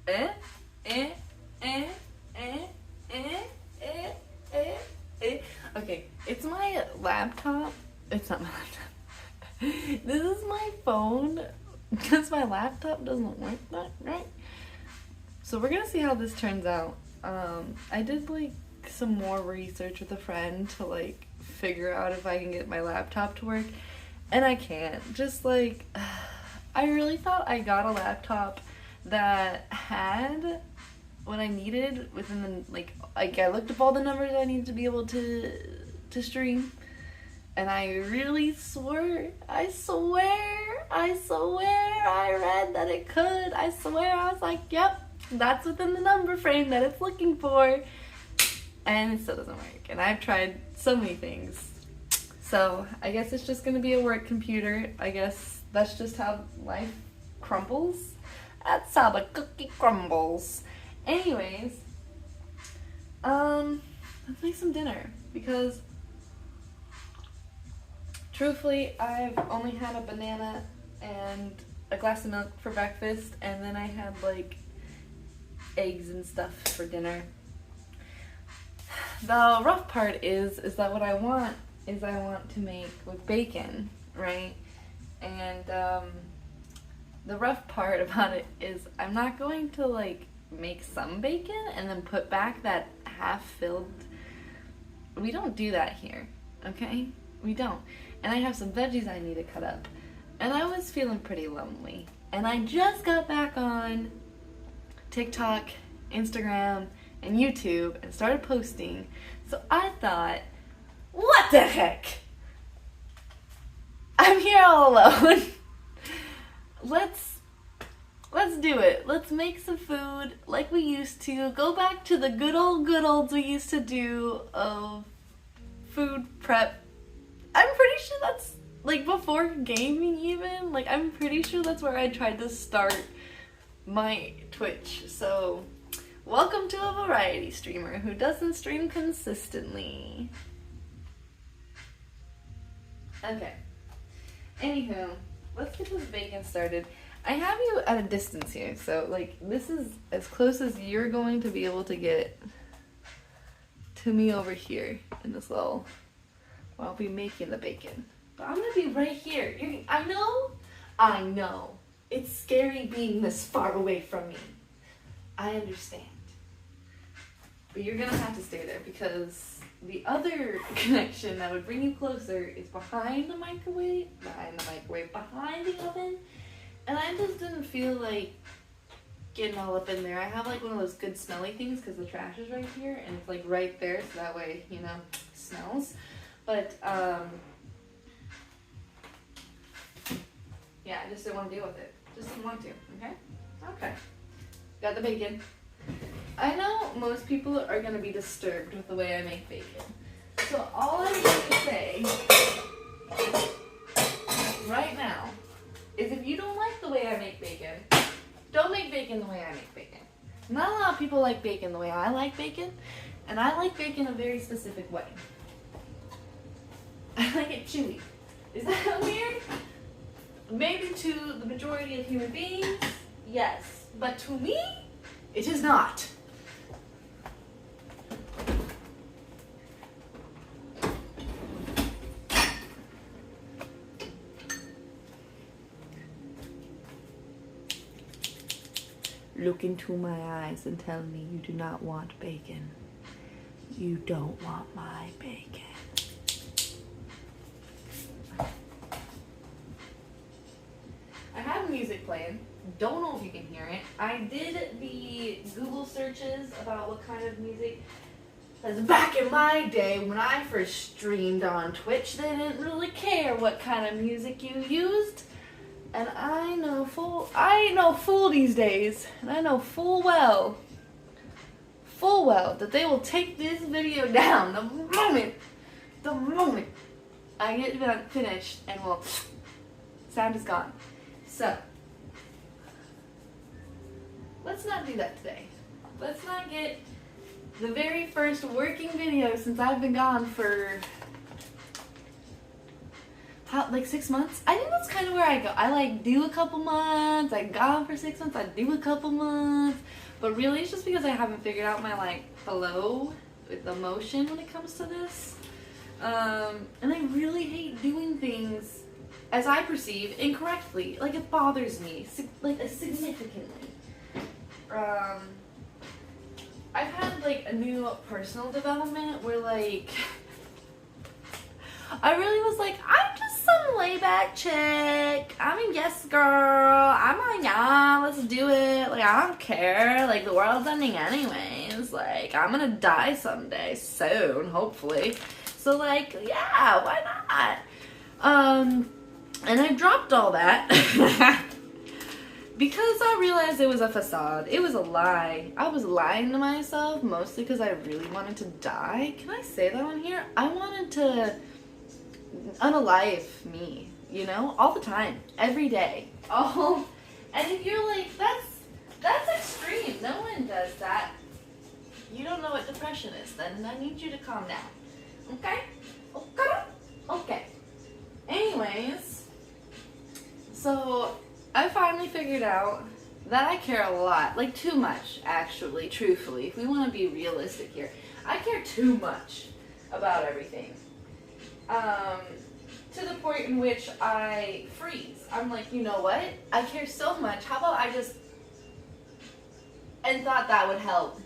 eh, eh, eh, eh, eh, eh, eh, eh. Okay, it's my laptop. It's not my laptop. This is my phone because my laptop doesn't work that right. So we're gonna see how this turns out. I did like some more research with a friend to like figure out if I can get my laptop to work, and I can't. Just like I really thought I got a laptop that had what I needed within the like I looked up all the numbers I needed to be able to stream, and I really swore, I swear I read that it could. I swear I was like, yep, that's within the number frame that it's looking for, and it still doesn't work. And I've tried so many things. So I guess it's just gonna be a work computer. I guess that's just how life crumbles. That's how the cookie crumbles. Anyways, let's make some dinner because truthfully, I've only had a banana and a glass of milk for breakfast, and then I had like eggs and stuff for dinner. The rough part is that what I want is I want to make with bacon, right? And the rough part about it is I'm not going to like make some bacon and then put back that half filled. We don't do that here, okay? We don't. And I have some veggies I need to cut up. And I was feeling pretty lonely. And I just got back on TikTok, Instagram, and YouTube and started posting. So I thought, what the heck? I'm here all alone. Let's do it. Let's make some food like we used to. Go back to the good olds we used to do of food prep. I'm pretty sure that's like before gaming even. Like I'm pretty sure that's where I tried to start my Twitch. So welcome to a variety streamer who doesn't stream consistently. Okay. Anywho, let's get this bacon started. I have you at a distance here, so like this is as close as you're going to be able to get to me over here in this little while I'll be making the bacon. But I'm gonna be right here. I know. It's scary being this far away from me. I understand. But you're gonna have to stay there because the other connection that would bring you closer is behind the microwave, behind the oven. And I just didn't feel like getting all up in there. I have like one of those good smelly things because the trash is right here and it's like right there, so that way, you know, it smells. But, yeah, I just didn't want to deal with it. Just didn't want to, okay? Okay. Got the bacon. I know most people are going to be disturbed with the way I make bacon. So all I'm going to say right now is if you don't like the way I make bacon, don't make bacon the way I make bacon. Not a lot of people like bacon the way I like bacon, and I like bacon a very specific way. I like it chewy. Is that weird? Maybe to the majority of human beings, yes. But to me, it is not. Look into my eyes and tell me you do not want bacon. You don't want my bacon. I have music playing. Don't know if you can hear it. I did the Google searches about what kind of music. Because back in my day, when I first streamed on Twitch, they didn't really care what kind of music you used. And I know full these days, and I know full well that they will take this video down the moment I get finished, and well, sound is gone. So, let's not do that today. Let's not get the very first working video since I've been gone for How, like 6 months? I think that's kind of where I go. I like do a couple months, I gone for 6 months, I do a couple months. But really it's just because I haven't figured out my like flow with emotion when it comes to this. And I really hate doing things as I perceive incorrectly. Like it bothers me, like significantly. I've had like a new personal development where like I really was like, I'm just some layback chick. I'm a yes girl. I'm like, yeah, let's do it. Like, I don't care. Like, the world's ending anyways. Like, I'm gonna die someday soon, hopefully. So, like, yeah, why not? And I dropped all that because I realized it was a facade. It was a lie. I was lying to myself mostly because I really wanted to die. Can I say that on here? I wanted to unalive me, you know, all the time, every day. And if you're like, that's extreme. No one does that. You don't know what depression is. Then I need you to calm down. Okay? Okay. Anyways, so I finally figured out that I care a lot, like too much, actually, truthfully. If we want to be realistic here, I care too much about everything. To the point in which I freeze. I'm like, you know what? I care so much. How about I just... And thought that would help.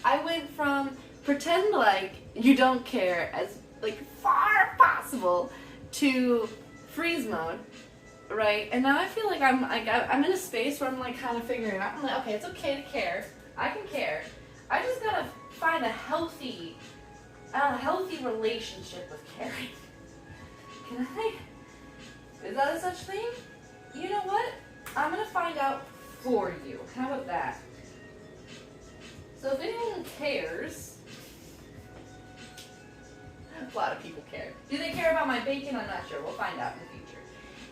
I went from pretend like you don't care as like far possible to freeze mode, right? And now I feel like I'm in a space where I'm like kind of figuring out. I'm like, okay, it's okay to care. I can care. I just gotta find a healthy relationship with caring. Can I? Is that a such thing? You know what? I'm gonna find out for you. How about that? So if anyone cares, a lot of people care. Do they care about my bacon? I'm not sure. We'll find out in the future.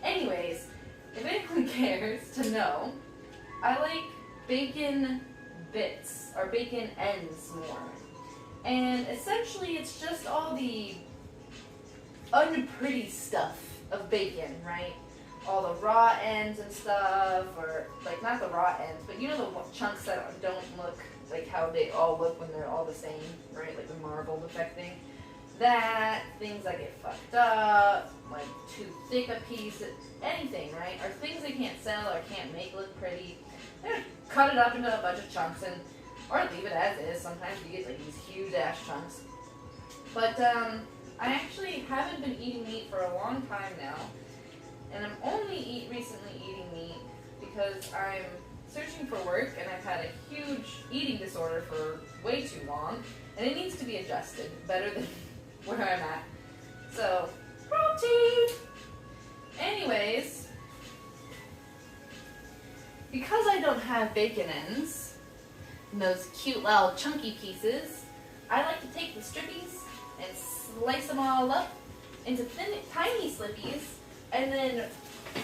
Anyways, if anyone cares to know, I like bacon bits or bacon ends more. And essentially it's just all the unpretty stuff of bacon, right? All the raw ends and stuff, or like not the raw ends, but you know the chunks that don't look like how they all look when they're all the same, right? Like the marbled effect thing. That, things that get fucked up, like too thick a piece, anything, right? Or things they can't sell or can't make look pretty. They're gonna cut it up into a bunch of chunks and, or leave it as is. Sometimes you get like these huge ass chunks. But I actually haven't been eating meat for a long time now, and I'm only recently eating meat because I'm searching for work and I've had a huge eating disorder for way too long, and it needs to be adjusted better than where I'm at. So, protein! Anyways, because I don't have bacon ends, and those cute little chunky pieces, I like to take the strippies and slice them all up into tiny slippies, and then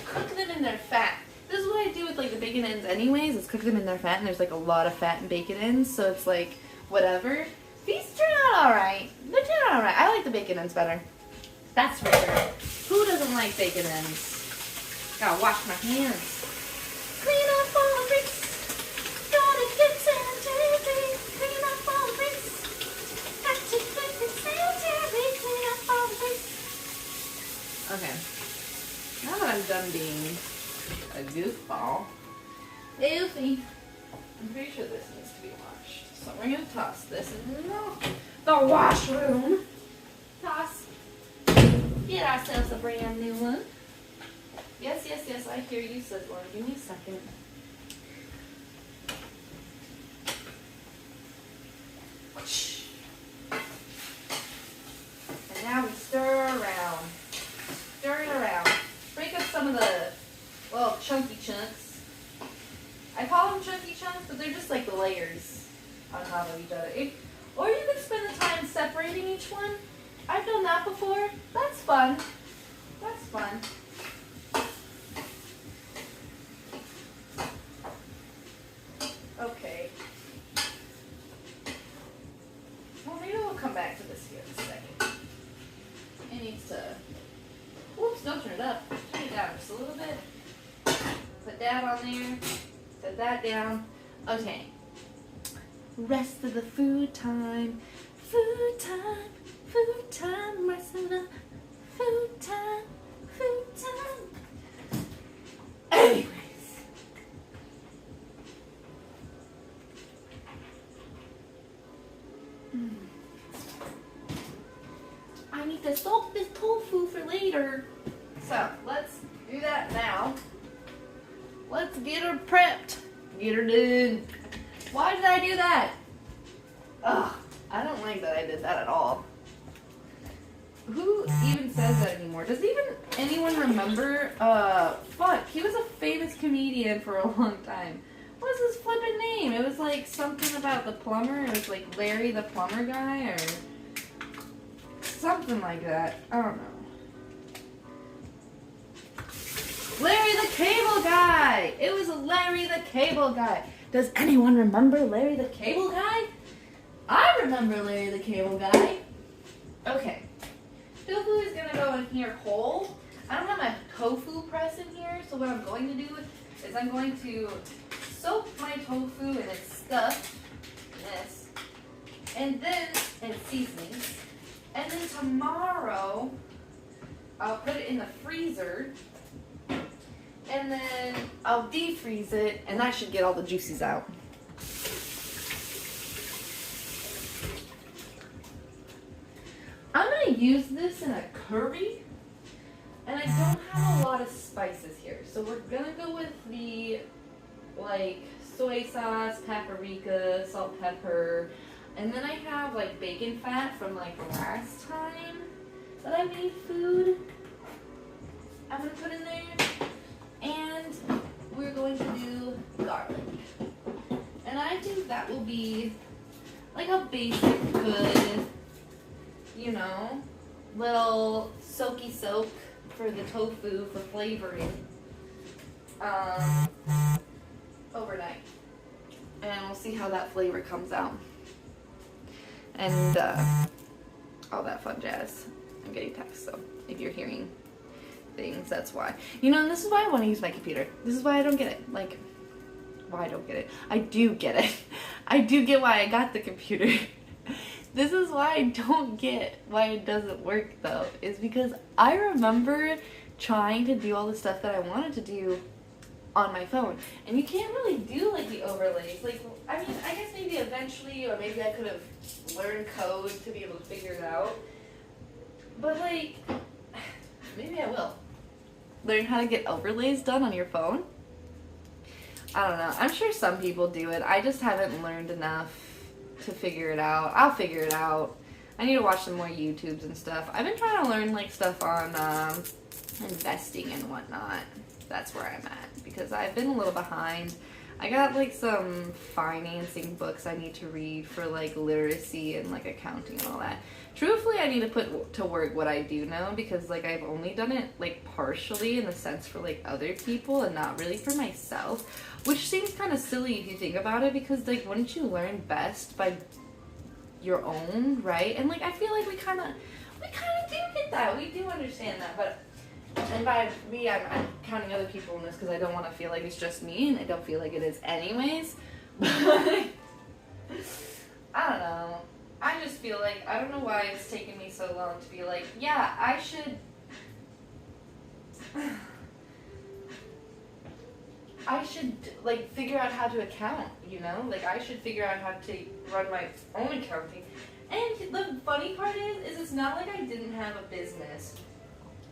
cook them in their fat. This is what I do with like the bacon ends anyways, is cook them in their fat, and there's like a lot of fat in bacon ends, so it's like, whatever. These turn out alright. They turn out alright. I like the bacon ends better. That's for sure. Who doesn't like bacon ends? Gotta wash my hands. Clean up all the bricks. Gotta get sanitary. Clean up all the bricks. Got to get sanitary. Clean up all the bricks. Okay. Now that I'm done being a goofball. Goofy. I'm pretty sure this needs to be washed. So we're going to toss this in the washroom. Toss. Get ourselves a brand new one. Yes, yes, yes, I hear you, Sizzler. Give me a second. And now we stir around. Stir it around. Break up some of the little chunky chunks. I call them chunky chunks, but they're just like the layers on top of each other. Or you could spend the time separating each one. I've done that before. That's fun. That's fun. Okay. Well, maybe we'll come back to this here in a second. It needs to... Whoops, don't turn down there. Set that down. Okay. Rest of the food time. Food time. Food time. Rest of the food time. Food time. Anyways. I need to soak this tofu for later. So, let's do that now. Let's get her prepped. Get her done. Why did I do that? Ugh, I don't like that I did that at all. Who even says that anymore? Does even anyone remember? Fuck, he was a famous comedian for a long time. What was his flippin' name? It was like something about the plumber. It was like Larry the plumber guy or something like that. I don't know. Larry the Cable Guy! It was Larry the Cable Guy. Does anyone remember Larry the Cable Guy? I remember Larry the Cable Guy. Okay. Tofu is going to go in here whole. I don't have my tofu press in here, so what I'm going to do is I'm going to soak my tofu in its stuff, this, and then in seasonings. And then tomorrow, I'll put it in the freezer. And then I'll defreeze it, and that should get all the juices out. I'm going to use this in a curry, and I don't have a lot of spices here. So we're going to go with the, like, soy sauce, paprika, salt, pepper, and then I have, like, bacon fat from, like, last time that I made food. I'm going to put in there. And we're going to do garlic. And I think that will be like a basic good, you know, little soaky soak for the tofu for flavoring overnight. And we'll see how that flavor comes out. And all that fun jazz. I'm getting texts, so if you're hearing things, that's why. You know, and this is why I want to use my computer. This is why I don't get it. Like, why I don't get it. I do get it. I do get why I got the computer. This is why I don't get why it doesn't work, though. Is because I remember trying to do all the stuff that I wanted to do on my phone. And you can't really do, like, the overlays. Like, I mean, I guess maybe eventually, or maybe I could have learned code to be able to figure it out. But, like, maybe I will. Learn how to get overlays done on your phone. I don't know. I'm sure some people do it. I just haven't learned enough to figure it out. I'll figure it out. I need to watch some more YouTubes and stuff. I've been trying to learn like stuff on investing and whatnot. That's where I'm at because I've been a little behind. I got like some financing books I need to read for like literacy and like accounting and all that. Truthfully, I need to put to work what I do know because like I've only done it like partially in the sense for like other people and not really for myself, which seems kind of silly if you think about it because like wouldn't you learn best by your own, right? And like I feel like we kind of do get that. We do understand that, but and by me, I'm counting other people in this because I don't want to feel like it's just me, and I don't feel like it is anyways. But I don't know. I just feel like, I don't know why it's taken me so long to be like, yeah, I should like figure out how to account, you know? Like I should figure out how to run my own accounting. And the funny part is it's not like I didn't have a business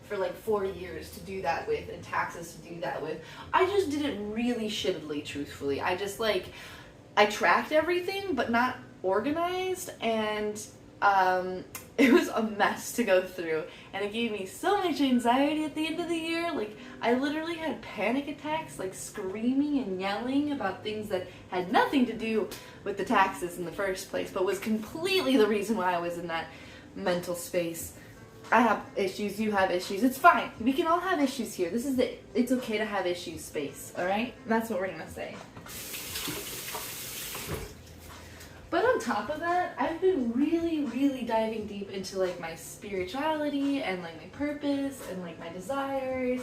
for like 4 years to do that with and taxes to do that with. I just did it really shittily, truthfully. I just like, I tracked everything but not organized, and it was a mess to go through, and it gave me so much anxiety at the end of the year. Like I literally had panic attacks, like screaming and yelling about things that had nothing to do with the taxes in the first place, but was completely the reason why I was in that mental space. I have issues, you have issues, it's fine. We can all have issues here. This is it's okay to have issues space, alright? That's what we're gonna say. But on top of that, I've been really, really diving deep into like my spirituality and like my purpose and like my desires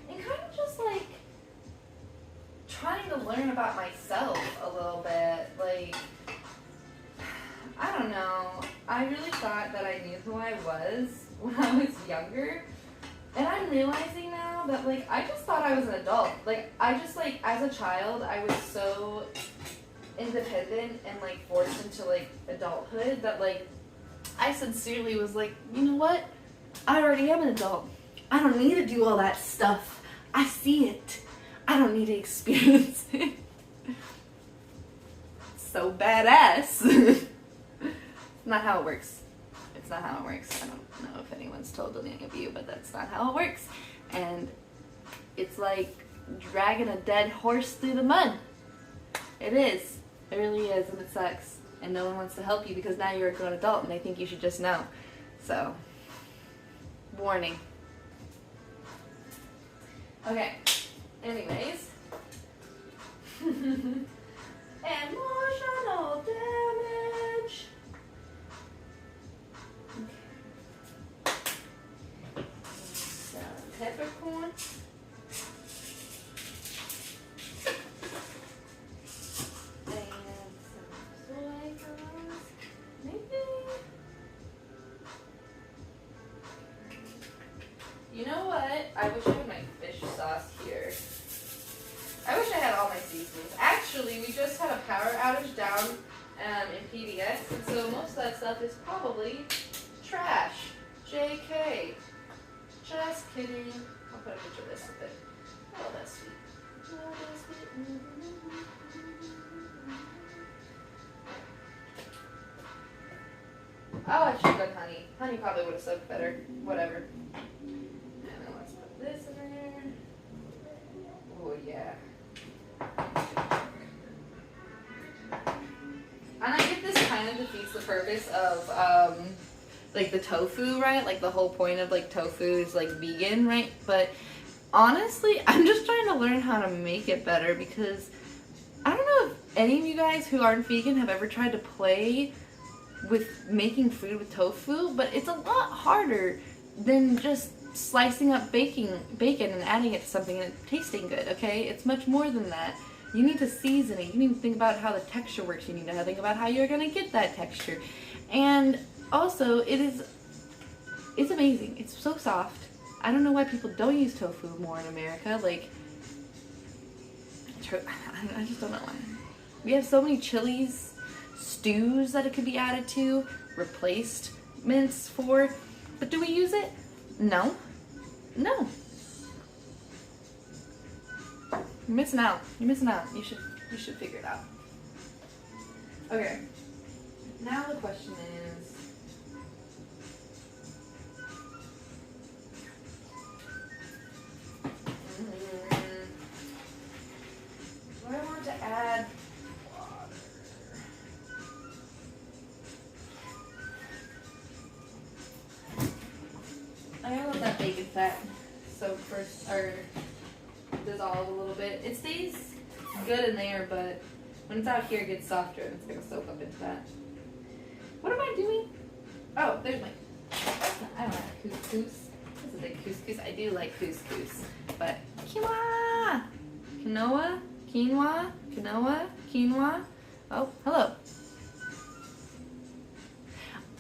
and kind of just like trying to learn about myself a little bit. Like, I don't know. I really thought that I knew who I was when I was younger. And I'm realizing now that, like, I just thought I was an adult. Like, I just, like, as a child, I was so independent and, like, forced into, like, adulthood that, like, I sincerely was like, you know what? I already am an adult. I don't need to do all that stuff. I see it. I don't need to experience it. So badass. Not how it works. It's not how it works. I don't know if anyone's told any of you, but that's not how it works. And it's like dragging a dead horse through the mud. It is. It really is, and it sucks. And no one wants to help you because now you're a grown adult and they think you should just know. So, warning. Okay. Anyways. Emotional damage. Peppercorn. And some soy sauce. Maybe. You know what? I wish I had my fish sauce here. I wish I had all my seasonings. Actually, we just had a power outage down in PDX, and so most of that stuff is probably trash. JK. Just kidding. I'll put a picture of this with it. Oh, that's sweet. Oh, that's sweet. Oh, I should have done honey. Honey probably would have soaked better. Whatever. And then let's put this in there. Oh, yeah. And I get this kind of defeats the purpose of, like the tofu, right? Like the whole point of like tofu is like vegan, right? But honestly, I'm just trying to learn how to make it better because I don't know if any of you guys who aren't vegan have ever tried to play with making food with tofu, but it's a lot harder than just slicing up bacon and adding it to something and it tasting good, okay? It's much more than that. You need to season it. You need to think about how the texture works. You need to think about how you're going to get that texture. And also, it's amazing. It's so soft. I don't know why people don't use tofu more in America. Like, I just don't know why. We have so many chilies, stews that it could be added to, replacements for, but do we use it? No. No. You're missing out. You're missing out. You should figure it out. Okay. Now the question is, do I want to add water? I gotta let that bacon fat soak first, or dissolve a little bit. It stays good in there, but when it's out here, it gets softer and it's gonna soak up into that. What am I doing? Oh, there's my. I don't have couscous. This is a couscous. I do like couscous, but quinoa, quinoa. Oh, hello.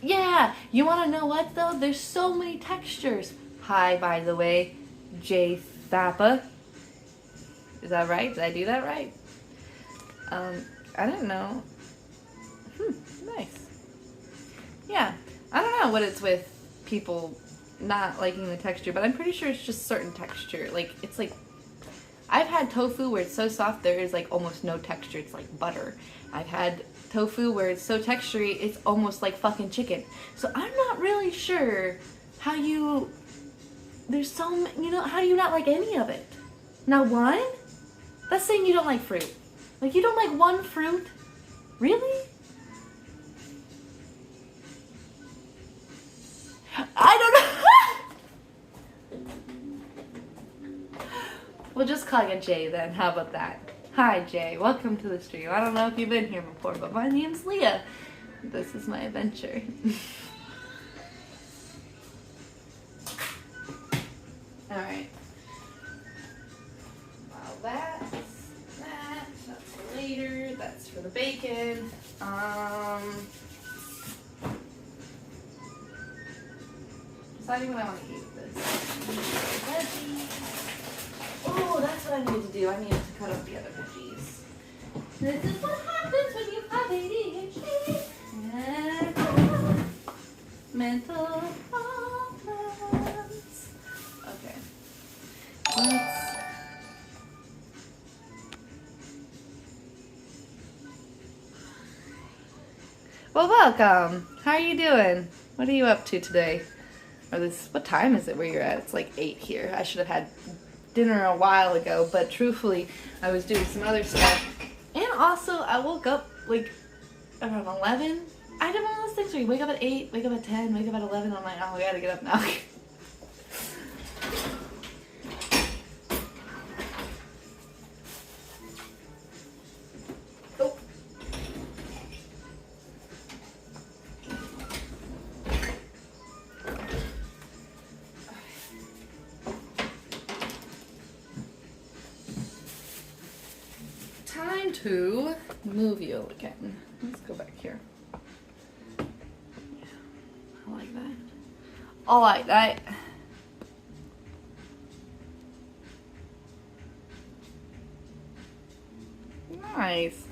Yeah, you want to know what though? There's so many textures. Hi, by the way, J Thappa. Is that right? Did I do that right? I don't know. Nice. Yeah, I don't know what it's with people not liking the texture, but I'm pretty sure it's just certain texture. Like, it's like, I've had tofu where it's so soft there is like almost no texture. It's like butter. I've had tofu where it's so textury it's almost like fucking chicken. So I'm not really sure how you, there's so many, how do you not like any of it? Not one? That's saying you don't like fruit. Like, you don't like one fruit? Really? I don't know. We'll just call you Jay then. How about that? Hi, Jay. Welcome to the stream. I don't know if you've been here before, but my name's Leah. This is my adventure. Alright. While that's that, later. That's for the bacon. Deciding what I want to eat with this. Veggies. Oh, that's what I need to do. I need to cut up the other veggies. This is what happens when you have ADHD. Mental problems. Okay. Well, welcome. How are you doing? What are you up to today? Or what time is it where you're at? It's like 8 here. I should have had dinner a while ago, but truthfully, I was doing some other stuff. And also, I woke up like around 11. I did one of those things where you wake up at 8, wake up at 10, wake up at 11. I'm like, oh, we gotta get up now. Oh. Time to move you again. Let's go back here. I like that. I like that. Nice.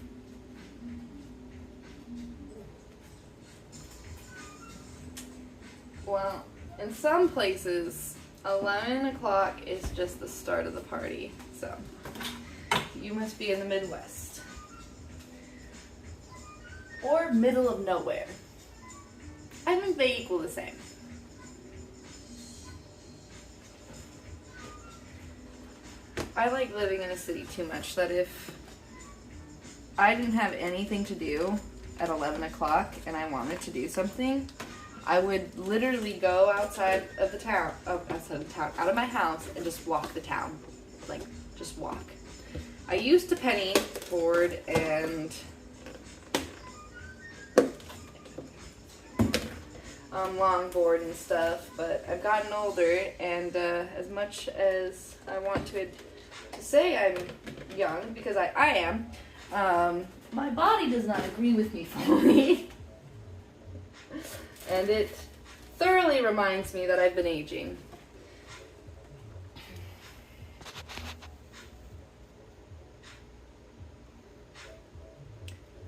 Well, in some places, 11 o'clock is just the start of the party. So, you must be in the Midwest. Or middle of nowhere. I think they equal the same. I like living in a city too much that if I didn't have anything to do at 11 o'clock and I wanted to do something, I would literally go outside of the town, out of my house and just walk the town. Like, just walk. I used to penny board and longboard and stuff, but I've gotten older, and as much as I want to say I'm young, because I am, my body does not agree with me fully. And it thoroughly reminds me that I've been aging.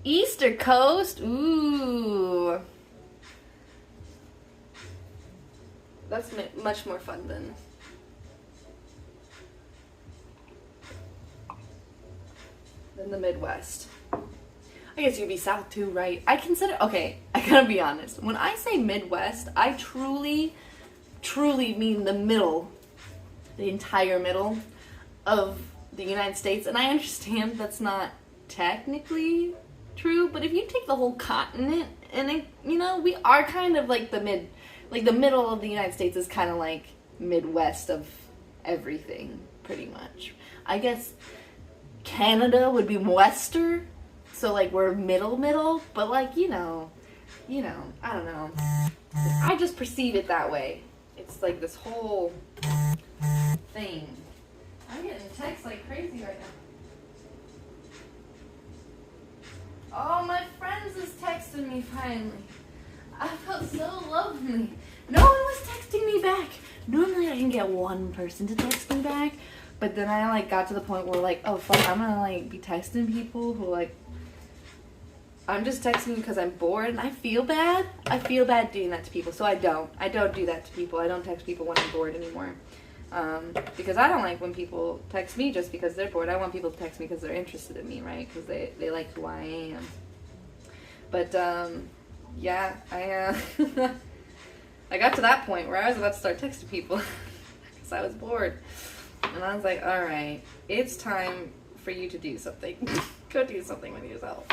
Easter Coast? Ooh. That's much more fun than the Midwest. I guess you'd be South too, right? Okay, I gotta be honest. When I say Midwest, I truly mean the middle, the entire middle of the United States. And I understand that's not technically true, but if you take the whole continent, and it, we are kind of like the middle of the United States is kind of like Midwest of everything, pretty much. I guess Canada would be Wester, so like we're middle, but like, I don't know. I just perceive it that way. It's like this whole thing. I'm getting texts like crazy right now. Oh, my friends is texting me finally. I felt so lovely. No one was texting me back. Normally I can get one person to text me back, but then I got to the point where oh fuck, I'm gonna be texting people who I'm just texting because I'm bored, and I feel bad. I feel bad doing that to people, so I don't do that to people. I don't text people when I'm bored anymore. Because I don't like when people text me just because they're bored. I want people to text me because they're interested in me, right? Because they like who I am. But, yeah, I got to that point where I was about to start texting people because I was bored. And I was like, all right, it's time for you to do something. Go do something with yourself.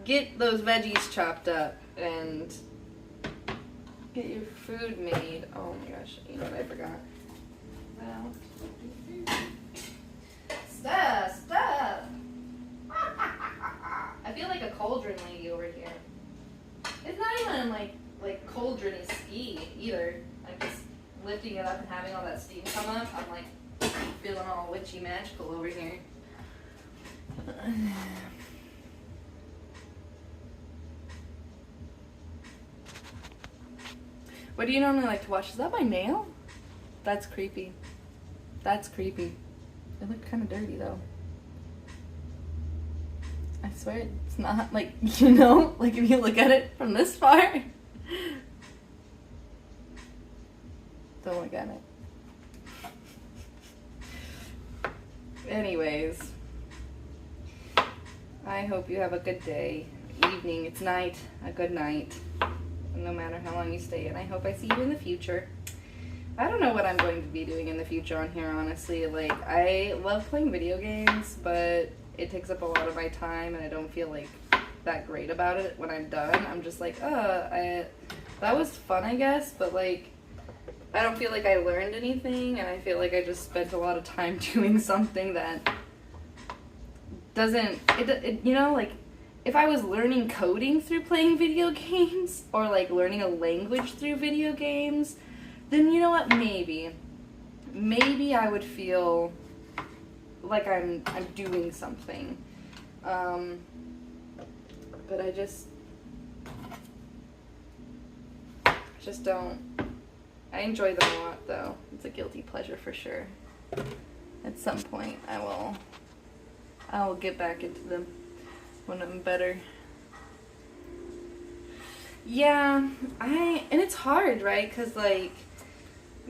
Get those veggies chopped up and get your food made. Oh my gosh, you know what I forgot? Well, stuff. I feel like a cauldron lady over here. It's not even like cauldron-y ski either. I'm just lifting it up and having all that steam come up. I'm feeling all witchy magical over here. What do you normally like to watch? Is that my nail? That's creepy. That's creepy. It looked kind of dirty though. I swear it's not, like, you know, like if you look at it from this far. Don't look at it. Anyways, I hope you have a good day, evening, it's night, a good night, no matter how long you stay, and I hope I see you in the future. I don't know what I'm going to be doing in the future on here, honestly. Like, I love playing video games, but it takes up a lot of my time, and I don't feel, like, that great about it when I'm done. I'm just like, that was fun, I guess, but, like, I don't feel like I learned anything, and I feel like I just spent a lot of time doing something that doesn't, you know, like, if I was learning coding through playing video games, or, like, learning a language through video games, then you know what, maybe I would feel like I'm doing something, but I just don't. I enjoy them a lot, though. It's a guilty pleasure for sure. At some point, I will get back into them when I'm better. Yeah, and it's hard, right? Because, like,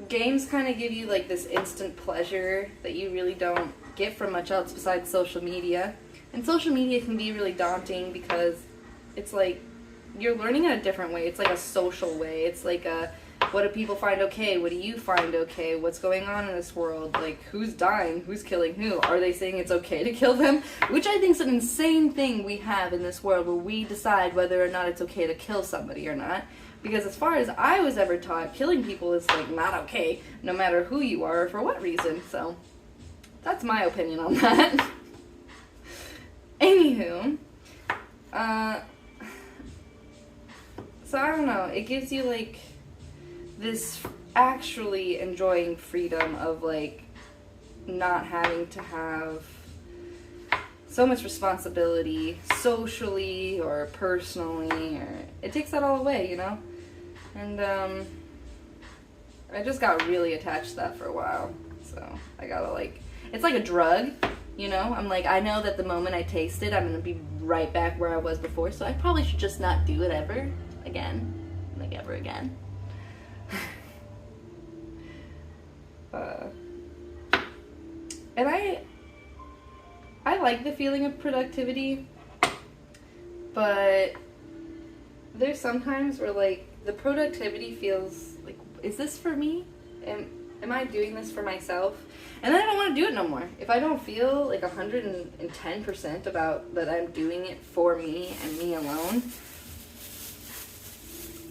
games kind of give you, like, this instant pleasure that you really don't get from much else besides social media. And social media can be really daunting because it's, like, you're learning in a different way. It's like a social way. It's like a, what do people find okay? What do you find okay? What's going on in this world? Like, who's dying? Who's killing who? Are they saying it's okay to kill them? Which I think is an insane thing we have in this world, where we decide whether or not it's okay to kill somebody or not. Because as far as I was ever taught, killing people is, like, not okay, no matter who you are or for what reason. So, that's my opinion on that. Anywho, so I don't know, it gives you, like, this actually enjoying freedom of, like, not having to have so much responsibility socially or personally, or it takes that all away, you know? And I just got really attached to that for a while, so I gotta, like, it's like a drug, you know? I'm like, I know that the moment I taste it, I'm gonna be right back where I was before, so I probably should just not do it ever again, like, ever again. And I like the feeling of productivity, but there's sometimes where, like, the productivity feels like, is this for me? Am I doing this for myself? And then I don't want to do it no more. If I don't feel like 110% about that I'm doing it for me and me alone,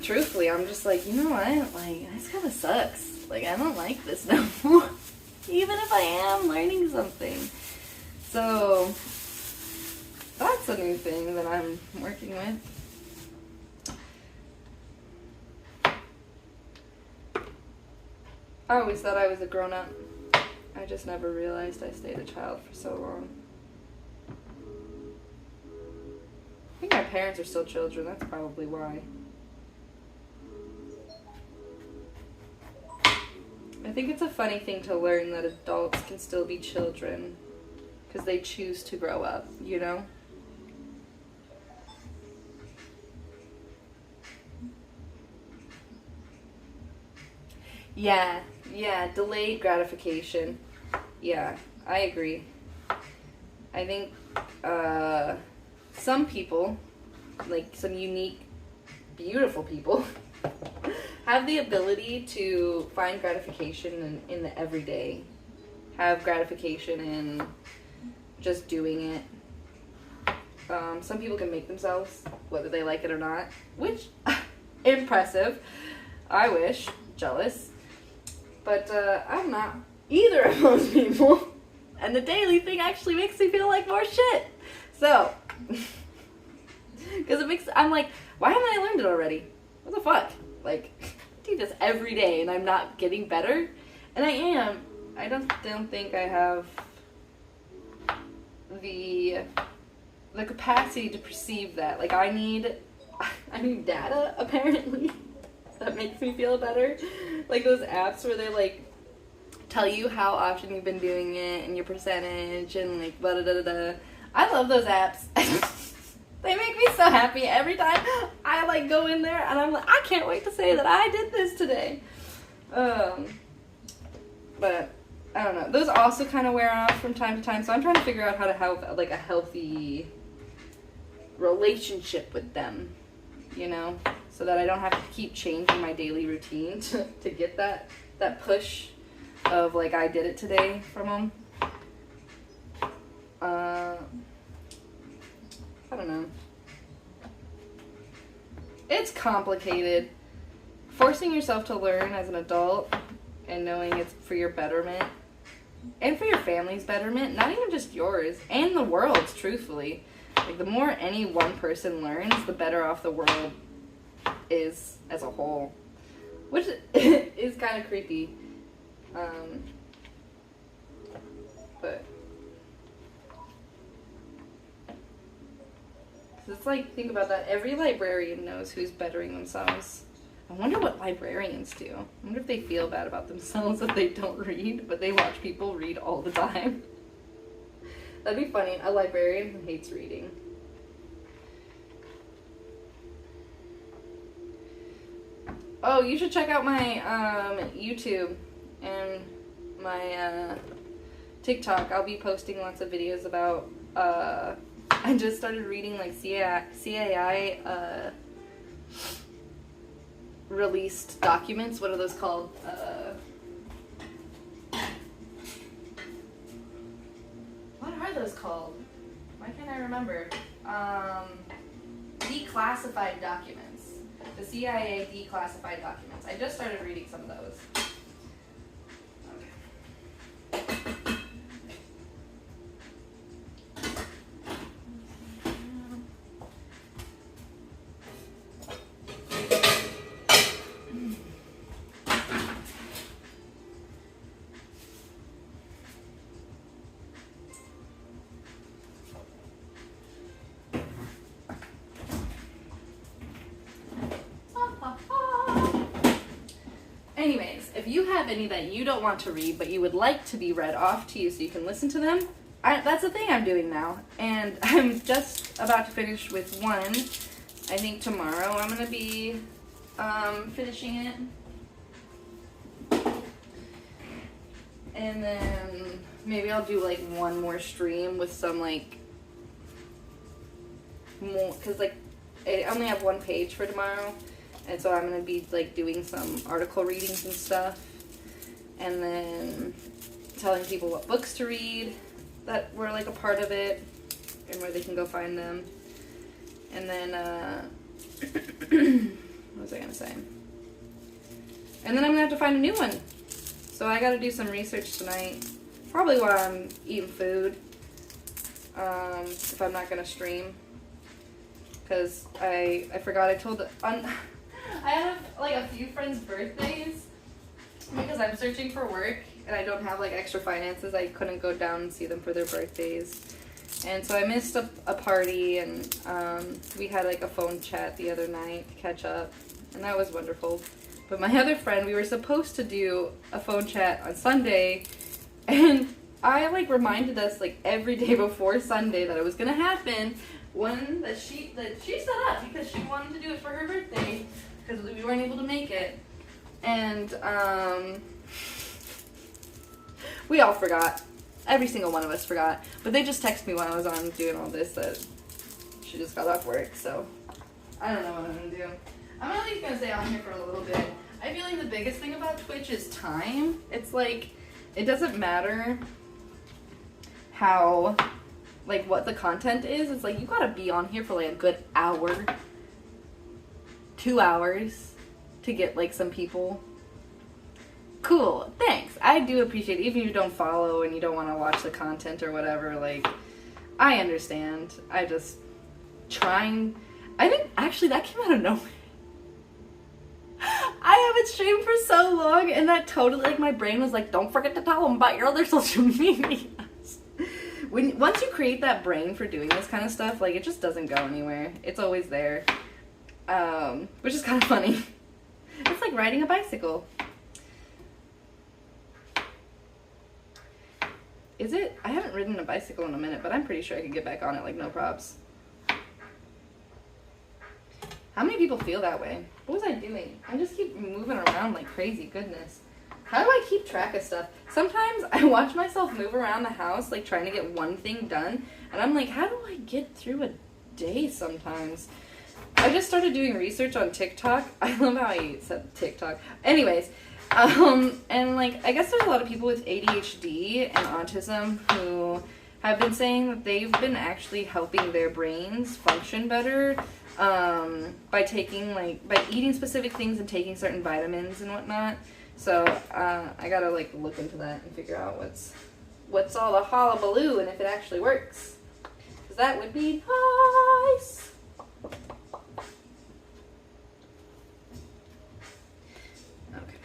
truthfully, I'm just like, you know what? Like, this kind of sucks. Like, I don't like this no more. Even if I am learning something. So, that's a new thing that I'm working with. I always thought I was a grown-up. I just never realized I stayed a child for so long. I think my parents are still children. That's probably why. I think it's a funny thing to learn that adults can still be children because they choose to grow up, you know? Yeah, delayed gratification. Yeah, I agree. I think some people, like some unique, beautiful people, have the ability to find gratification in the everyday. Have gratification in just doing it. Some people can make themselves, whether they like it or not, which, impressive. I wish. Jealous. But I'm not either of those people. And the daily thing actually makes me feel like more shit. So, because I'm like, why haven't I learned it already? What the fuck? Like, I do this every day and I'm not getting better. And I am. I don't think I have the capacity to perceive that. Like, I need data, apparently. that makes me feel better. Like those apps where they like tell you how often you've been doing it and your percentage and like blah, da, da, da. I love those apps. They make me so happy every time I like go in there and I'm like, I can't wait to say that I did this today. But I don't know. Those also kind of wear off from time to time, so I'm trying to figure out how to have like a healthy relationship with them, you know, so that I don't have to keep changing my daily routine to get that push of like I did it today from them. I don't know. It's complicated. Forcing yourself to learn as an adult and knowing it's for your betterment and for your family's betterment, not even just yours, and the world's, truthfully. Like, the more any one person learns, the better off the world is as a whole. Which is kind of creepy. But it's like, think about that. Every librarian knows who's bettering themselves. I wonder what librarians do. I wonder if they feel bad about themselves that they don't read, but they watch people read all the time. That'd be funny. A librarian who hates reading. Oh, you should check out my YouTube and my TikTok. I'll be posting lots of videos about I just started reading like CAI released documents. What are those called? What are those called? Why can't I remember? Declassified documents. The CIA declassified documents. I just started reading some of those. Anyways, if you have any that you don't want to read, but you would like to be read off to you so you can listen to them, that's the thing I'm doing now. And I'm just about to finish with one. I think tomorrow I'm going to be finishing it. And then maybe I'll do like one more stream with some like more, because like I only have one page for tomorrow. And so I'm going to be, like, doing some article readings and stuff. And then telling people what books to read that were, like, a part of it. And where they can go find them. And then, what was I going to say? And then I'm going to have to find a new one. So I got to do some research tonight. Probably while I'm eating food. If I'm not going to stream. Because I forgot I told I have like a few friends' birthdays because I'm searching for work and I don't have like extra finances. I couldn't go down and see them for their birthdays. And so I missed a party and we had like a phone chat the other night to catch up and that was wonderful. But my other friend, we were supposed to do a phone chat on Sunday and I like reminded us like every day before Sunday that it was going to happen. One that she set up because she wanted to do it for her birthday because we weren't able to make it. And we all forgot. Every single one of us forgot. But they just texted me while I was on doing all this that she just got off work. So I don't know what I'm going to do. I'm at least going to stay on here for a little bit. I feel like the biggest thing about Twitch is time. It's like, it doesn't matter how, like, what the content is. It's like, you gotta be on here for like a good hour, 2 hours to get like some people. Cool, thanks. I do appreciate it. Even if you don't follow and you don't want to watch the content or whatever, like, I understand. I just trying. I think actually that came out of nowhere. I haven't streamed for so long and that totally, like, my brain was like, don't forget to tell them about your other social medias. Once you create that brain for doing this kind of stuff, like, it just doesn't go anywhere. It's always there. Which is kind of funny. It's like riding a bicycle. Is it? I haven't ridden a bicycle in a minute, but I'm pretty sure I could get back on it like no props. How many people feel that way? What was I doing? I just keep moving around like crazy. Goodness. How do I keep track of stuff? Sometimes I watch myself move around the house, like trying to get one thing done, and I'm like, how do I get through a day sometimes? I just started doing research on TikTok. I love how I said TikTok. Anyways, and like, I guess there's a lot of people with ADHD and autism who have been saying that they've been actually helping their brains function better by taking by eating specific things and taking certain vitamins and whatnot. So I gotta like look into that and figure out what's all the hullabaloo and if it actually works, because that would be nice. Okay,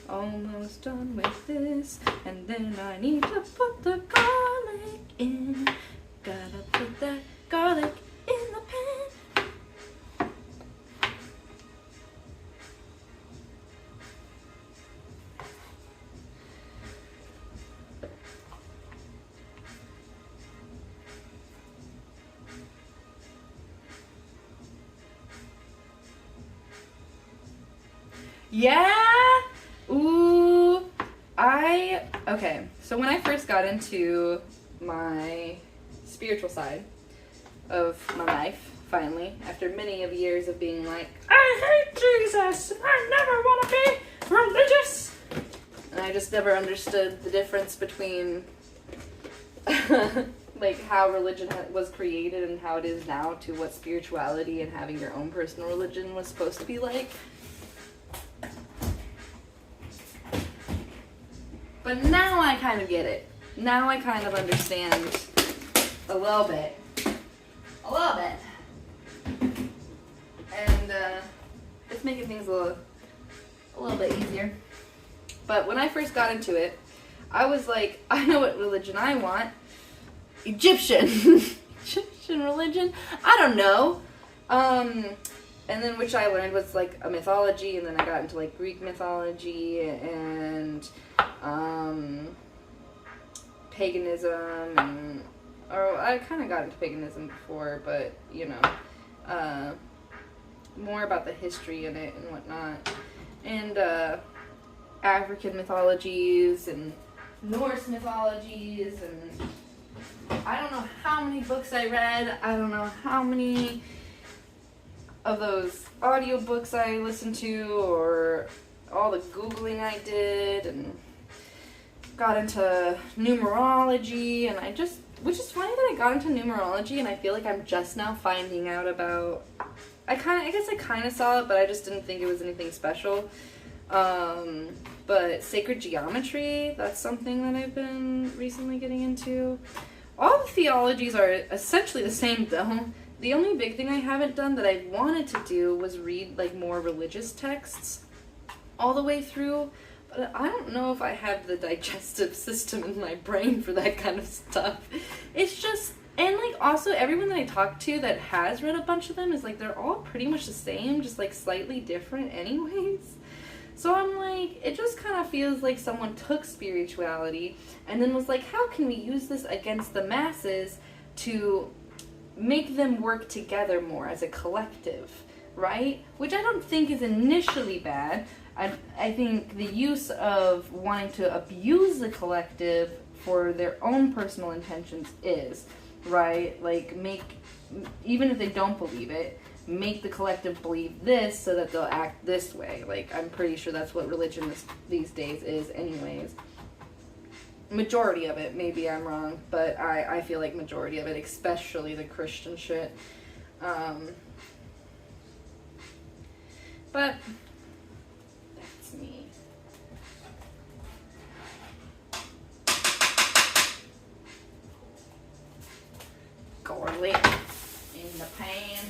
almost done with this, and then I need to put the garlic in. Gotta put that garlic in the pan. Yeah? Ooh. Okay, so when I first got into my spiritual side of my life, finally, after many of years of being like, I hate Jesus, I never want to be religious, and I just never understood the difference between like how religion was created and how it is now to what spirituality and having your own personal religion was supposed to be like. But now I kind of get it. Now I kind of understand a little bit. A little bit. And it's making things a little bit easier. But when I first got into it, I was like, I know what religion I want. Egyptian. Egyptian religion? I don't know. And then which I learned was like a mythology, and then I got into like Greek mythology and paganism, and or I kind of got into paganism before, but you know, more about the history in it and whatnot, and African mythologies and Norse mythologies, and I don't know how many books I read. I don't know how many of those audiobooks I listened to, or all the Googling I did, and got into numerology, and which is funny that I got into numerology, and I feel like I'm just now finding out about, I guess I kind of saw it, but I just didn't think it was anything special, but sacred geometry, that's something that I've been recently getting into. All the theologies are essentially the same, though. The only big thing I haven't done that I wanted to do was read like more religious texts all the way through, but I don't know if I have the digestive system in my brain for that kind of stuff. It's just, and like also everyone that I talk to that has read a bunch of them is like they're all pretty much the same, just like slightly different anyways. So I'm like, it just kind of feels like someone took spirituality and then was like, how can we use this against the masses to make them work together more as a collective, right? Which I don't think is initially bad. I think the use of wanting to abuse the collective for their own personal intentions is, right? Like, even if they don't believe it, make the collective believe this so that they'll act this way. Like, I'm pretty sure that's what religion these days is anyways. Majority of it, maybe I'm wrong, but I feel like majority of it, especially the Christian shit. But that's me. Garlic in the pan.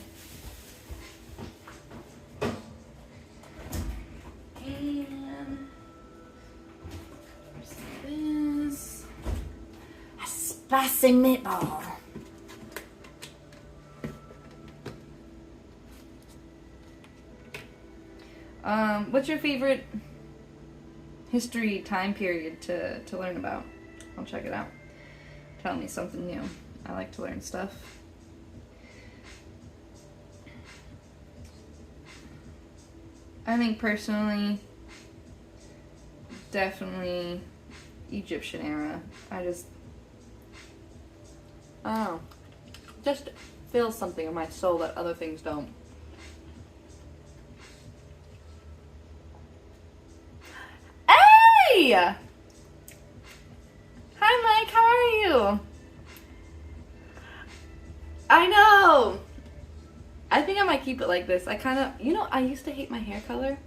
And this a spicy meatball. What's your favorite history time period to learn about? I'll check it out. Tell me something new. I like to learn stuff. I think personally, definitely Egyptian era. Oh, just feels something in my soul that other things don't. Hey! Hi Mike, how are you? I know! I think I might keep it like this. I kind of, I used to hate my hair color,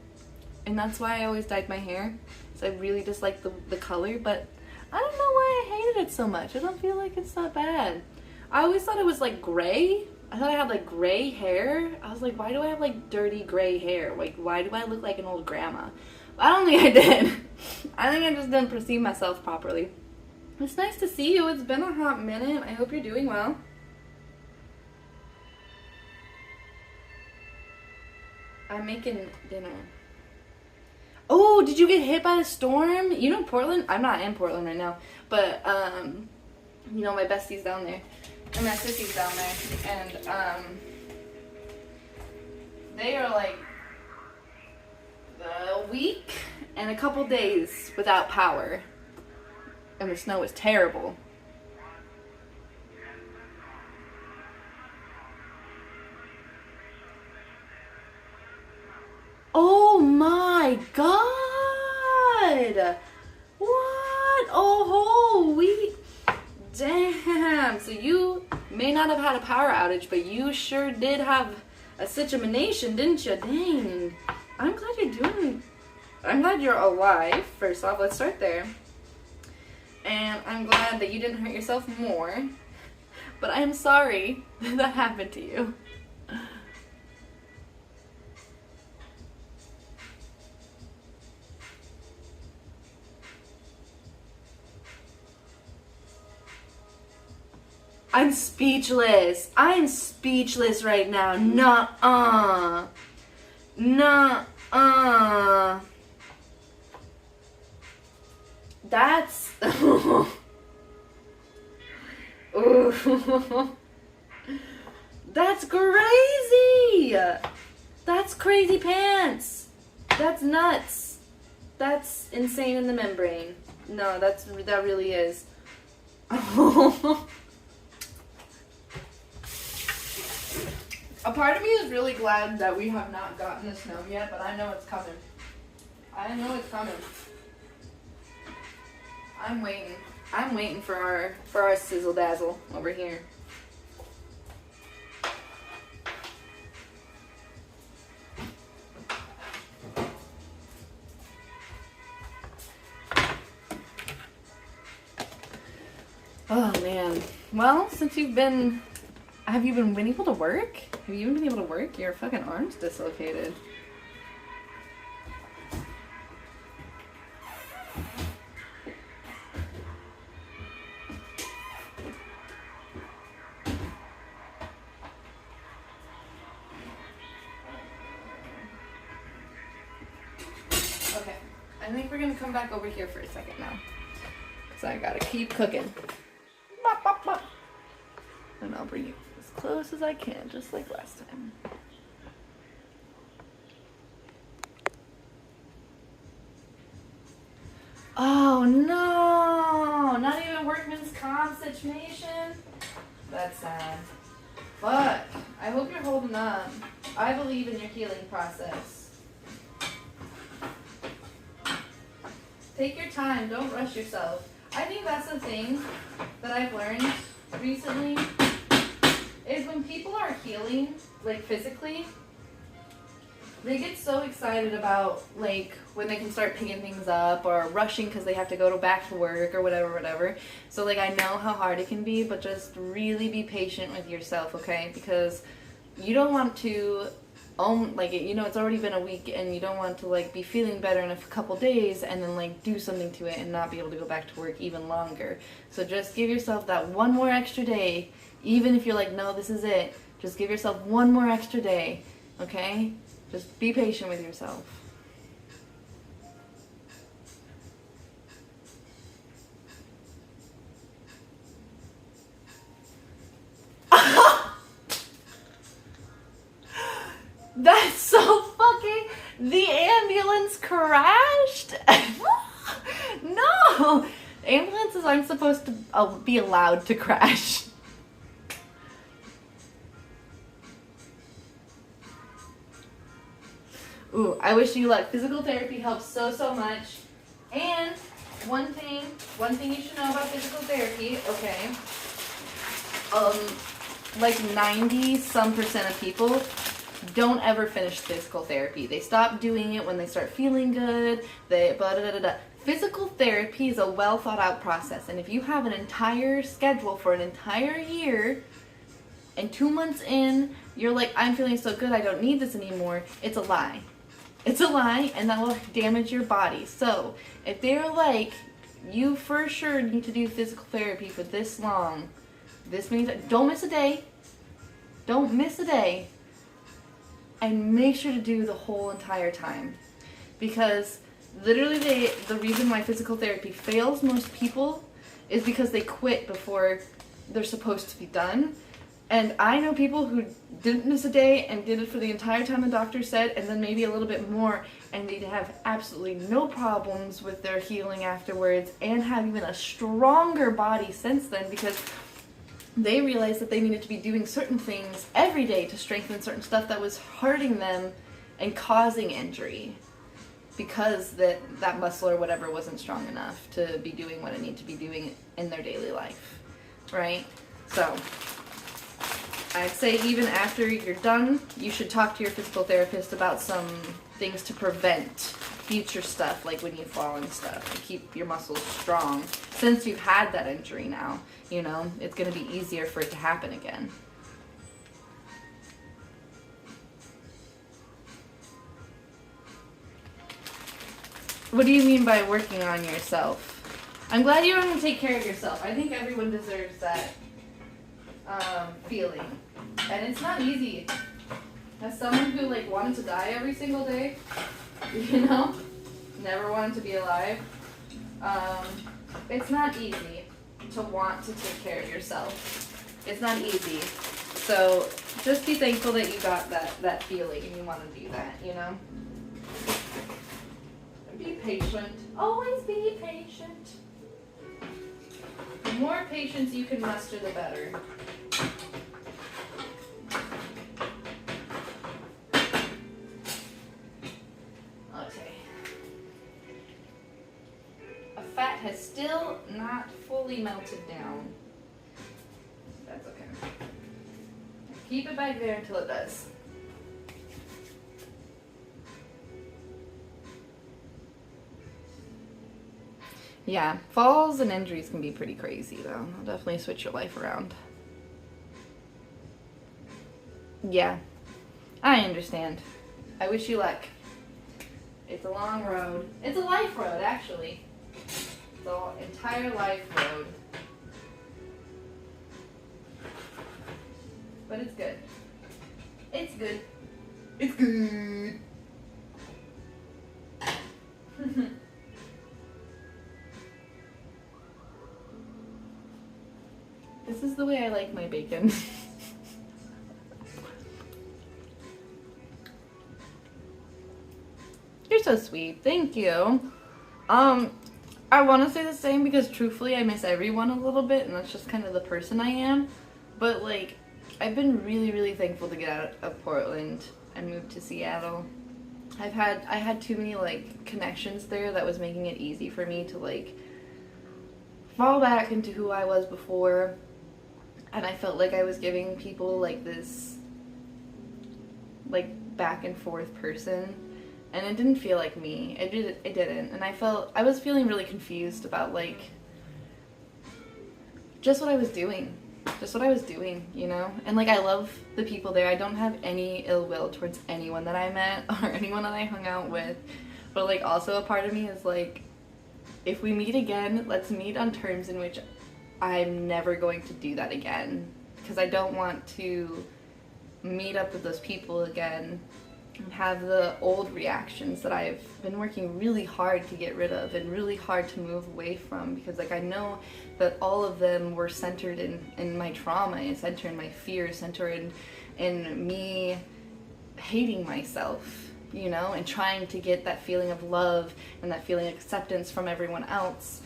and that's why I always dyed my hair. So I really dislike the color, but I don't know why I hated it so much. I don't feel like it's that bad. I always thought it was like gray. I thought I had like gray hair. I was like, why do I have like dirty gray hair? Like, why do I look like an old grandma? I don't think I did. I think I just didn't perceive myself properly. It's nice to see you. It's been a hot minute. I hope you're doing well. I'm making dinner. Oh, did you get hit by a storm? You know Portland? I'm not in Portland right now, but my bestie's down there, and my sissy's down there, and they are like a week and a couple days without power, and the snow is terrible. Oh my god! What? A whole week? Damn! So you may not have had a power outage, but you sure did have a situation, didn't you? Dang. I'm glad you're alive, first off. Let's start there. And I'm glad that you didn't hurt yourself more. But I'm sorry that happened to you. I'm speechless. I'm speechless right now. Nuh-uh. Nuh-uh. That's... That's crazy. That's crazy pants. That's nuts. That's insane in the membrane. No, that really is. A part of me is really glad that we have not gotten the snow yet, but I know it's coming. I know it's coming. I'm waiting. I'm waiting for our sizzle dazzle over here. Oh man. Well, since have you been able to work? Have you even been able to work? Your fucking arm's dislocated. Okay, I think we're gonna come back over here for a second now, because I gotta keep cooking. Bop, bop, bop. And I'll bring you as close as I can, just like last time. Oh no! Not even workman's comp situation? That's sad. Fuck. I hope you're holding up. I believe in your healing process. Take your time. Don't rush yourself. I think that's the thing that I've learned recently is when people are healing, like physically, they get so excited about like when they can start picking things up or rushing because they have to go back to work or whatever. So like I know how hard it can be, but just really be patient with yourself, okay? Because you don't want to it's already been a week and you don't want to like be feeling better in a couple days and then like do something to it and not be able to go back to work even longer. So just give yourself that one more extra day, even if you're like, no, this is it. Just give yourself one more extra day, okay? Just be patient with yourself. That's so fucking... The ambulance crashed? No! Ambulances aren't supposed to be allowed to crash. Ooh, I wish you luck. Physical therapy helps so much. And one thing you should know about physical therapy, okay? Like 90% of people don't ever finish physical therapy. They stop doing it when they start feeling good. Physical therapy is a well thought out process, and if you have an entire schedule for an entire year, and 2 months in, you're like, I'm feeling so good, I don't need this anymore, it's a lie. It's a lie, and that will damage your body. So, if they're like, you for sure need to do physical therapy for this long, this means don't miss a day. Don't miss a day. And make sure to do the whole entire time. Because literally the reason why physical therapy fails most people is because they quit before they're supposed to be done. And I know people who didn't miss a day and did it for the entire time the doctor said, and then maybe a little bit more, and they'd have absolutely no problems with their healing afterwards and have even a stronger body since then, because they realized that they needed to be doing certain things every day to strengthen certain stuff that was hurting them and causing injury, because that muscle or whatever wasn't strong enough to be doing what it needed to be doing in their daily life, right? So I'd say even after you're done, you should talk to your physical therapist about some things to prevent future stuff, like when you fall and stuff, to keep your muscles strong. Since you've had that injury now, you know, it's going to be easier for it to happen again. What do you mean by working on yourself? I'm glad you want to take care of yourself. I think everyone deserves that feeling. And it's not easy. As someone who like wanted to die every single day, you know, never wanted to be alive, it's not easy to want to take care of yourself. It's not easy. So just be thankful that you got that feeling and you want to do that, you know? Be patient. Always be patient. The more patience you can muster, the better. Okay. A fat has still not fully melted down. That's okay. Keep it back there until it does. Yeah, falls and injuries can be pretty crazy, though. They'll definitely switch your life around. Yeah, I understand. I wish you luck. It's a long road. It's a life road, actually. It's an entire life road. But it's good. It's good. It's good. This is the way I like my bacon. You're so sweet. Thank you. I want to say the same because truthfully I miss everyone a little bit, and that's just kind of the person I am. But like, I've been really thankful to get out of Portland and move to Seattle. I had too many like connections there that was making it easy for me to like fall back into who I was before. And I felt like I was giving people like this like back and forth person, and it didn't feel like me. It didn't. And I was feeling really confused about like just what I was doing, you know? And like, I love the people there. I don't have any ill will towards anyone that I met or anyone that I hung out with. But like, also a part of me is like, if we meet again, let's meet on terms in which I'm never going to do that again, because I don't want to meet up with those people again and have the old reactions that I've been working really hard to get rid of and really hard to move away from, because like, I know that all of them were centered in my trauma, and centered in my fear, centered in me hating myself, you know, and trying to get that feeling of love and that feeling of acceptance from everyone else.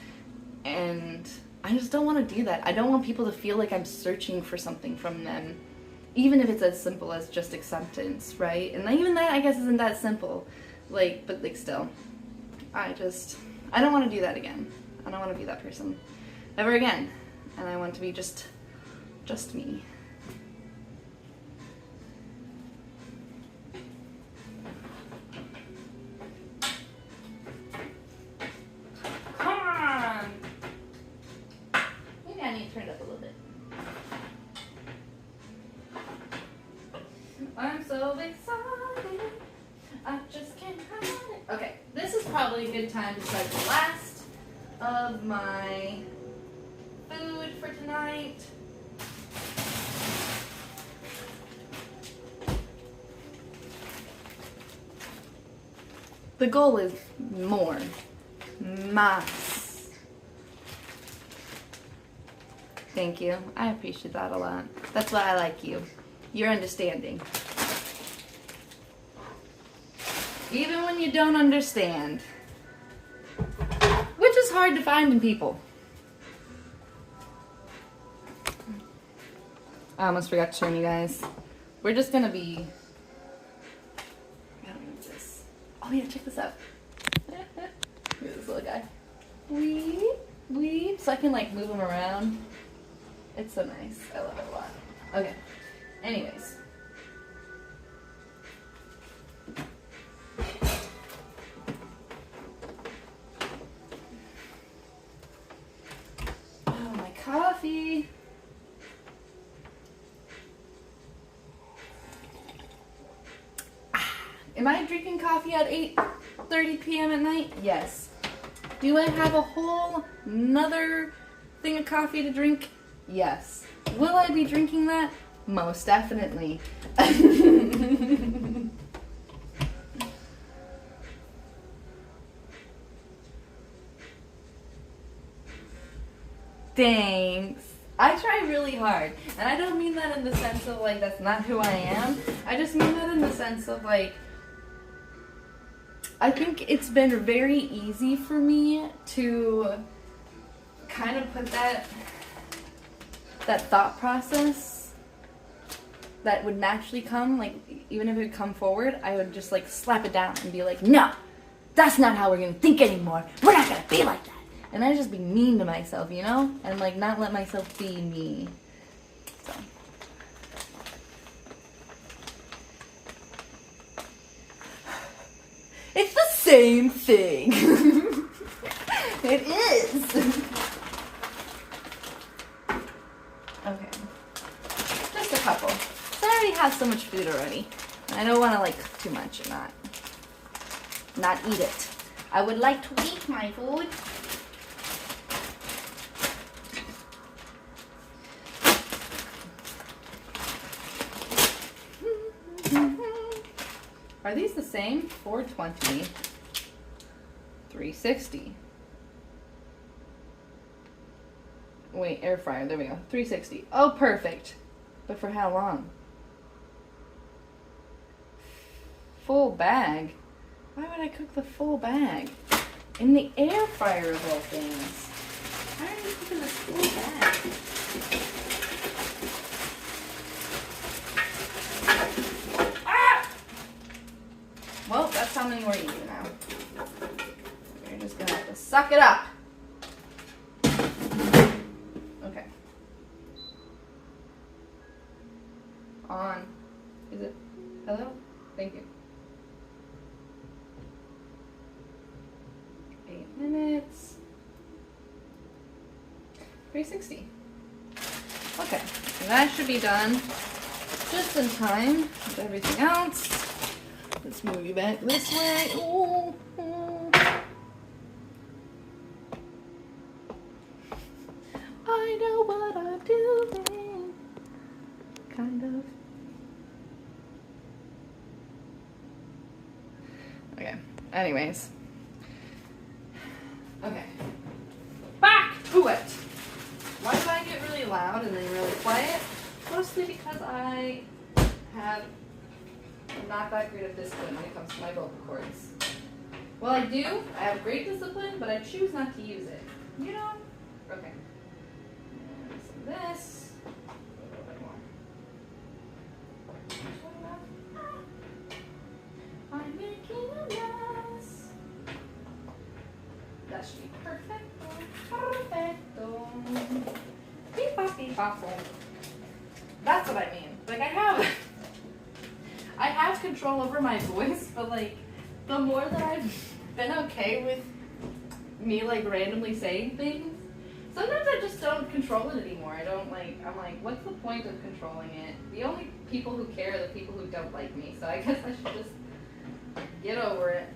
And I just don't want to do that. I don't want people to feel like I'm searching for something from them, even if it's as simple as just acceptance, right? And even that, I guess, isn't that simple. Like, but like still, I don't want to do that again. I don't want to be that person ever again. And I want to be just me. Come on! Maybe I need to turn it up a little bit. I'm so excited. I just can't hide it. Okay, this is probably a good time to start the last of my food for tonight. The goal is more. Más. Thank you. I appreciate that a lot. That's why I like you. You're understanding. Even when you don't understand. Which is hard to find in people. I almost forgot to show you guys. We're just gonna be... I gotta move this. Oh yeah, check this out. Look at this little guy. Weep, weep. So I can like move him around. It's so nice. I love it a lot. Okay. Anyways. Oh, my coffee. Am I drinking coffee at 8:30 p.m. at night? Yes. Do I have a whole nother thing of coffee to drink? Yes. Will I be drinking that? Most definitely. Thanks. I try really hard. And I don't mean that in the sense of like that's not who I am. I just mean that in the sense of like I think it's been very easy for me to kind of put that thought process that would naturally come, like even if it would come forward, I would just like slap it down and be like, no, that's not how we're gonna think anymore. We're not gonna be like that. And I'd just be mean to myself, you know? And like not let myself be me. So. It's the same thing. It is. Okay. Just a couple. So I already have so much food already. I don't want to like cook too much and not eat it. I would like to eat my food. Are these the same? 420, 360. Wait, air fryer, there we go. 360. Oh, perfect. But for how long? Full bag? Why would I cook the full bag? In the air fryer of all things. Why are you cooking this full bag? Well, that's how many we're eating now. We're just gonna have to suck it up. Okay. On. Is it? Hello? Thank you. 8 minutes. 360. Okay. And that should be done just in time with everything else. Let's move you back this way. Ooh, ooh. I know what I'm doing. Kind of. Okay. Anyways. Okay. Back to it. Why do I get really loud and then really quiet? Mostly because I have a not that great of discipline when it comes to my vocal cords. Well, I do. I have great discipline, but I choose not to use it. You know? Okay. And some of this. A little bit more. I'm making a mess. That should be perfecto. Perfecto. Beep bop beep bop. That's what I mean. Like I have control over my voice, but like the more that I've been okay with me like randomly saying things, sometimes I just don't control it anymore. I'm like, what's the point of controlling it? The only people who care are the people who don't like me, so I guess I should just get over it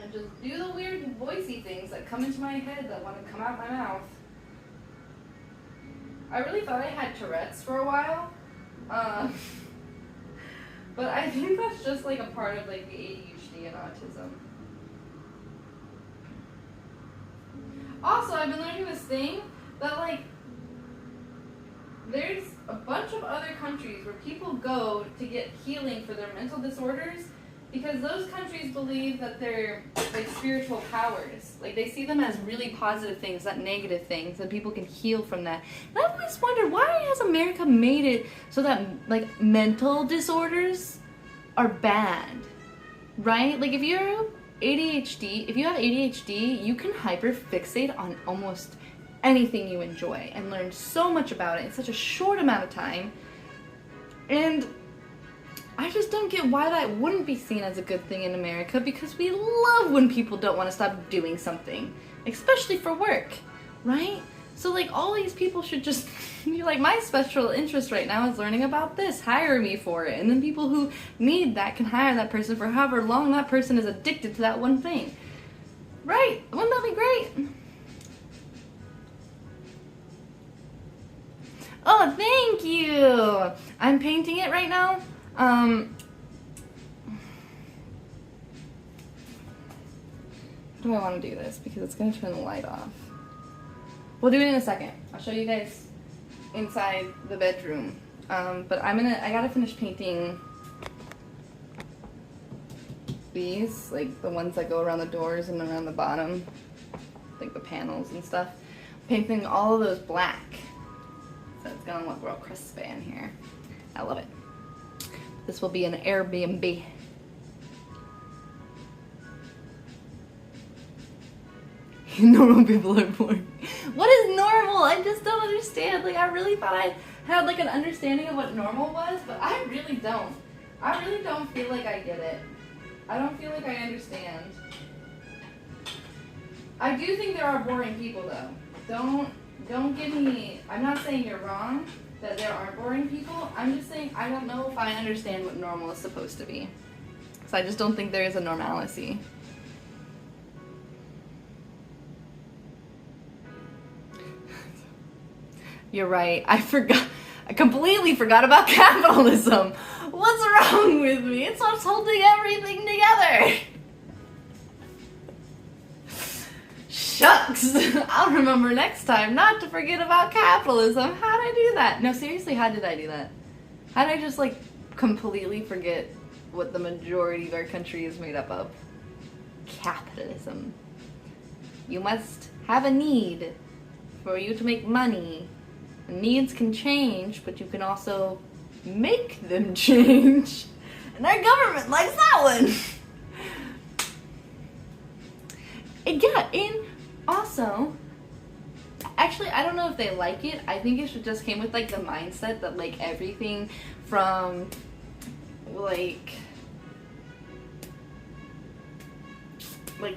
and just do the weird voicey things that come into my head that want to come out my mouth. I really thought I had Tourette's for a while, but I think that's just like a part of like the ADHD and autism. Also, I've been learning this thing that like there's a bunch of other countries where people go to get healing for their mental disorders because those countries believe that they're like spiritual powers. Like they see them as really positive things, not negative things, and people can heal from that. And I've always wondered, why has America made it so that like mental disorders are bad, right? Like if you have ADHD, you can hyperfixate on almost anything you enjoy and learn so much about it in such a short amount of time. And I just don't get why that wouldn't be seen as a good thing in America, because we love when people don't want to stop doing something, especially for work, right? So like all these people should just be like, my special interest right now is learning about this, hire me for it. And then people who need that can hire that person for however long that person is addicted to that one thing. Right? Wouldn't that be great? Oh, thank you! I'm painting it right now. Do I want to do this? Because it's going to turn the light off. We'll do it in a second. I'll show you guys inside the bedroom. But I gotta finish painting these, like the ones that go around the doors and around the bottom, like the panels and stuff. Painting all of those black. So it's gonna look real crispy in here. I love it. This will be an Airbnb. Normal people are boring. What is normal? I just don't understand. Like I really thought I had like an understanding of what normal was, but I really don't. I really don't feel like I get it. I don't feel like I understand. I do think there are boring people though. Don't give me, I'm not saying you're wrong that there are boring people. I'm just saying I don't know if I understand what normal is supposed to be. So I just don't think there is a normalcy. You're right. I completely forgot about capitalism. What's wrong with me? It's what's holding everything together. Shucks. I'll remember next time not to forget about capitalism. How did I do that? No, seriously, how did I do that? How did I just like completely forget what the majority of our country is made up of? Capitalism. You must have a need for you to make money. Needs can change, but you can also make them change. And our government likes that one. And yeah, and also, actually, I don't know if they like it. I think it should just came with like the mindset that like everything from like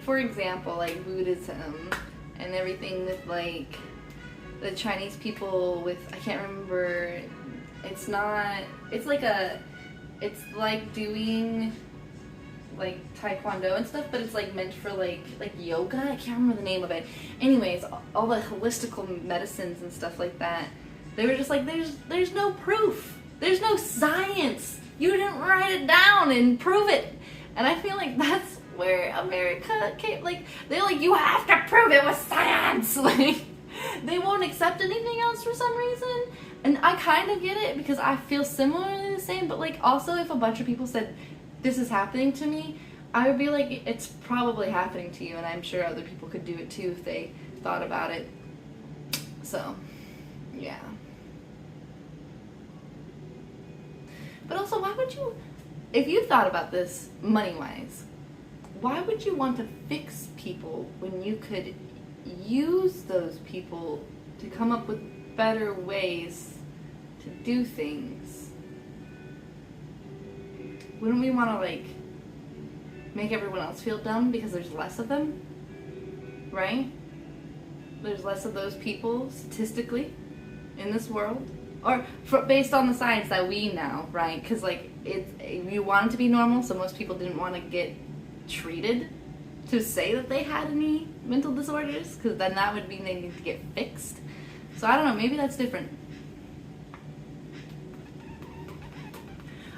for example, like Buddhism and everything with like the Chinese people with, I can't remember, it's like doing like taekwondo and stuff, but it's like meant for like yoga. I can't remember the name of it. Anyways, all the holistical medicines and stuff like that, they were just like, there's no proof. There's no science. You didn't write it down and prove it. And I feel like that's where America came, like, they're like, you have to prove it with science. Like, they won't accept anything else for some reason. And I kind of get it because I feel similarly the same, but like also if a bunch of people said, this is happening to me, I would be like, it's probably happening to you, and I'm sure other people could do it too if they thought about it. So, yeah. But also, why would you, if you thought about this money-wise, why would you want to fix people when you could use those people to come up with better ways to do things? Wouldn't we want to like make everyone else feel dumb because there's less of them, right? There's less of those people statistically in this world, or based on the science that we know, right? Because like you want it to be normal, so most people didn't want to get treated to say that they had any mental disorders, because then that would mean they need to get fixed. So I don't know, maybe that's different.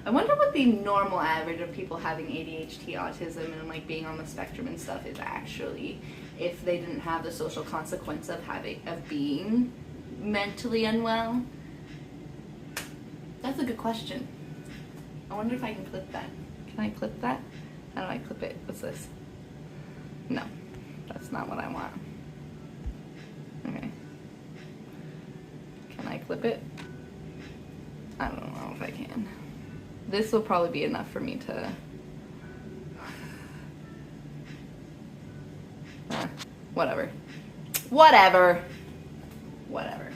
I wonder what the normal average of people having ADHD, autism, and like being on the spectrum and stuff is actually, if they didn't have the social consequence of being mentally unwell. That's a good question. I wonder if I can clip that. Can I clip that? How do I clip it? What's this? No, that's not what I want. Okay. Can I clip it? I don't know if I can. This will probably be enough for me to... whatever. Whatever. Whatever.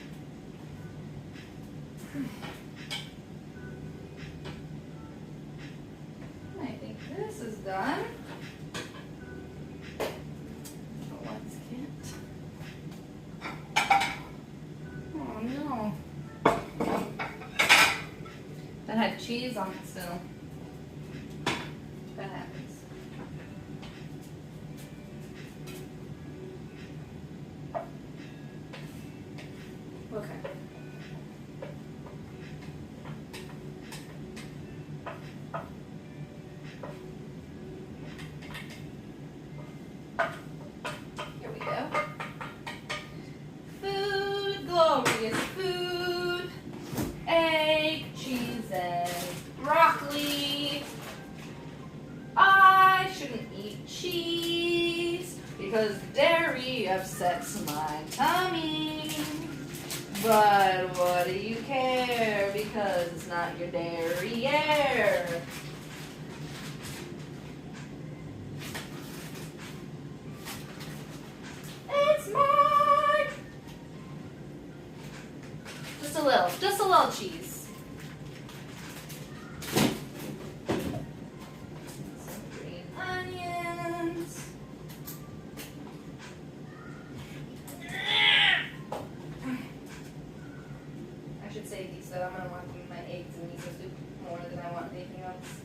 I think this is done. Let's get... Oh no. That had cheese on it still. That happens. Okay. Here we go. Food, glorious food. Egg, cheese, and broccoli. I shouldn't eat cheese because dairy upsets my tummy. But what do you care, because it's not your derriere. It's mine. Just a little cheese. Some green onions. I should say these, though. I'm going to want my eggs and miso soup more than I want anything else.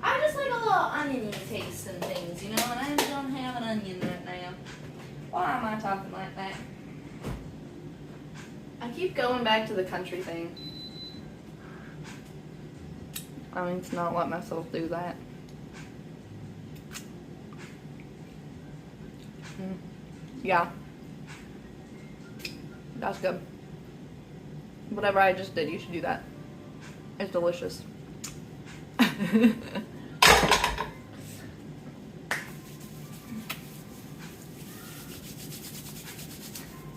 I just like a little oniony taste and things, you know, and I don't have an onion right now. Why am I talking like that? I keep going back to the country thing. I need to not let myself do that. Yeah. That's good. Whatever I just did, you should do that. It's delicious.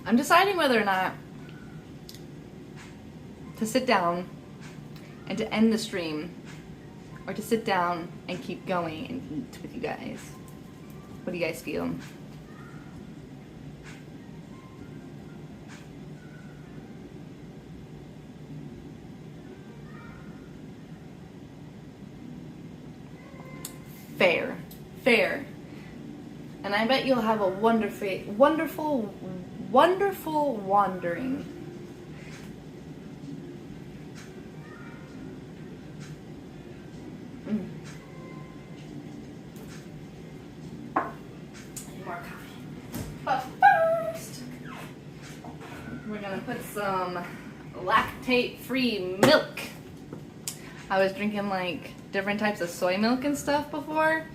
I'm deciding whether or not to sit down and to end the stream, or to sit down and keep going and eat with you guys. What do you guys feel? Fair. And I bet you'll have a wonderful wandering. Any more coffee. But first, we're gonna put some lactate-free milk. I was drinking like different types of soy milk and stuff before.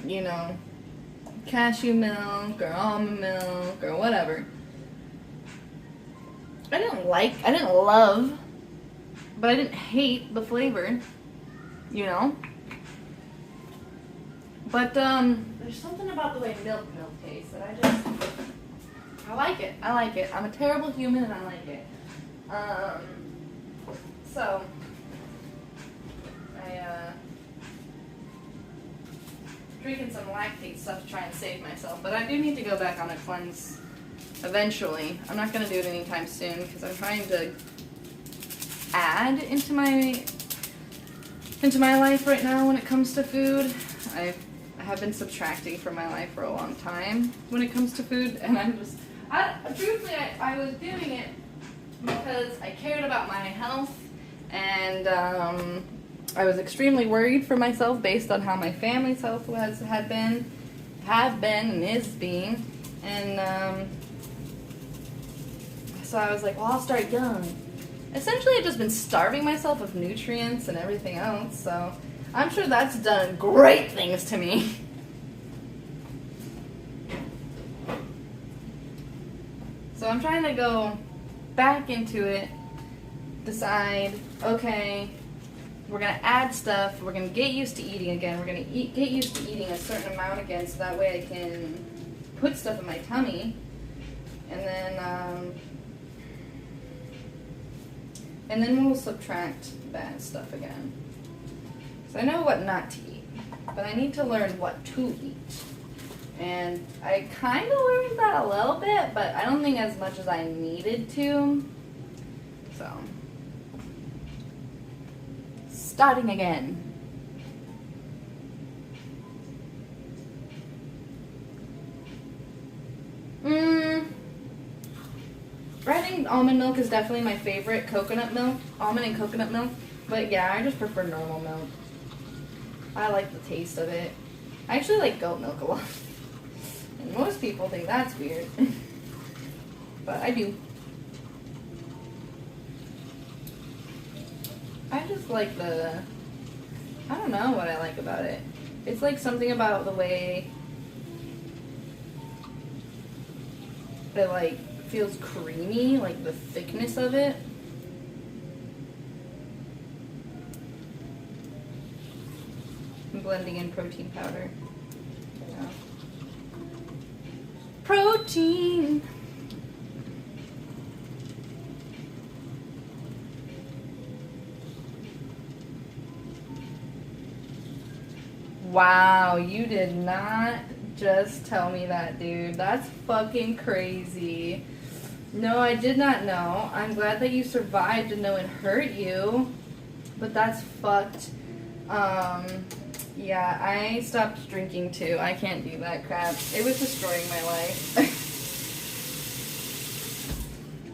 You know, cashew milk or almond milk or whatever. I didn't love, but I didn't hate the flavor, you know? But, there's something about the way milk tastes that I like it. I like it. I'm a terrible human and I like it. So, drinking some lactate stuff to try and save myself, but I do need to go back on a cleanse eventually. I'm not going to do it anytime soon because I'm trying to add into my life right now when it comes to food. I have been subtracting from my life for a long time when it comes to food, and truthfully, I was doing it because I cared about my health, and I was extremely worried for myself based on how my family's health have been, and is being, and so I was like, well, I'll start young. Essentially, I've just been starving myself of nutrients and everything else, so I'm sure that's done great things to me. So I'm trying to go back into it, decide, okay, we're going to add stuff, we're going to get used to eating again, we're going to get used to eating a certain amount again so that way I can put stuff in my tummy, and then we'll subtract bad stuff again. So I know what not to eat, but I need to learn what to eat. And I kind of learned that a little bit, but I don't think as much as I needed to. So, starting again. I think almond milk is definitely my favorite. Almond and coconut milk. But yeah, I just prefer normal milk. I like the taste of it. I actually like goat milk a lot. And most people think that's weird. But I do. I just like I don't know what I like about it. It's like something about the way it like feels creamy, like the thickness of it. I'm blending in protein powder. Yeah. Protein! Wow, you did not just tell me that, dude. That's fucking crazy. No, I did not know. I'm glad that you survived and no one hurt you. But that's fucked. Yeah, I stopped drinking too. I can't do that crap. It was destroying my life.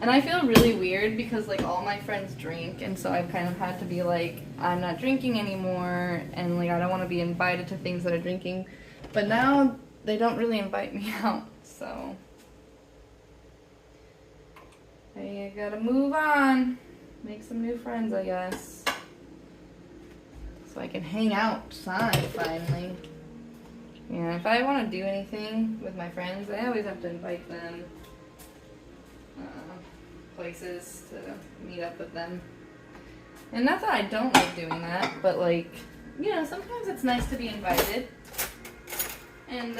And I feel really weird because like all my friends drink, and so I've kind of had to be like, I'm not drinking anymore, and like I don't want to be invited to things that are drinking. But now they don't really invite me out, so I gotta move on, make some new friends, I guess, so I can hang outside finally. Yeah, if I want to do anything with my friends, I always have to invite them places to meet up with them. And not that I don't like doing that, but like, you know, sometimes it's nice to be invited and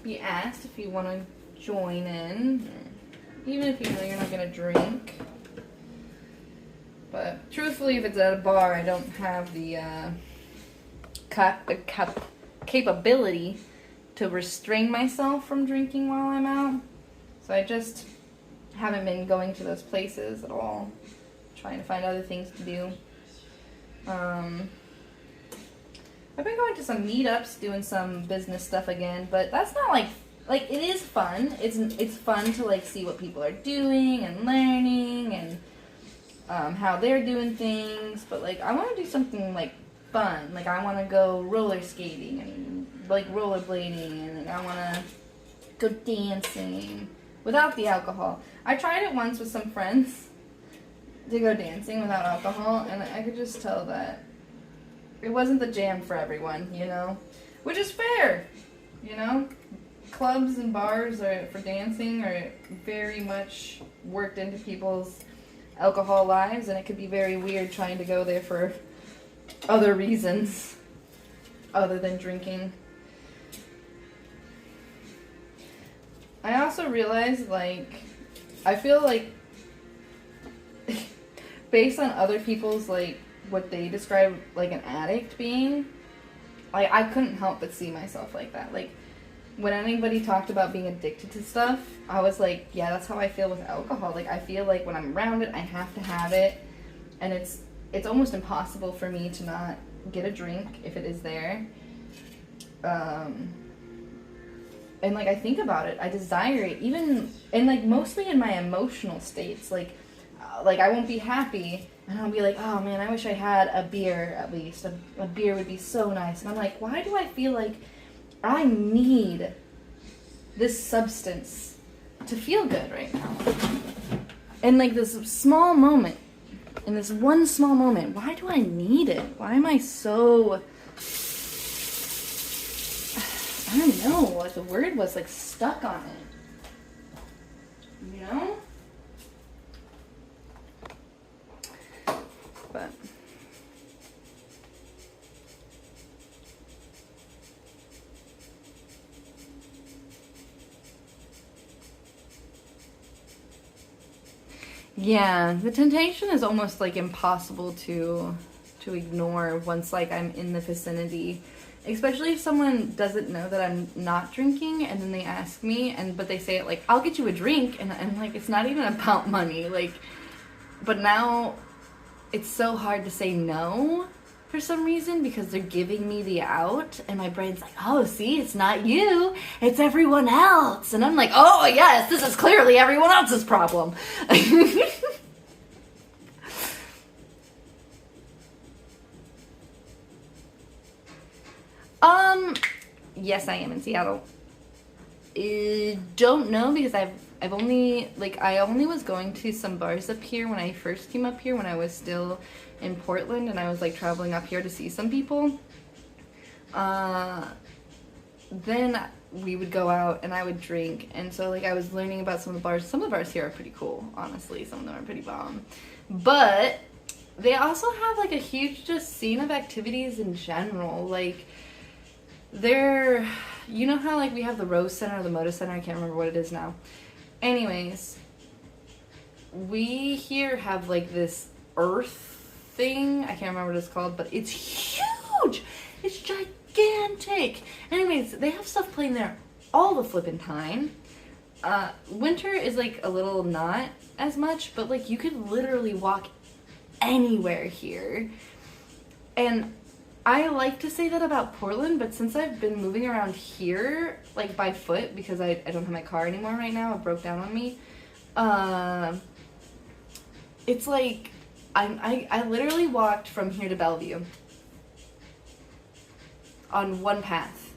be asked if you want to join in, even if you know you're not going to drink. But truthfully, if it's at a bar, I don't have the capability to restrain myself from drinking while I'm out. So I just haven't been going to those places at all, trying to find other things to do. I've been going to some meetups, doing some business stuff again, but that's not like it is fun. It's fun to like see what people are doing and learning and how they're doing things. But like I want to do something like fun. Like I want to go roller skating and like rollerblading, and I want to go dancing without the alcohol. I tried it once with some friends to go dancing without alcohol, and I could just tell that it wasn't the jam for everyone, you know? Which is fair, you know? clubs and bars for dancing are very much worked into people's alcohol lives, and it could be very weird trying to go there for other reasons other than drinking. I also realized, like, I feel like based on other people's, like, what they describe like an addict being, like, I couldn't help but see myself like that. Like, when anybody talked about being addicted to stuff, I was like, yeah, that's how I feel with alcohol. Like, I feel like when I'm around it, I have to have it, and it's almost impossible for me to not get a drink if it is there. And, like, I think about it, I desire it, even, and, like, mostly in my emotional states. Like I won't be happy, and I'll be like, oh man, I wish I had a beer at least. A beer would be so nice. And I'm like, why do I feel like I need this substance to feel good right now? And, like, this small moment, in this one small moment, why do I need it? Why am I so, I don't know, like, the word was, like, stuck on it. You know? But yeah, the temptation is almost, like, impossible to ignore once, like, I'm in the vicinity. Especially if someone doesn't know that I'm not drinking, and then they ask me, but they say it like, I'll get you a drink, and I'm like, it's not even about money, like, but now it's so hard to say no for some reason because they're giving me the out, and my brain's like, oh, see, it's not you, it's everyone else. And I'm like, oh, yes, this is clearly everyone else's problem. Yes, I am in Seattle. Don't know, because I've only, like, I only was going to some bars up here when I first came up here, when I was still in Portland, and I was, like, traveling up here to see some people. Then we would go out and I would drink, and so, like, I was learning about some of the bars. Some of the bars here are pretty cool, honestly. Some of them are pretty bomb. But they also have, like, a huge just scene of activities in general. Like, they're, you know how, like, we have the Rose Center or the Moda Center? I can't remember what it is now. Anyways, we here have, like, this earth thing. I can't remember what it's called, but it's huge. It's gigantic. Anyways, they have stuff playing there all the flippin' time. Winter is, like, a little not as much, but, like, you could literally walk anywhere here. And I like to say that about Portland, but since I've been moving around here, like, by foot, because I don't have my car anymore right now, it broke down on me, it's like, I literally walked from here to Bellevue on one path,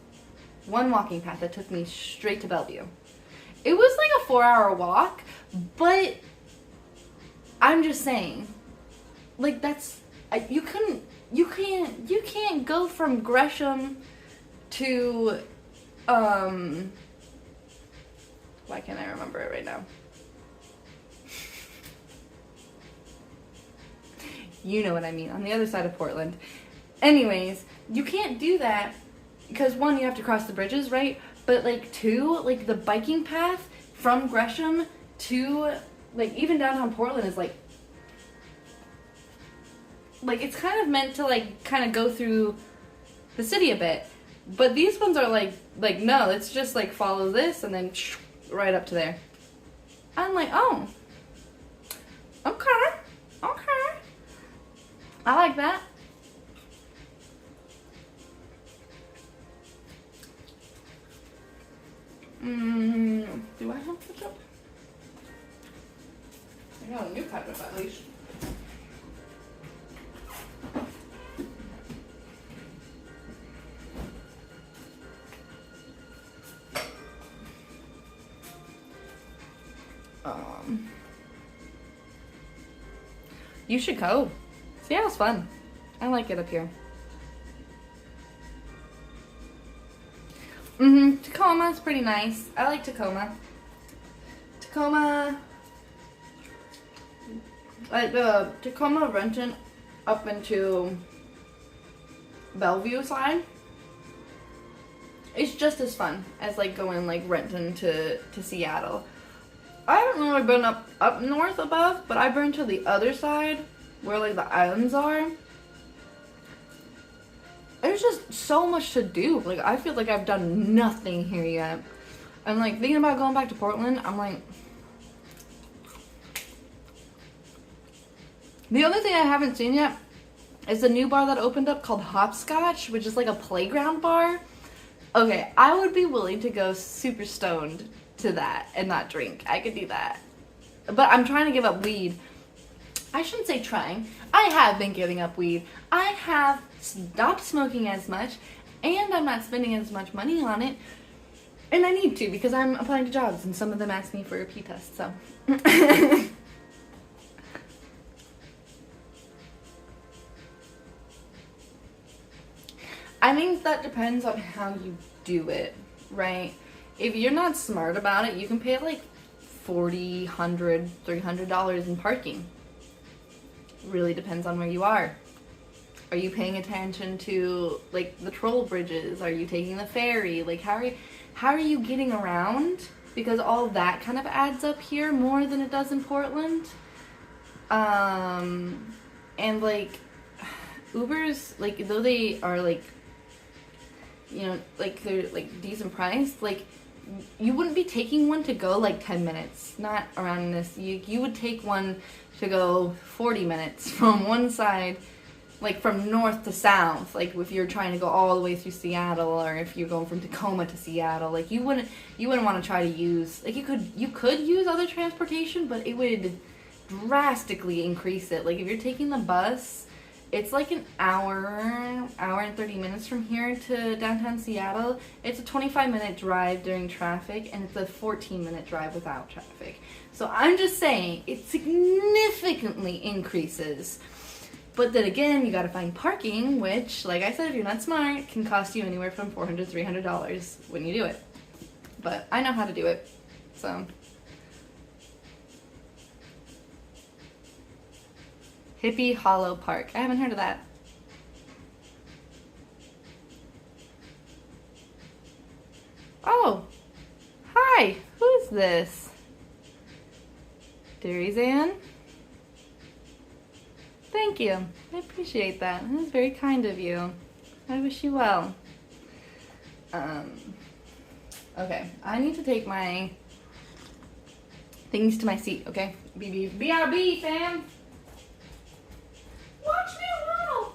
one walking path that took me straight to Bellevue. It was like a 4-hour walk, but I'm just saying, like, that's, you can't go from Gresham to, why can't I remember it right now? You know what I mean, on the other side of Portland. Anyways, you can't do that because, one, you have to cross the bridges, right? But, like, two, like, the biking path from Gresham to, like, even downtown Portland is, like, it's kind of meant to, like, kind of go through the city a bit. But these ones are like, no, let's just, like, follow this and then right up to there. I'm like, oh, okay. I like that. Do I have ketchup? I got a new ketchup at least. You should go. Seattle's fun. I like it up here. Tacoma's pretty nice. I like Tacoma. Tacoma, like the Tacoma Renton up into Bellevue side, it's just as fun as like going like Renton to Seattle. I haven't really been up north above, but I've been to the other side where like the islands are. There's just so much to do. Like, I feel like I've done nothing here yet. And like thinking about going back to Portland, I'm like, the other thing I haven't seen yet is the new bar that opened up called Hopscotch, which is like a playground bar. Okay, I would be willing to go super stoned to that and not drink. I could do that. But I'm trying to give up weed. I shouldn't say trying. I have been giving up weed. I have stopped smoking as much, and I'm not spending as much money on it. And I need to because I'm applying to jobs, and some of them ask me for a pee test, so. I think that depends on how you do it, right? If you're not smart about it, you can pay like $40, $100, $300 in parking. Really depends on where you are. Are you paying attention to like the troll bridges? Are you taking the ferry? Like how are you getting around? Because all that kind of adds up here more than it does in Portland. And like Ubers, like though they are like, you know, like they're like decent price, like you wouldn't be taking one to go like 10 minutes, not around this. You would take one to go 40 minutes from one side, like from north to south, like if you're trying to go all the way through Seattle, or if you're going from Tacoma to Seattle, like you wouldn't want to try to use, like you could use other transportation, but it would drastically increase it. Like if you're taking the bus, it's like an hour and 30 minutes from here to downtown Seattle. It's a 25-minute drive during traffic, and it's a 14-minute drive without traffic. So I'm just saying, it significantly increases. But then again, you gotta find parking, which, like I said, if you're not smart, can cost you anywhere from $400, $300 when you do it. But I know how to do it, so. Hippie Hollow Park. I haven't heard of that. Oh, hi. Who is this? Derizan? Thank you. I appreciate that. That was very kind of you. I wish you well. Okay. I need to take my things to my seat, okay? BRB, fam! Watch me waddle!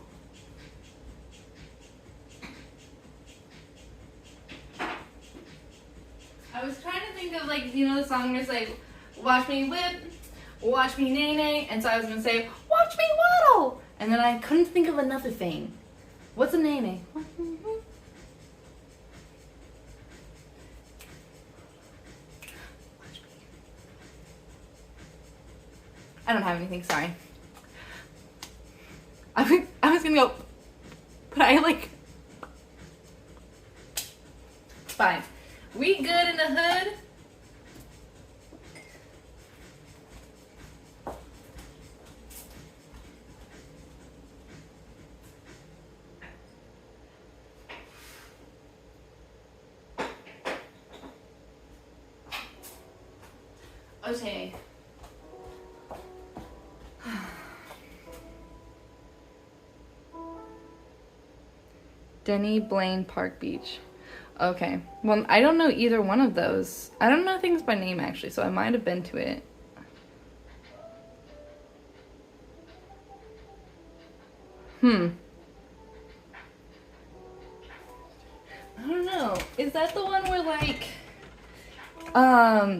I was trying to think of, like, you know the song where it's like, watch me whip, watch me nay-nay, and so I was going to say, watch me waddle! And then I couldn't think of another thing. What's a nay-nay? I don't have anything, sorry. I was gonna go, but I like, fine. We good in the hood? Okay. Denny Blaine Park Beach. Okay. Well, I don't know either one of those. I don't know things by name, actually, so I might have been to it. I don't know. Is that the one where, like,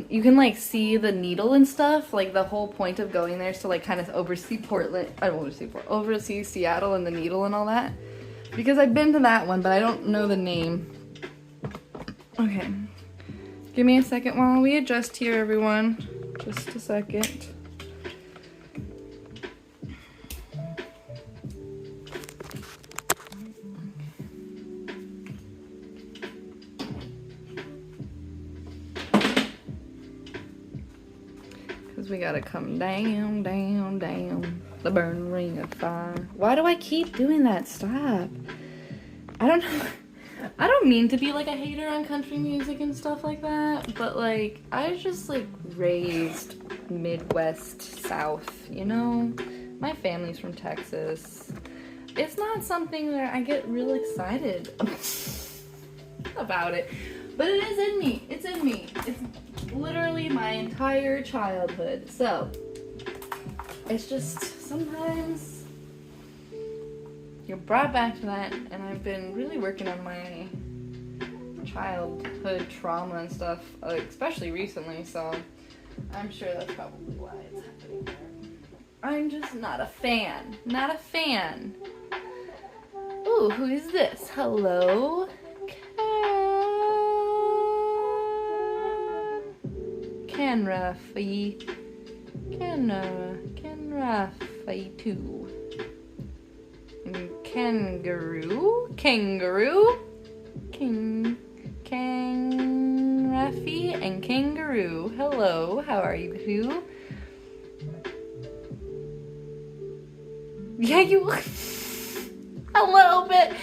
you can, like, see the needle and stuff? Like, the whole point of going there is to, like, kind of oversee oversee Seattle and the needle and all that? Because I've been to that one, but I don't know the name. Okay. Give me a second while we adjust here, everyone. Just a second. we gotta come down, down, down the burning ring of fire. Why do I keep doing that? Stop. I don't know. I don't mean to be like a hater on country music and stuff like that, but like, I was just like raised Midwest South, you know? My family's from Texas. It's not something that I get real excited about it, but it is in me. It's in me. It's literally my entire childhood. So, it's just sometimes you're brought back to that, and I've been really working on my childhood trauma and stuff, especially recently, so I'm sure that's probably why it's happening there. I'm just not a fan. Not a fan. Ooh, who is this? Hello? Can Rafi too. Kangaroo? King Rafi and Kangaroo. Hello, how are you two? Yeah, you look a little bit.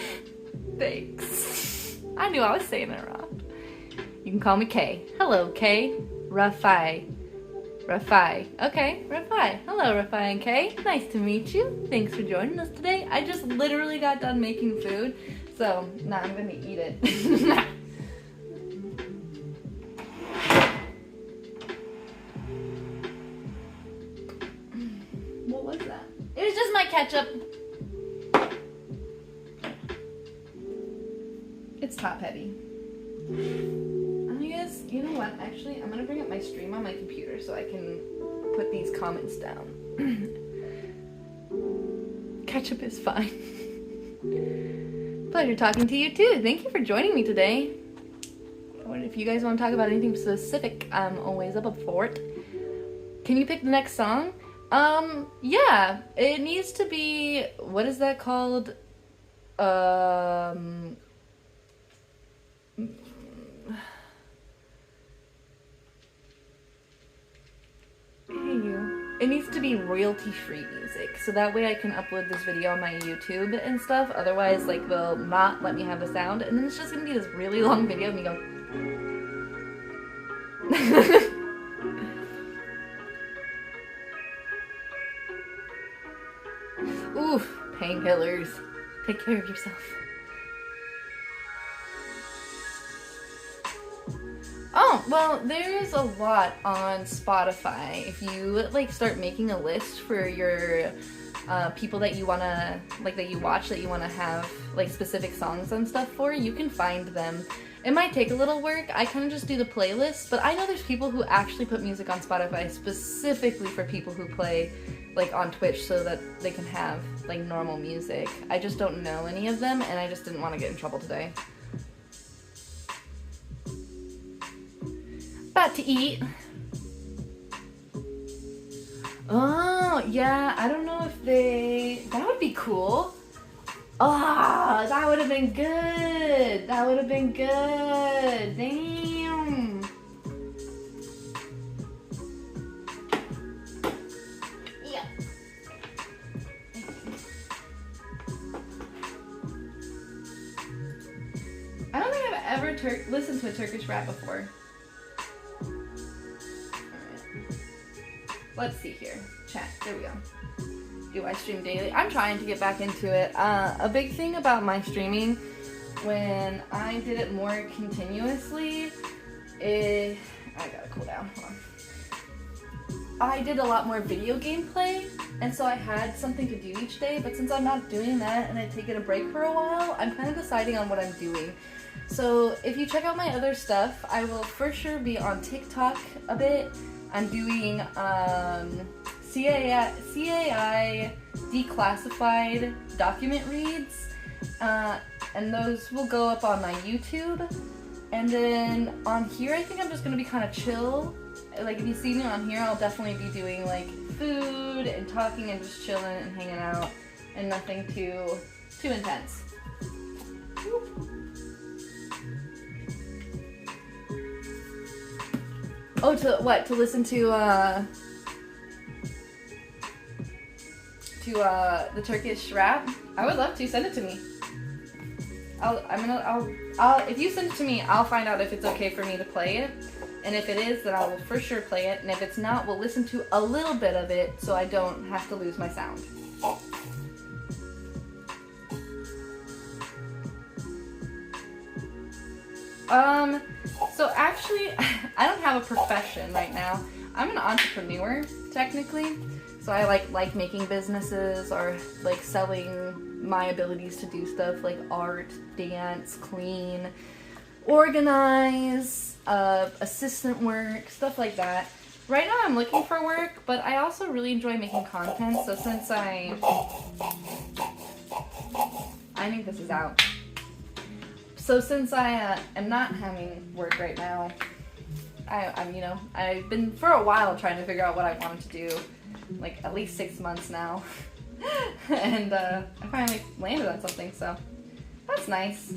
Thanks. I knew I was saying it wrong. You can call me Kay. Hello, Kay. Rafi. Okay, Rafi. Hello, Rafi and Kay. Nice to meet you. Thanks for joining us today. I just literally got done making food, so now I'm gonna eat it. What was that? It was just my ketchup. It's top heavy. You know what? Actually, I'm gonna bring up my stream on my computer so I can put these comments down. Ketchup is fine. Pleasure talking to you too. Thank you for joining me today. If you guys want to talk about anything specific, I'm always up for it. Can you pick the next song? Yeah. It needs to be, what is that called? It needs to be royalty-free music, so that way I can upload this video on my YouTube and stuff. Otherwise, like, they'll not let me have the sound, and then it's just gonna be this really long video of me going. Ooh, painkillers. Take care of yourself. Oh, well, there's a lot on Spotify. If you, like, start making a list for your people that you wanna, like, that you watch, that you wanna have, like, specific songs and stuff for, you can find them. It might take a little work. I kind of just do the playlist, but I know there's people who actually put music on Spotify specifically for people who play, like, on Twitch so that they can have, like, normal music. I just don't know any of them, and I just didn't want to get in trouble today. About to eat. Oh, yeah, I don't know if that would be cool. Oh, that would have been good. That would have been good. Damn. Yeah. I don't think I've ever listened to a Turkish rap before. Let's see here. Chat. There we go. Do I stream daily? I'm trying to get back into it. A big thing about my streaming when I did it more continuously is... I gotta cool down. Hold on. I did a lot more video gameplay, and so I had something to do each day, but since I'm not doing that and I've taken a break for a while, I'm kind of deciding on what I'm doing. So if you check out my other stuff, I will for sure be on TikTok a bit. I'm doing CAI declassified document reads, and those will go up on my YouTube. And then on here, I think I'm just gonna be kind of chill. Like, if you see me on here, I'll definitely be doing like food and talking and just chilling and hanging out, and nothing too intense. Oh, to what? To listen to to the Turkish rap, I would love to. Send it to me. I'll if you send it to me, I'll find out if it's okay for me to play it. And if it is, then I will for sure play it. And if it's not, we'll listen to a little bit of it so I don't have to lose my sound. So actually, I don't have a profession right now. I'm an entrepreneur, technically. So I like making businesses or like selling my abilities to do stuff like art, dance, clean, organize, assistant work, stuff like that. Right now I'm looking for work, but I also really enjoy making content. So since I think this is out. So since I am not having work right now, I've been for a while trying to figure out what I wanted to do, like at least 6 months now, and I finally landed on something. So that's nice.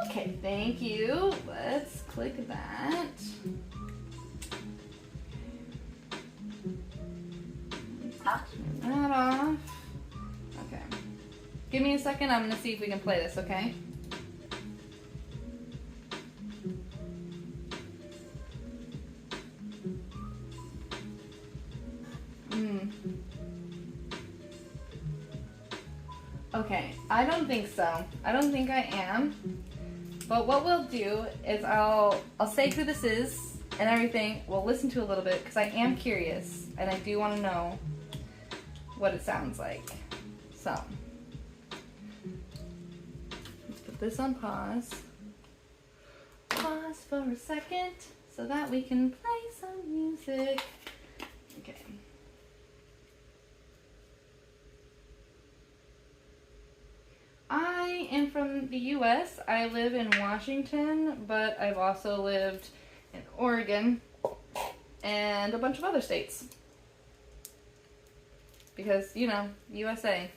Okay, thank you. Let's click that. Turn that off. Okay. Give me a second. I'm gonna see if we can play this, okay? Okay, I don't think so. I don't think I am. But what we'll do is I'll say who this is and everything. We'll listen to a little bit because I am curious and I do want to know what it sounds like. So let's put this on pause. Pause for a second so that we can play some music. Okay. I am from the US. I live in Washington, but I've also lived in Oregon and a bunch of other states. Because, you know, USA.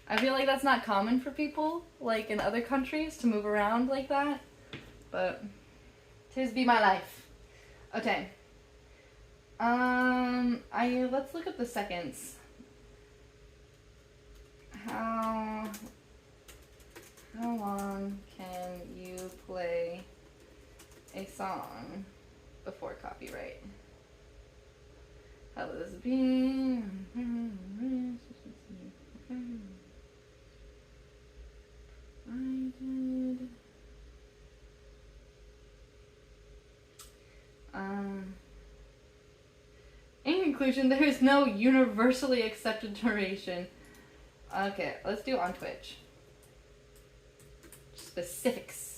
I feel like that's not common for people, like in other countries, to move around like that. But, 'tis be my life. Okay. Let's look at the seconds. How long can you play a song before copyright? How does it be? In conclusion, there is no universally accepted duration. Okay, let's do on Twitch. Specifics.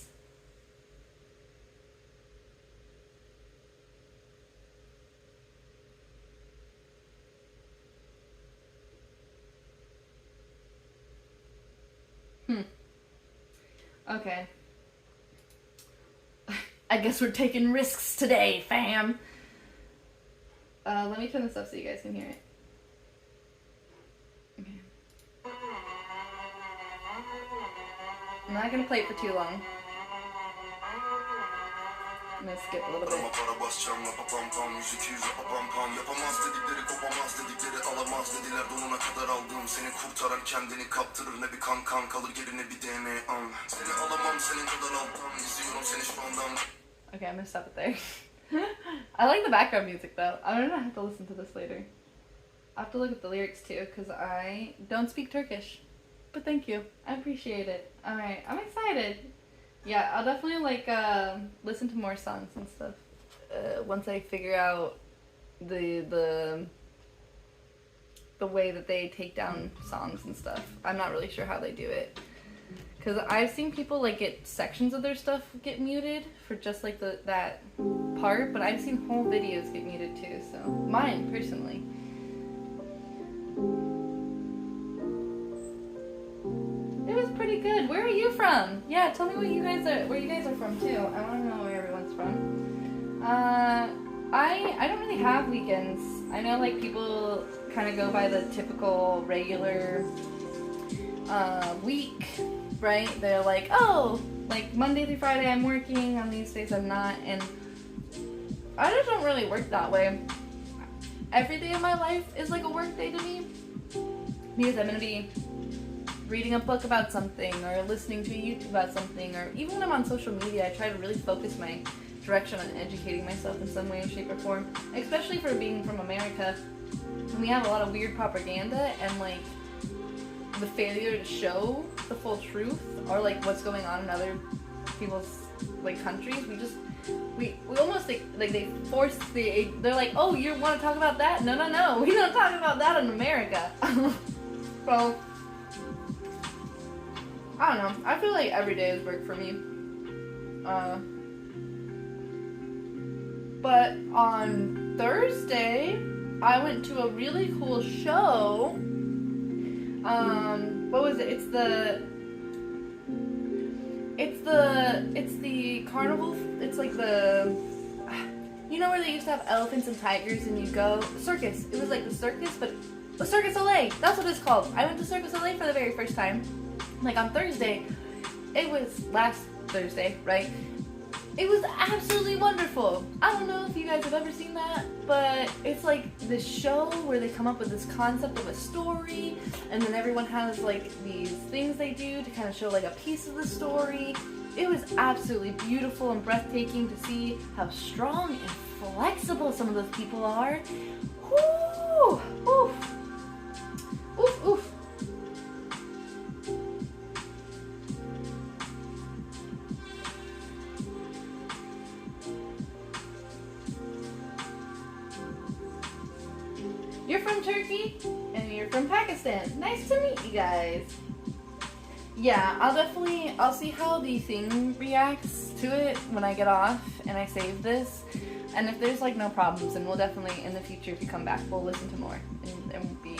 Okay. I guess we're taking risks today, fam. Let me turn this up so you guys can hear it. Okay. I'm not gonna play it for too long. I'm gonna skip a little bit. Okay, I'm gonna stop it there. I like the background music though. I'm gonna have to listen to this later. I'll have to look at the lyrics too, because I don't speak Turkish. But thank you. I appreciate it. Alright, I'm excited. Yeah, I'll definitely listen to more songs and stuff once I figure out the way that they take down songs and stuff. I'm not really sure how they do it. Because I've seen people get sections of their stuff get muted for just that part, but I've seen whole videos get muted too, so mine personally. It was pretty good. Where are you from? Yeah, tell me where you guys are from too. I want to know where everyone's from. I don't really have weekends. I know people kind of go by the typical regular week, right? They're like, oh, Monday through Friday I'm working, on these days I'm not, and I just don't really work that way. Every day of my life is like a work day to me, because I'm gonna be reading a book about something, or listening to a YouTube about something, or even when I'm on social media, I try to really focus my direction on educating myself in some way, shape, or form, especially for being from America. And we have a lot of weird propaganda, and like the failure to show the full truth, or like what's going on in other people's like countries. We almost like they force they're like, oh, you want to talk about that? No, we don't talk about that in America. So I don't know, I feel like every day is work for me. But on Thursday I went to a really cool show. What was it? It's the carnival. It's like the, you know where they used to have elephants and tigers and you go, circus. It was like the circus, but the Circus Soleil. That's what it's called. I went to Circus Soleil for the very first time. Like on Thursday. It was last Thursday, right? It was absolutely wonderful. I don't know if you guys have ever seen that, but it's like this show where they come up with this concept of a story, and then everyone has like these things they do to kind of show like a piece of the story. It was absolutely beautiful and breathtaking to see how strong and flexible some of those people are. Woo! Oof! Oof, oof. You're from Turkey, and you're from Pakistan. Nice to meet you guys. Yeah, I'll see how the thing reacts to it when I get off and I save this. And if there's like no problems, then we'll definitely, in the future, if you come back, we'll listen to more. And we'll be,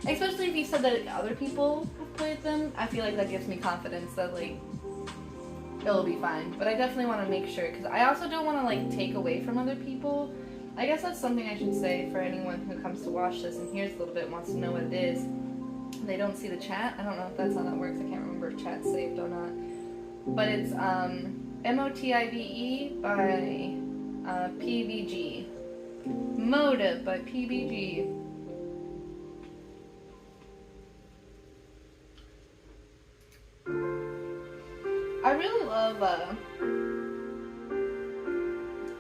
especially if you said that other people have played them, I feel like that gives me confidence that like, it'll be fine. But I definitely want to make sure, because I also don't want to like take away from other people. I guess that's something I should say for anyone who comes to watch this and hears a little bit and wants to know what it is. They don't see the chat. I don't know if that's how that works. I can't remember if chat's saved or not. But it's MOTIVE by PBG. Motive by PBG. I really love,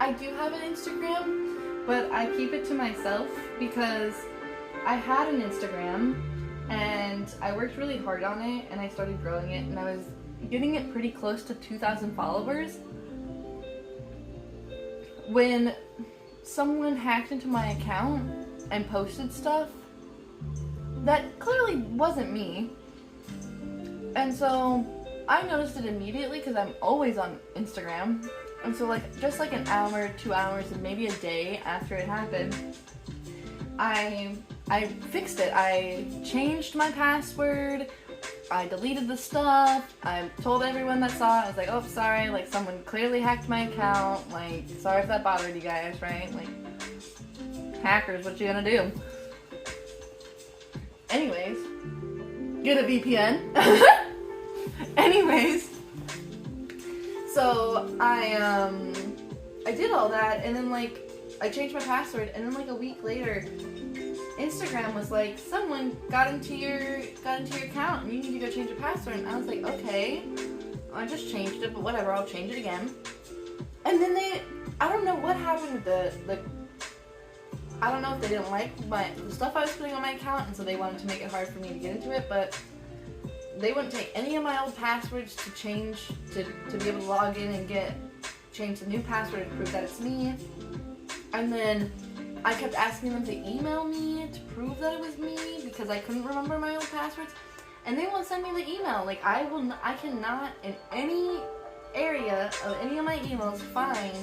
I do have an Instagram, but I keep it to myself because I had an Instagram and I worked really hard on it and I started growing it and I was getting it pretty close to 2,000 followers when someone hacked into my account and posted stuff that clearly wasn't me. And so I noticed it immediately because I'm always on Instagram. And so like just like an hour, 2 hours, and maybe a day after it happened, I fixed it. I changed my password. I deleted the stuff. I told everyone that saw it. I was like, oh, sorry, like someone clearly hacked my account. Like, sorry if that bothered you guys, right? Like, hackers, what you gonna do? Anyways, get a VPN. Anyways, so I did all that, and then like I changed my password, and then like a week later, Instagram was like, someone got into your account and you need to go change your password. And I was like, okay, I just changed it, but whatever, I'll change it again. And then I don't know what happened with the I don't know if they didn't like the stuff I was putting on my account, and so they wanted to make it hard for me to get into it, but they wouldn't take any of my old passwords to change, to be able to log in and change the new password and prove that it's me. And then I kept asking them to email me to prove that it was me because I couldn't remember my old passwords, and they won't send me the email. Like I cannot in any area of any of my emails find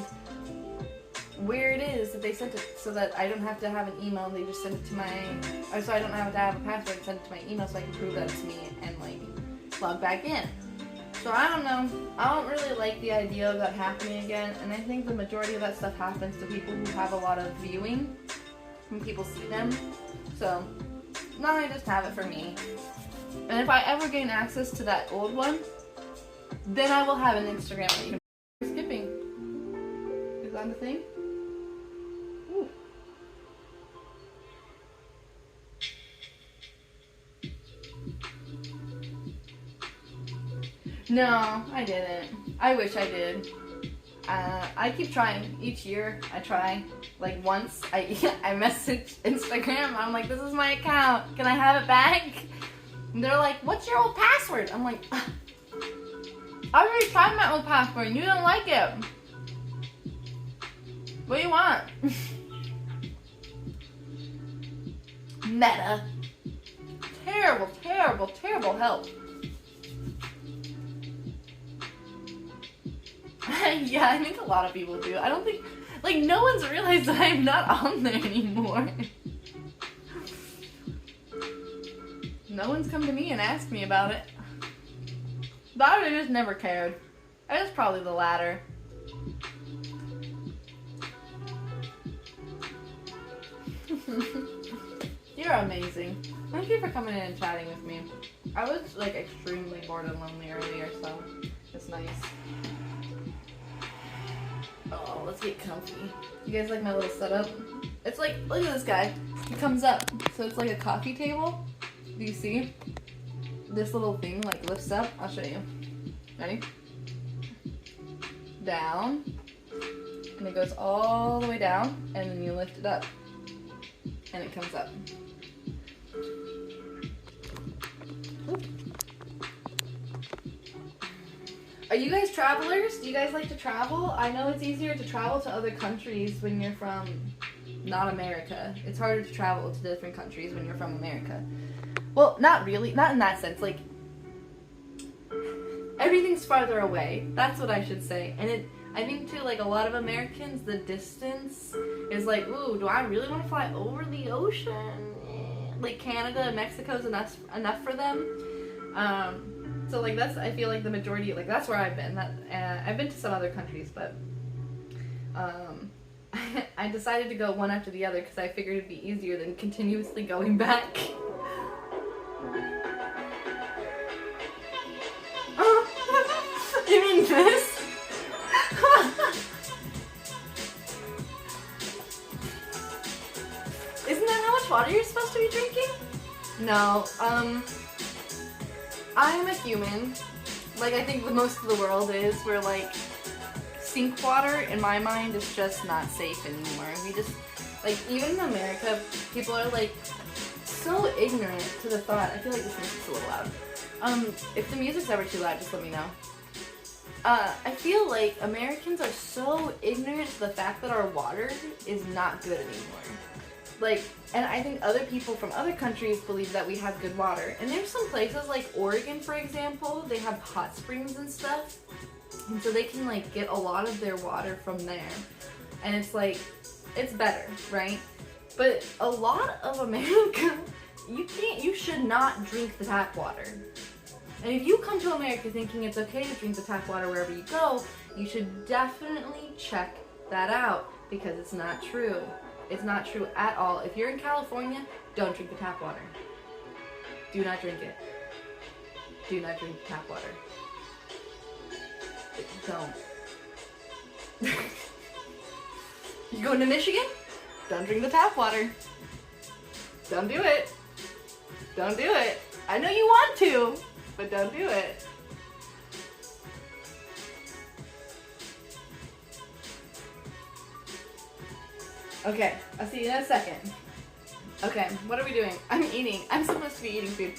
where it is that they sent it, so that I don't have to have an email. They just send it to so I don't have to have a password, send it to my email so I can prove that it's me and like log back in. So I don't know. I don't really like the idea of that happening again, and I think the majority of that stuff happens to people who have a lot of viewing when people see them. So now I just have it for me. And if I ever gain access to that old one, then I will have an Instagram. Skipping. Is that the thing? No, I didn't. I wish I did. I keep trying. Each year, I try. Like once, I message Instagram. I'm like, this is my account. Can I have it back? And they're like, what's your old password? I'm like, I already tried my old password. You don't like it. What do you want? Meta. Terrible, terrible, terrible help. Yeah, I think a lot of people do. I don't think, like, no one's realized that I'm not on there anymore. No one's come to me and asked me about it. But I just never cared. I was probably the latter. You're amazing. Thank you for coming in and chatting with me. I was, like, extremely bored and lonely earlier, so it's nice. Oh, let's get comfy. You guys like my little setup? It's like, look at this guy. He comes up. So it's like a coffee table. Do you see? This little thing like lifts up. I'll show you. Ready? Down. And it goes all the way down. And then you lift it up. And it comes up. Oop. Are you guys travelers? Do you guys like to travel? I know it's easier to travel to other countries when you're from not America. It's harder to travel to different countries when you're from America. Well, not really. Not in that sense. Like, everything's farther away. That's what I should say. And I think too, like a lot of Americans, the distance is like, ooh, do I really want to fly over the ocean? Like Canada and Mexico's enough for them. So like that's, I feel like the majority, like that's where I've been. I've been to some other countries, but I decided to go one after the other because I figured it'd be easier than continuously going back. You mean this? Isn't that how much water you're supposed to be drinking? No, I'm a human. Like, I think most of the world is, where, like, sink water, in my mind, is just not safe anymore. We just, like, even in America, people are, like, so ignorant to the thought. I feel like this music's a little loud. If the music's ever too loud, just let me know. I feel like Americans are so ignorant to the fact that our water is not good anymore. Like, and I think other people from other countries believe that we have good water. And there's some places like Oregon, for example, they have hot springs and stuff. And so they can, like, get a lot of their water from there. And it's like, it's better, right? But a lot of America, you should not drink the tap water. And if you come to America thinking it's okay to drink the tap water wherever you go, you should definitely check that out, because it's not true. It's not true at all. If you're in California, don't drink the tap water. Do not drink it. Do not drink the tap water. Don't. You going to Michigan? Don't drink the tap water. Don't do it. Don't do it. I know you want to, but don't do it. Okay, I'll see you in a second. Okay, what are we doing? I'm eating. I'm supposed to be eating food.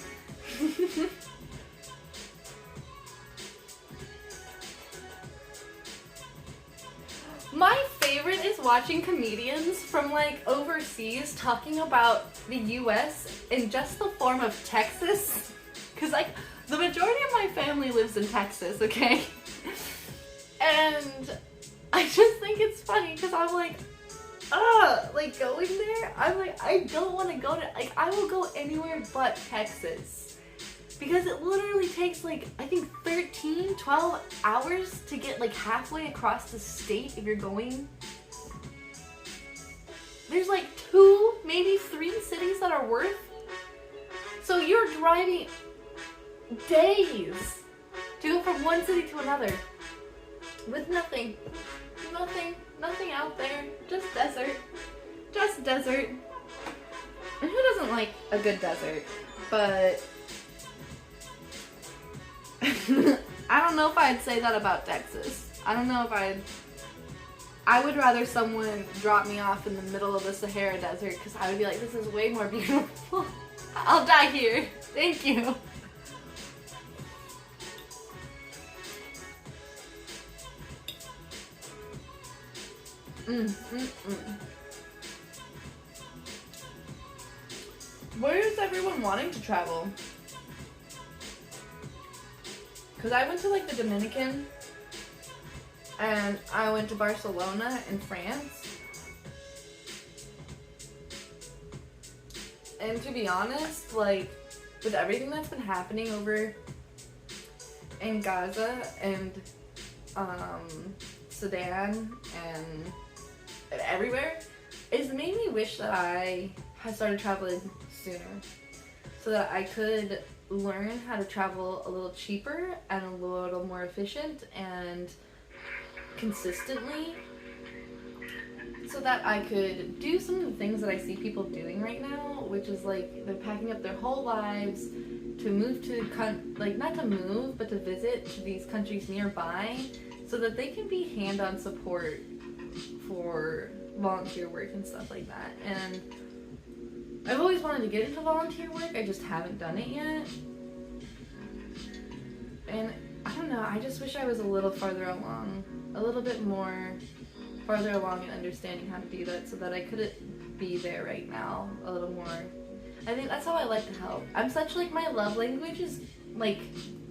My favorite is watching comedians from, like, overseas talking about the US in just the form of Texas. Because, like, the majority of my family lives in Texas, okay? And I just think it's funny because I'm like, like, going there, I'm like, I don't want to go to, like, I will go anywhere but Texas. Because it literally takes, like, I think 13, 12 hours to get, like, halfway across the state if you're going. There's, like, 2, maybe 3 cities that are worth. So you're driving days to go from one city to another with nothing out there, just desert, and who doesn't like a good desert? But I don't know if I'd say that about Texas. I don't know if I would rather someone drop me off in the middle of the Sahara Desert because I would be like, this is way more beautiful. I'll die here. Thank you. Where is everyone wanting to travel? Because I went to like the Dominican and I went to Barcelona in France. And to be honest, like with everything that's been happening over in Gaza and Sudan and everywhere, it's made me wish that I had started traveling sooner so that I could learn how to travel a little cheaper and a little more efficient and consistently, so that I could do some of the things that I see people doing right now, which is like they're packing up their whole lives to move to not to move, but to visit to these countries nearby so that they can be hand-on support for volunteer work and stuff like that. And I've always wanted to get into volunteer work, I just haven't done it yet. And I don't know, I just wish I was a little farther along, a little bit more farther along in understanding how to do that so that I could be there right now a little more. I think that's how I like to help. I'm such like, my love language is like,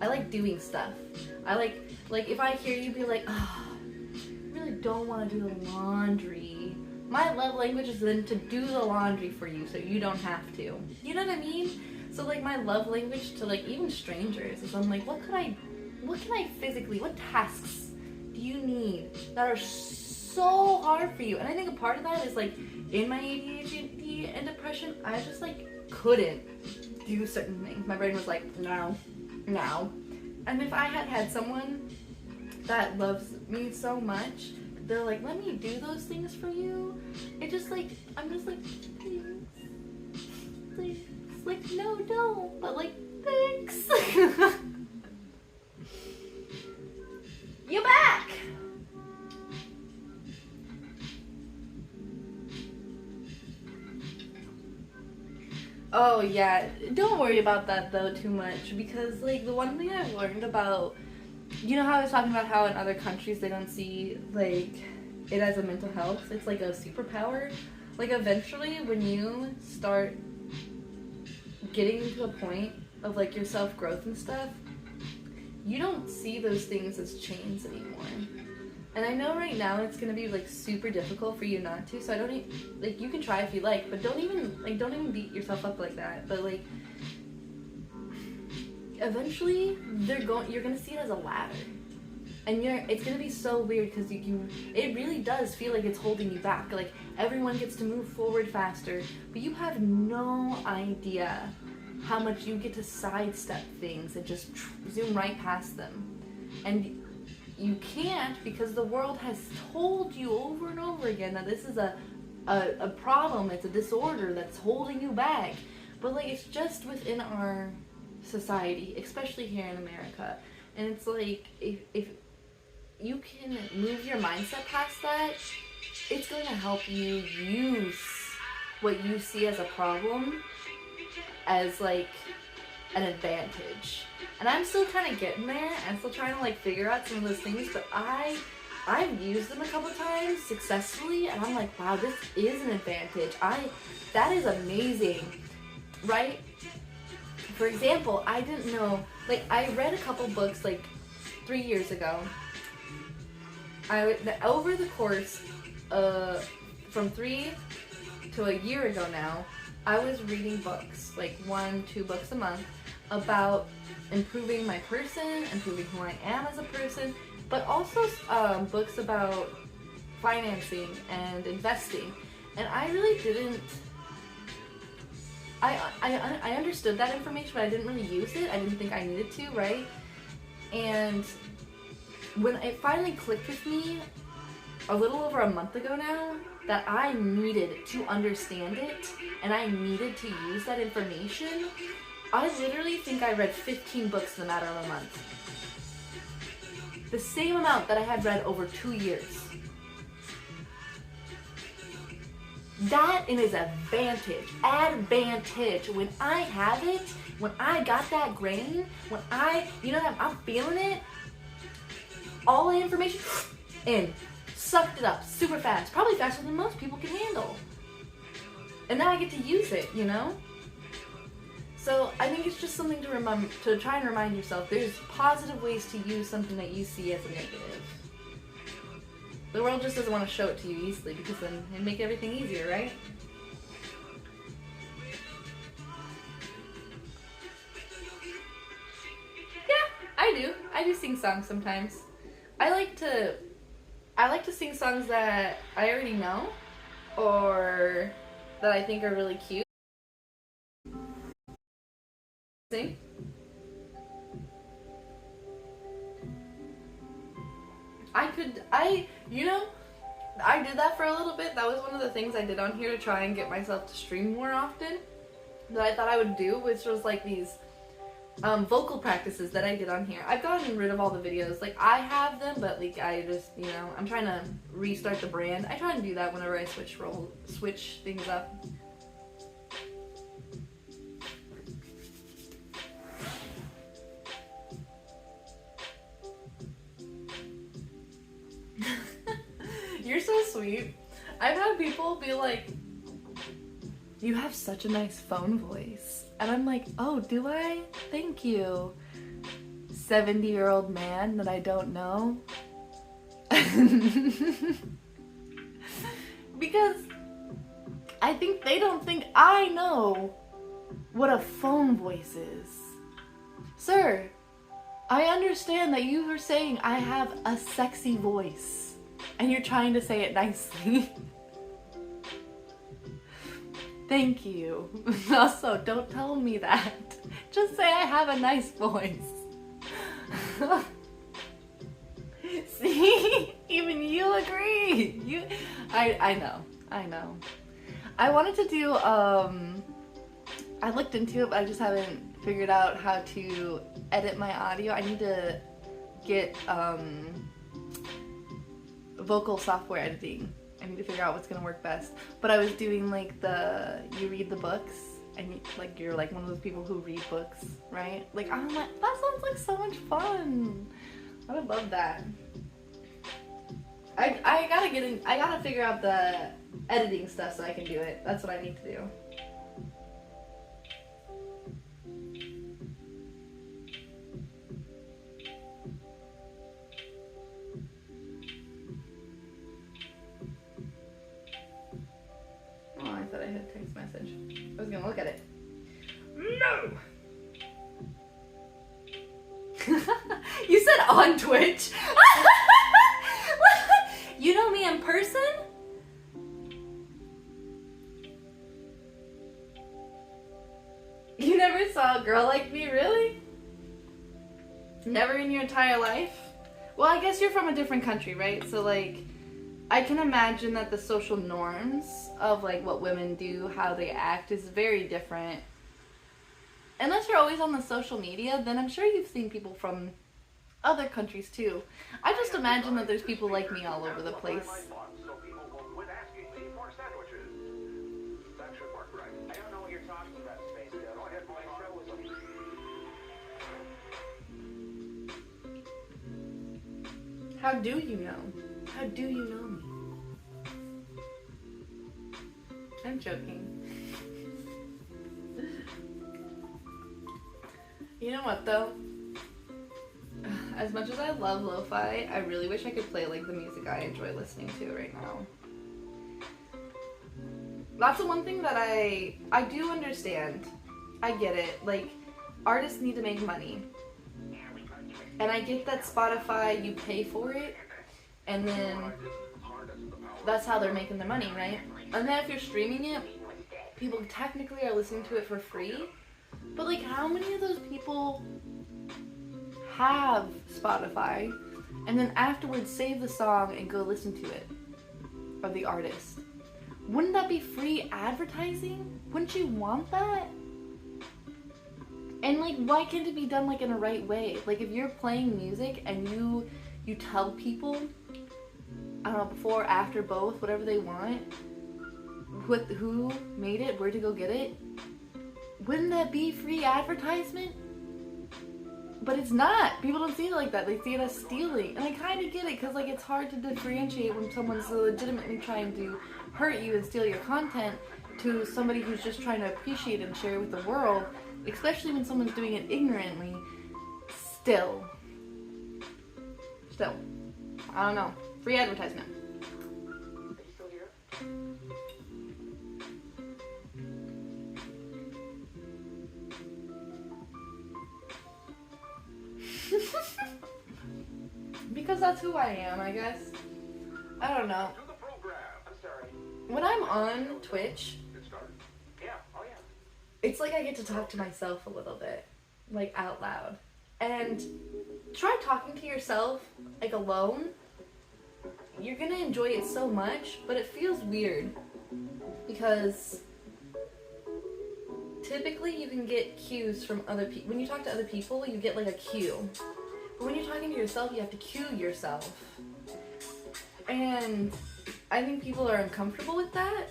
I like doing stuff. I like if I hear you be like, oh, I really don't want to do the laundry. My love language is then to do the laundry for you so you don't have to. You know what I mean? So like my love language to like even strangers is I'm like, what can I physically, what tasks do you need that are so hard for you? And I think a part of that is like in my ADHD and depression, I just like couldn't do certain things. My brain was like, no. And if I had someone that loves me so much, they're like, let me do those things for you. It just like, I'm just like, please, like, no, don't, but like, thanks. You back. Oh yeah, don't worry about that though too much, because like the one thing I've learned about, you know how I was talking about how in other countries they don't see like it as a mental health, it's like a superpower. Like eventually when you start getting to a point of like your self-growth and stuff, you don't see those things as chains anymore. And I know right now it's gonna be like super difficult for you not to, so I don't even, like you can try if you like, but don't even beat yourself up like that. But like eventually you're gonna see it as a ladder, and it's gonna be so weird because it really does feel like it's holding you back. Like everyone gets to move forward faster, but you have no idea how much you get to sidestep things and just zoom right past them. And you can't, because the world has told you over and over again that this is a problem, it's a disorder that's holding you back. But like it's just within our society, especially here in America. And it's like if you can move your mindset past that, it's going to help you use what you see as a problem as like an advantage. And I'm still kind of getting there. I'm still trying to like figure out some of those things, but I've used them a couple times successfully, and I'm like, wow, this is an advantage. That is amazing, right? For example, I didn't know, like I read a couple books like 3 years ago. Over the course from 3 to a year ago now, I was reading books, like 1-2 books a month, about improving my person, improving who I am as a person, but also books about financing and investing. And I really didn't, I understood that information, but I didn't really use it. I didn't think I needed to, right? And when it finally clicked with me a little over a month ago now, that I needed to understand it and I needed to use that information, I literally think I read 15 books in the matter of a month. the same amount that I had read over 2 years. That is advantage. When I have it, when I got that grain, when I'm feeling it, all the information in, sucked it up super fast, probably faster than most people can handle. And now I get to use it, you know? So I think it's just something to remember, to try and remind yourself there's positive ways to use something that you see as a negative. The world just doesn't want to show it to you easily because then it'd make everything easier, right? Yeah, I do sing songs sometimes. I like to sing songs that I already know or that I think are really cute. Sing. I did that for a little bit. That was one of the things I did on here to try and get myself to stream more often that I thought I would do, which was like these vocal practices that I did on here. I've gotten rid of all the videos. Like, I have them, but like I just, I'm trying to restart the brand. I try and do that whenever I switch things up. You're so sweet. I've had people be like, you have such a nice phone voice. And I'm like, oh, do I? Thank you. 70-year-old man that I don't know. Because I think they don't think I know what a phone voice is. Sir, I understand that you were saying I have a sexy voice. And you're trying to say it nicely. Thank you. Also, don't tell me that. Just say I have a nice voice. See? Even you agree. I know. I wanted to do, I looked into it, but I just haven't figured out how to edit my audio. I need to get, vocal software editing. I need to figure out what's gonna work best. But I was doing like you read the books and you're like one of those people who read books, right? Like, I'm like, that sounds like so much fun. I would love that. I gotta figure out the editing stuff so I can do it. That's what I need to do. I had a text message. I was gonna look at it. No! You said on Twitch? You know me in person? You never saw a girl like me, really? Never in your entire life? Well, I guess you're from a different country, right? So like, I can imagine that the social norms of like what women do, how they act is very different. Unless you're always on the social media, then I'm sure you've seen people from other countries too. I just imagine that there's people like me all over the place. How do you know? How do you know me? I'm joking. You know what though? As much as I love lo-fi, I really wish I could play like the music I enjoy listening to right now. That's the one thing that I do understand. I get it. Like, artists need to make money. And I get that Spotify, you pay for it, and then that's how they're making their money, right? And then if you're streaming it, people technically are listening to it for free. But like, how many of those people have Spotify and then afterwards save the song and go listen to it, of the artist? Wouldn't that be free advertising? Wouldn't you want that? And like, why can't it be done like in a right way? Like, if you're playing music and you tell people, I don't know, before, after, both, whatever they want, who made it, where to go get it, wouldn't that be free advertisement? But it's not. People don't see it like that. They see it as stealing. And I kind of get it, because like it's hard to differentiate when someone's legitimately trying to hurt you and steal your content to somebody who's just trying to appreciate and share it with the world, especially when someone's doing it ignorantly. Still, I don't know. Free advertisement. Are you still here? Because that's who I am, I guess. I don't know. Do the program. I'm sorry. When I'm on Twitch, Get started. Yeah. Oh yeah. it's like I get to talk to myself a little bit, like out loud. And try talking to yourself, like alone. You're gonna enjoy it so much, but it feels weird. Because typically you can get cues from other people. When you talk to other people, you get like a cue. But when you're talking to yourself, you have to cue yourself. And I think people are uncomfortable with that.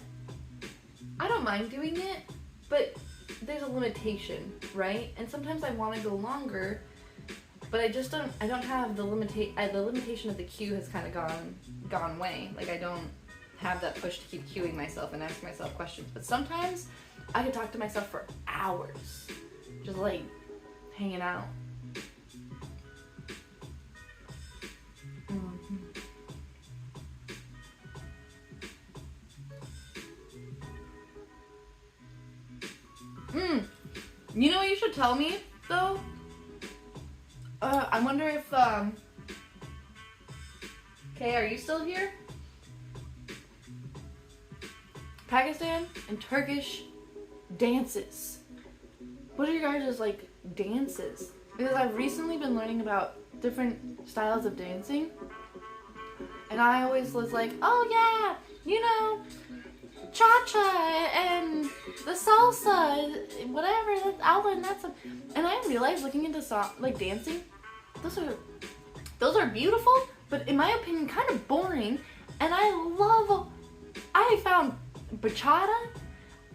I don't mind doing it, but there's a limitation, right? And sometimes I want to go longer, but I don't have the limitation of the cue has kind of gone away. Like I don't have that push to keep cueing myself and ask myself questions. But sometimes I could talk to myself for hours, just like hanging out. You know what you should tell me, though? I wonder if, okay, are you still here? Pakistan and Turkish dances. What are your guys' like dances? Because I've recently been learning about different styles of dancing. And I always was like, oh yeah, you know, cha-cha and the salsa, whatever, I'll learn that stuff. And I realized looking into like dancing, those are beautiful, but in my opinion kind of boring. And I found bachata,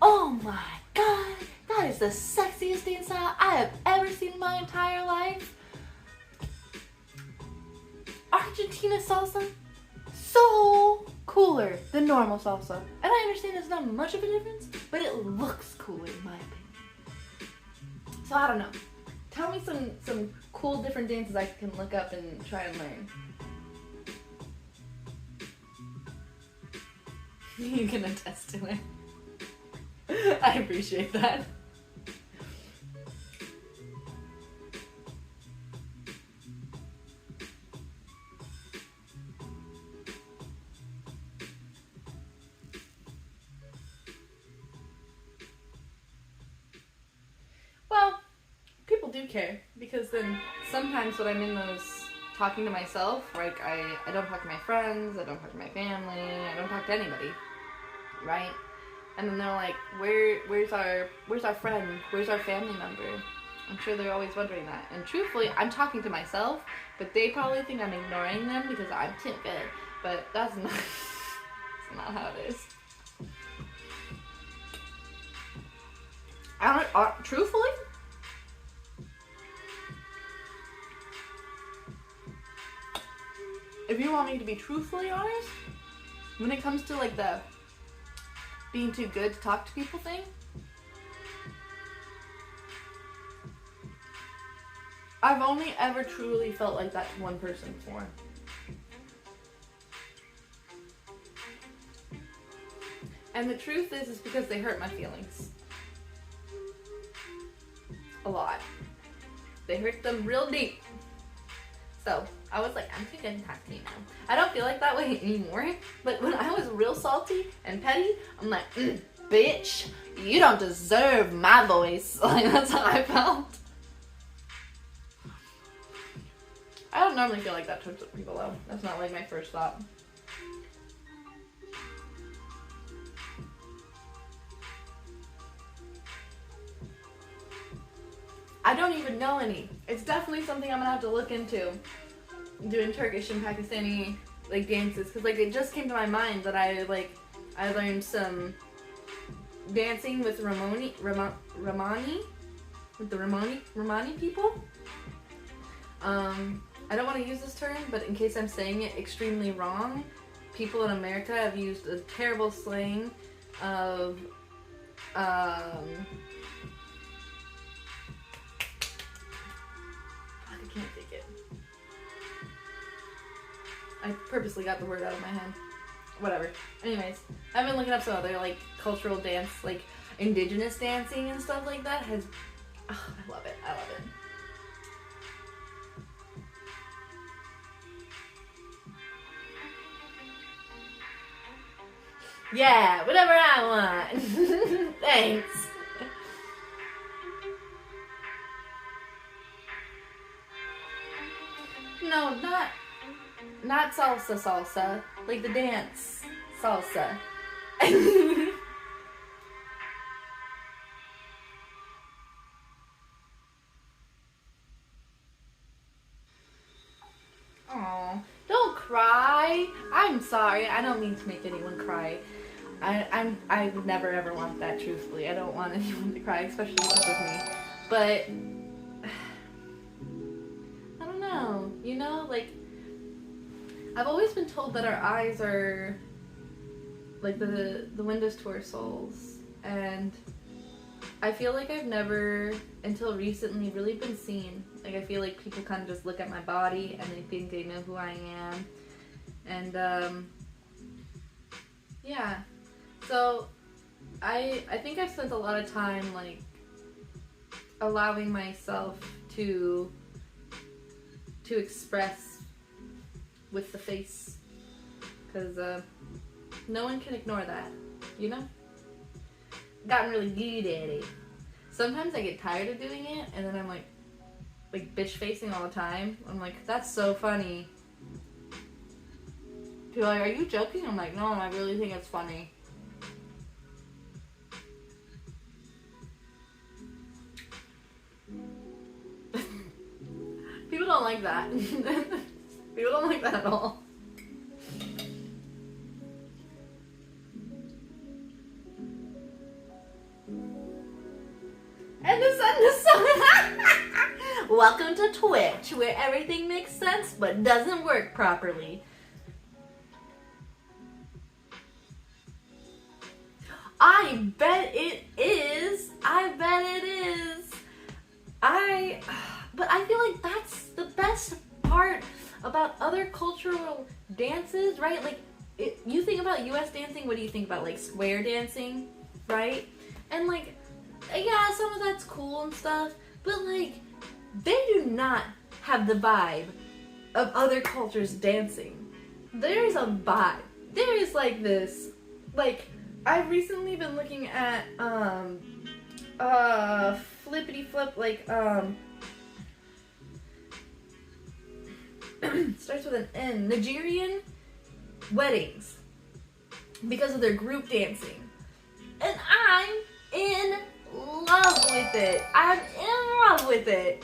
oh my god, that is the sexiest dance style I have ever seen in my entire life. Argentina salsa, so cooler than normal salsa. And I understand there's not much of a difference, but it looks cooler in my opinion. So I don't know. Tell me some cool different dances I can look up and try and learn. You can attest to it. I appreciate that. Well, people do care, because then sometimes when I'm in those talking to myself, like I don't talk to my friends, I don't talk to my family, I don't talk to anybody, right? And then they're like, where's our friend? Where's our family member? I'm sure they're always wondering that. And truthfully, I'm talking to myself, but they probably think I'm ignoring them because I'm too good. But that's not, that's not how it is. Truthfully, if you want me to be truthfully honest, when it comes to like the being too good to talk to people thing, I've only ever truly felt like that to one person before. And the truth is because they hurt my feelings. A lot. They hurt them real deep. So I was like, I'm too good to talk to you now. I don't feel like that way anymore. But when I was real salty and petty, I'm like, bitch, you don't deserve my voice. Like, that's how I felt. I don't normally feel like that towards people though. That's not like my first thought. I don't even know any. It's definitely something I'm gonna have to look into. doing Turkish and Pakistani like dances, because like it just came to my mind that I learned some dancing with Romani with the Romani people. I don't want to use this term, but in case I'm saying it extremely wrong, people in America have used a terrible slang of I can't take it. I purposely got the word out of my head. Whatever. Anyways, I've been looking up some other like cultural dance, like indigenous dancing and stuff like that. I love it. I love it. Yeah, whatever I want. Thanks. No, not salsa, like the dance salsa. Aw, don't cry. I'm sorry. I don't mean to make anyone cry. I would never ever want that, truthfully. I don't want anyone to cry, especially with me. But I don't know, you know, like I've always been told that our eyes are like the windows to our souls, and I feel like I've never until recently really been seen. Like I feel like people kind of just look at my body and they think they know who I am, and yeah. So I think I've spent a lot of time like allowing myself to express with the face, because no one can ignore that, you know? Gotten really good at it. Sometimes I get tired of doing it, and then I'm like bitch facing all the time. I'm like, that's so funny. People are like, are you joking? I'm like, no, I really think it's funny. People don't like that. People don't like that at all. And the sun. Welcome to Twitch, where everything makes sense but doesn't work properly. I bet it is. But I feel like that's the best part about other cultural dances, right? Like, you think about U.S. dancing, what do you think about? Like, square dancing, right? And, like, yeah, some of that's cool and stuff, but, like, they do not have the vibe of other cultures dancing. There's a vibe. There is, like, this, like, I've recently been looking at, flippity flip, like, starts with an N, Nigerian weddings, because of their group dancing. And I'm in love with it. I'm in love with it.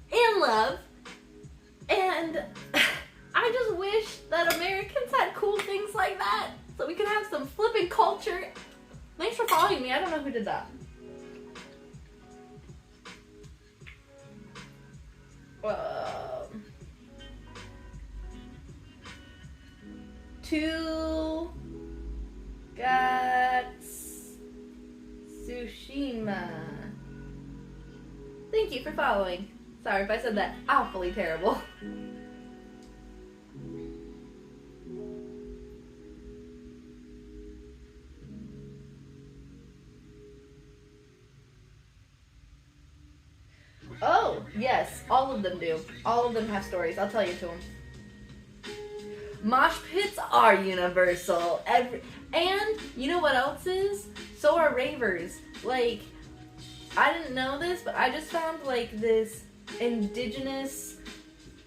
In love. And I just wish that Americans had cool things like that, so we could have some flipping culture. Thanks for following me. I don't know who did that. Two Gats Tsushima. Thank you for following. Sorry if I said that awfully terrible. Oh, yes, all of them do. All of them have stories. I'll tell you to them. Mosh pits are universal. And you know what else is? So are ravers. Like, I didn't know this, but I just found like this indigenous,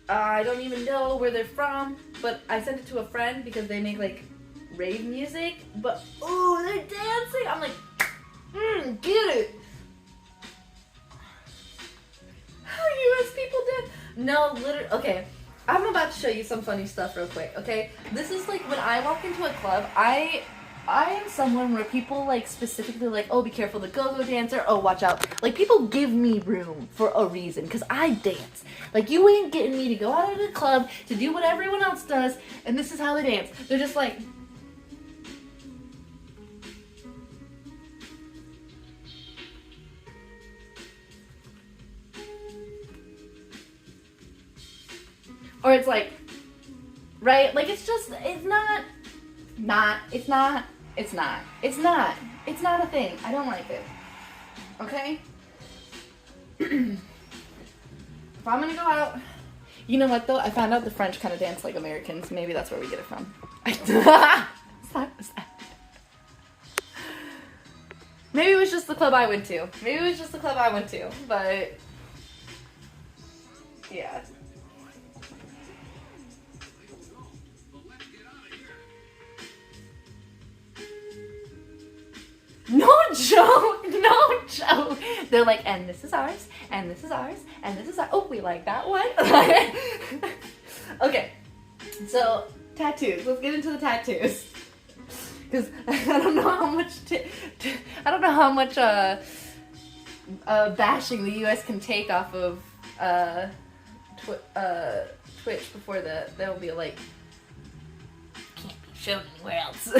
I don't even know where they're from, but I sent it to a friend because they make like rave music, but ooh, they're dancing. I'm like, get it. How US people did? No, literally, okay. I'm about to show you some funny stuff real quick, okay? This is like when I walk into a club, I am someone where people like specifically like, oh, be careful the go-go dancer, oh, watch out. Like people give me room for a reason because I dance. Like you ain't getting me to go out of the club to do what everyone else does, and this is how they dance. They're just like, or it's like, right? Like it's just, it's not a thing. I don't like it. Okay? If I'm gonna go out, you know what though? I found out the French kind of dance like Americans. Maybe that's where we get it from. Maybe it was just the club I went to. But yeah. No joke. They're like, and this is ours, and this is ours, and this is ours. Oh, we like that one. Okay, so tattoos. Let's get into the tattoos. Because I don't know how much bashing the U.S. can take off of Twitch before they'll be like, can't be shown anywhere else.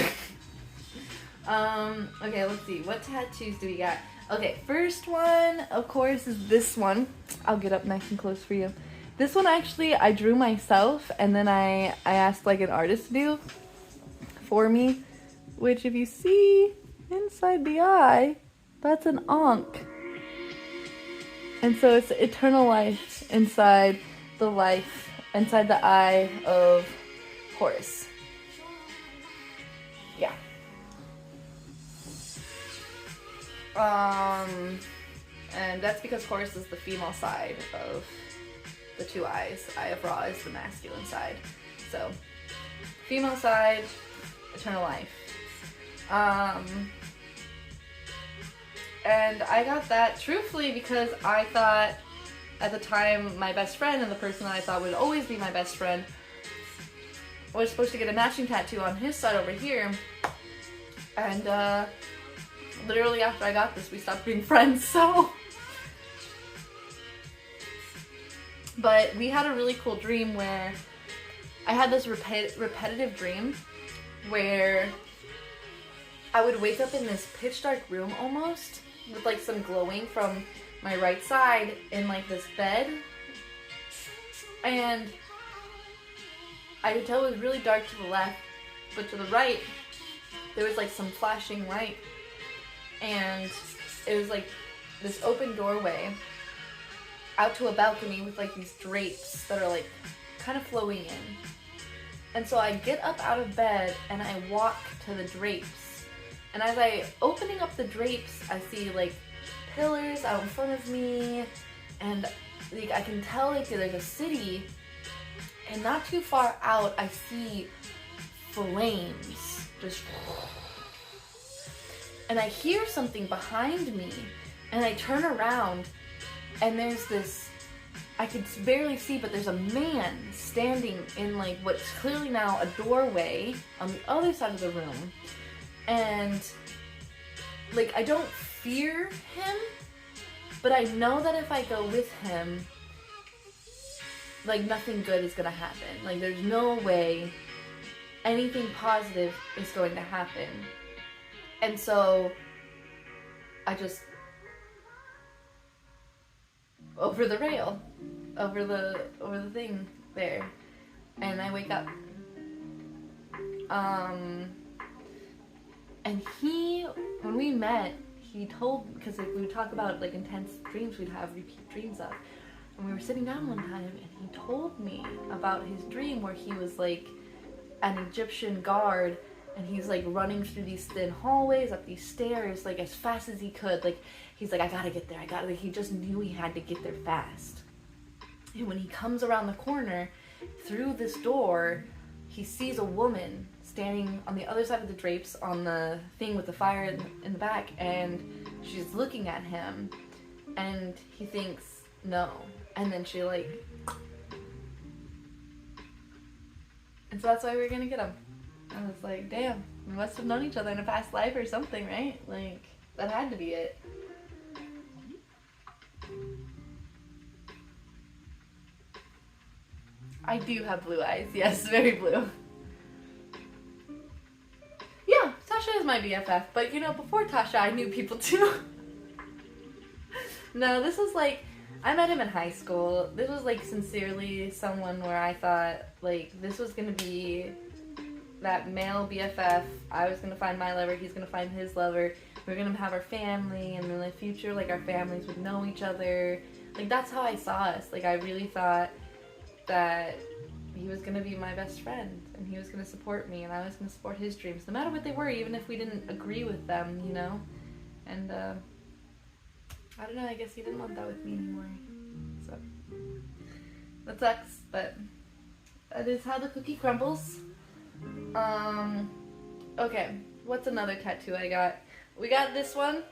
Okay, let's see. What tattoos do we got? Okay, first one, of course, is this one. I'll get up nice and close for you. This one, actually, I drew myself, and then I asked, like, an artist to do for me, which, if you see inside the eye, that's an ankh. And so it's eternal life inside the eye of Horus. Yeah. And that's because Horus is the female side of the two eyes. Eye of Ra is the masculine side. So, female side, eternal life. And I got that truthfully because I thought at the time my best friend and the person that I thought would always be my best friend was supposed to get a matching tattoo on his side over here. And literally after I got this, we stopped being friends, so. But we had a really cool dream where I had this repetitive dream where I would wake up in this pitch dark room almost with like some glowing from my right side in like this bed, and I could tell it was really dark to the left, but to the right there was like some flashing light, and it was like this open doorway out to a balcony with like these drapes that are like kind of flowing in. And so I get up out of bed and I walk to the drapes. And as I opening up the drapes, I see like pillars out in front of me, and like I can tell like there's a city, and not too far out I see flames just, and I hear something behind me, and I turn around, and there's this, I could barely see, but there's a man standing in like what's clearly now a doorway on the other side of the room. And like I don't fear him, but I know that if I go with him, like nothing good is gonna happen. Like there's no way anything positive is going to happen. And so I just over the rail, over the thing there, and I wake up. And when we met, he told, because like, we would talk about like intense dreams we'd have repeat dreams of, and we were sitting down one time, and he told me about his dream where he was like an Egyptian guard, and he's like running through these thin hallways, up these stairs, like as fast as he could. Like he's like, I gotta get there, like he just knew he had to get there fast. And when he comes around the corner, through this door, he sees a woman standing on the other side of the drapes on the thing with the fire in the back, and she's looking at him, and he thinks no, and then she like And so that's why we were gonna get him. I was like, damn, we must have known each other in a past life or something, right? Like, that had to be it. I do have blue eyes. Yes, very blue. Yeah, Tasha is my BFF, but you know, before Tasha, I knew people too. No, this was like, I met him in high school. This was like sincerely someone where I thought like this was gonna be that male BFF. I was gonna find my lover, he's gonna find his lover. We're gonna have our family, and in the future, like our families would know each other. Like that's how I saw us. Like I really thought that he was gonna be my best friend, and he was gonna support me, and I was gonna support his dreams, no matter what they were, even if we didn't agree with them, you know. And I don't know. I guess he didn't want that with me anymore. So that sucks, but that is how the cookie crumbles. Okay, what's another tattoo I got? We got this one,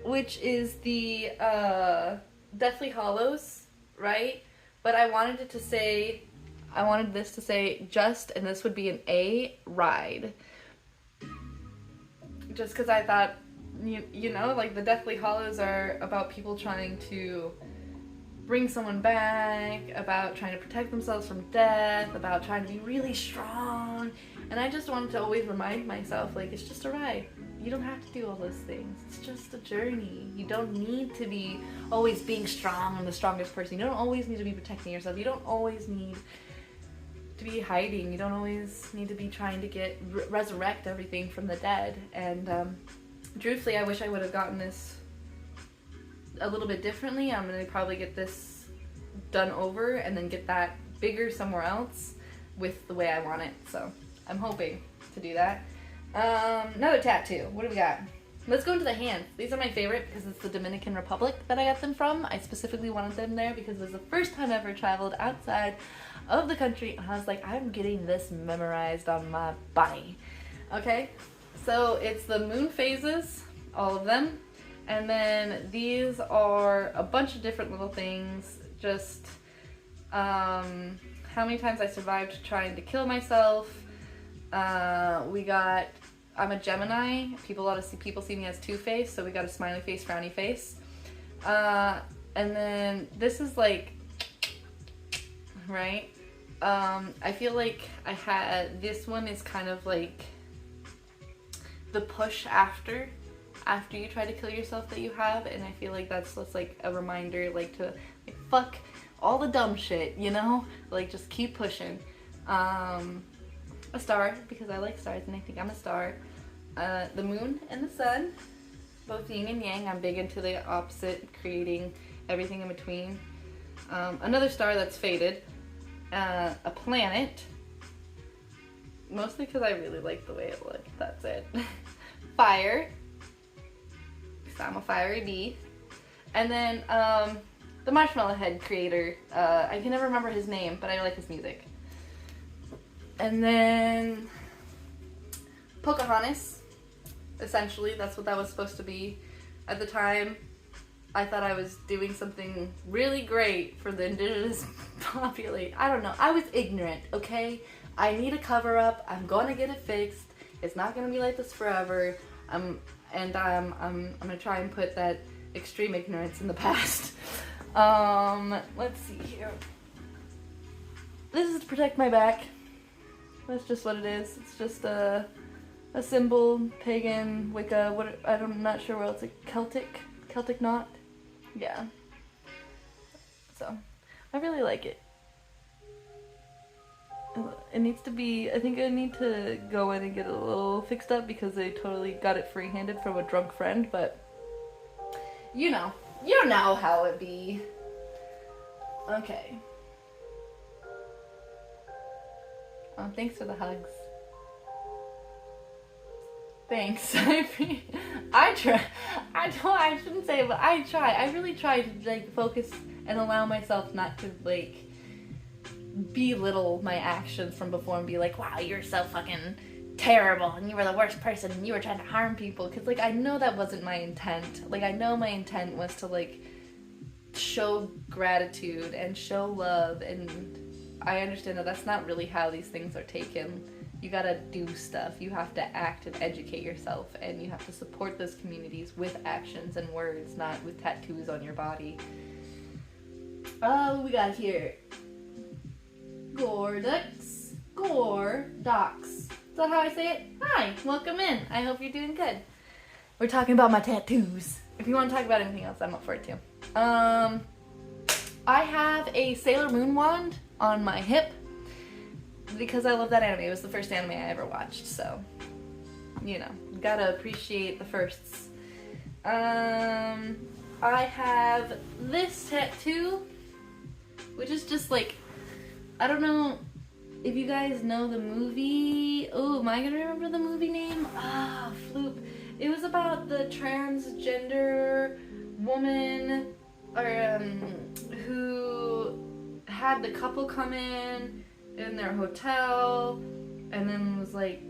which is the Deathly Hallows, right? But I wanted this to say just, and this would be an A, ride. Just because I thought, you know, like the Deathly Hallows are about people trying to bring someone back, about trying to protect themselves from death, about trying to be really strong. And I just wanted to always remind myself, like, it's just a ride. You don't have to do all those things. It's just a journey. You don't need to be always being strong and the strongest person. You don't always need to be protecting yourself. You don't always need to be hiding. You don't always need to be trying to resurrect everything from the dead. And truthfully, I wish I would have gotten this a little bit differently. I'm going to probably get this done over and then get that bigger somewhere else with the way I want it. So I'm hoping to do that. Another tattoo. What do we got? Let's go into the hands. These are my favorite because it's the Dominican Republic that I got them from. I specifically wanted them there because it was the first time I ever traveled outside of the country, and I was like, I'm getting this memorized on my body. Okay? So it's the moon phases, all of them. And then these are a bunch of different little things. Just how many times I survived trying to kill myself. We got, I'm a Gemini. People see me as two-faced, so we got a smiley face, frowny face. And then this is like, right? I feel like this one is kind of like the push after you try to kill yourself that you have, and I feel like that's just like a reminder, like to like, fuck all the dumb shit, you know? Like just keep pushing. A star, because I like stars and I think I'm a star. The moon and the sun, both yin and yang. I'm big into the opposite, creating everything in between. Another star that's faded. A planet, mostly because I really like the way it looked. That's it. Fire, because I'm a fiery bee. And then the Marshmallow Head creator. I can never remember his name, but I like his music. And then Pocahontas, essentially, that's what that was supposed to be. At the time, I thought I was doing something really great for the indigenous population. I don't know. I was ignorant, okay? I need a cover-up. I'm gonna get it fixed. It's not gonna be like this forever. I'm gonna try and put that extreme ignorance in the past. Let's see here. This is to protect my back. That's just what it is. It's just a symbol, pagan, Wicca, I'm not sure what it's, a Celtic knot. Yeah. So, I really like it. It needs to be, I think I need to go in and get it a little fixed up because they totally got it free-handed from a drunk friend, but you know how it be. Okay. Oh, thanks for the hugs. Thanks. I try. I shouldn't say it, but I try. I really try to like focus and allow myself not to like belittle my actions from before and be like, wow, you're so fucking terrible and you were the worst person and you were trying to harm people. Because like I know that wasn't my intent. Like I know my intent was to like show gratitude and show love and I understand that that's not really how these things are taken. You gotta do stuff. You have to act and educate yourself, and you have to support those communities with actions and words, not with tattoos on your body. Oh, we got here. Gordox. Gordox. Is that how I say it? Hi, welcome in. I hope you're doing good. We're talking about my tattoos. If you want to talk about anything else, I'm up for it too. I have a Sailor Moon wand on my hip because I love that anime. It was the first anime I ever watched, so, you know, gotta appreciate the firsts. I have this tattoo, which is just like, I don't know if you guys know the movie. Oh, am I gonna remember the movie name? Ah, floop. It was about the transgender woman who had the couple come in their hotel and then was like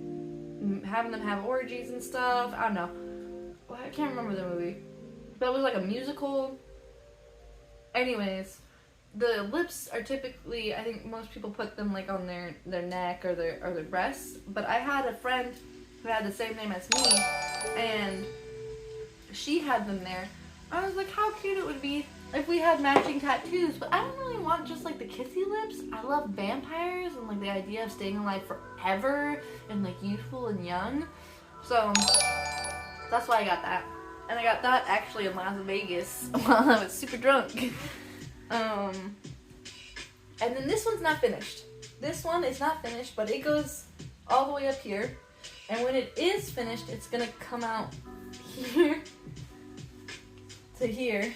having them have orgies and stuff. I don't know. Well, I can't remember the movie. But it was like a musical. Anyways, the lips are typically, I think most people put them like on their neck or their breasts. But I had a friend who had the same name as me, and she had them there. I was like, how cute it would be if we had matching tattoos, but I don't really want just like the kissy lips. I love vampires and like the idea of staying alive forever and like youthful and young. So that's why I got that. And I got that actually in Las Vegas while I was super drunk. And then this one's not finished. This one is not finished, but it goes all the way up here. And when it is finished, it's gonna come out here to here.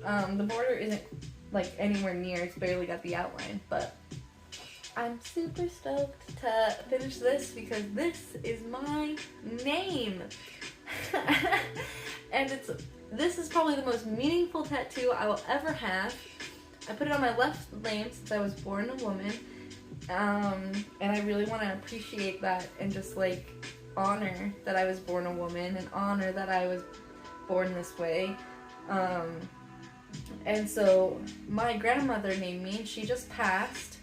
The border isn't like anywhere near, it's barely got the outline, but I'm super stoked to finish this because this is my name. And this is probably the most meaningful tattoo I will ever have. I put it on my left leg since I was born a woman. And I really want to appreciate that and just like honor that I was born a woman and honor that I was born this way. And so my grandmother named me, and she just passed.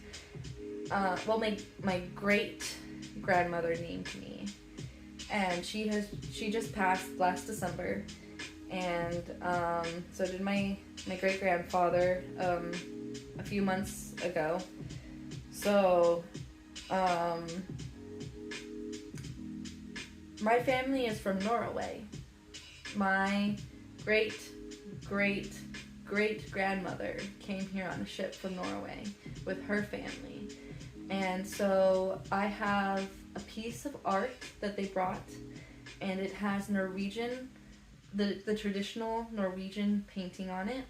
Well, my great grandmother named me, and she just passed last December, and so did my great grandfather a few months ago. So my family is from Norway. My great-great-great-grandmother came here on a ship from Norway with her family. And so I have a piece of art that they brought, and it has Norwegian, the traditional Norwegian painting on it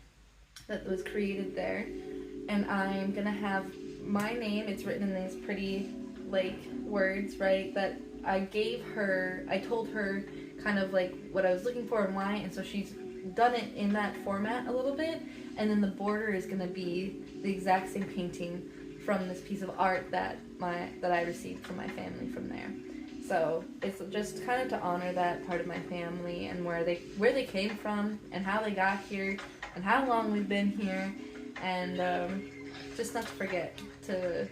that was created there. And I'm gonna have my name, it's written in these pretty like words, right, that I told her kind of like what I was looking for and why, and so she's done it in that format a little bit, and then the border is going to be the exact same painting from this piece of art that I received from my family from there. So it's just kind of to honor that part of my family and where they came from and how they got here and how long we've been here, and just not to forget to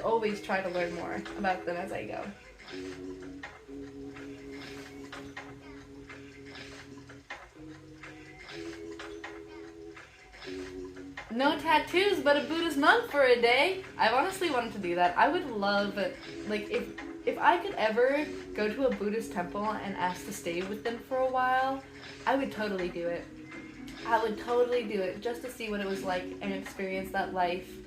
always try to learn more about them as I go. No tattoos, but a Buddhist monk for a day. I've honestly wanted to do that. I would love, like, if I could ever go to a Buddhist temple and ask to stay with them for a while, I would totally do it. I would totally do it just to see what it was like and experience that life.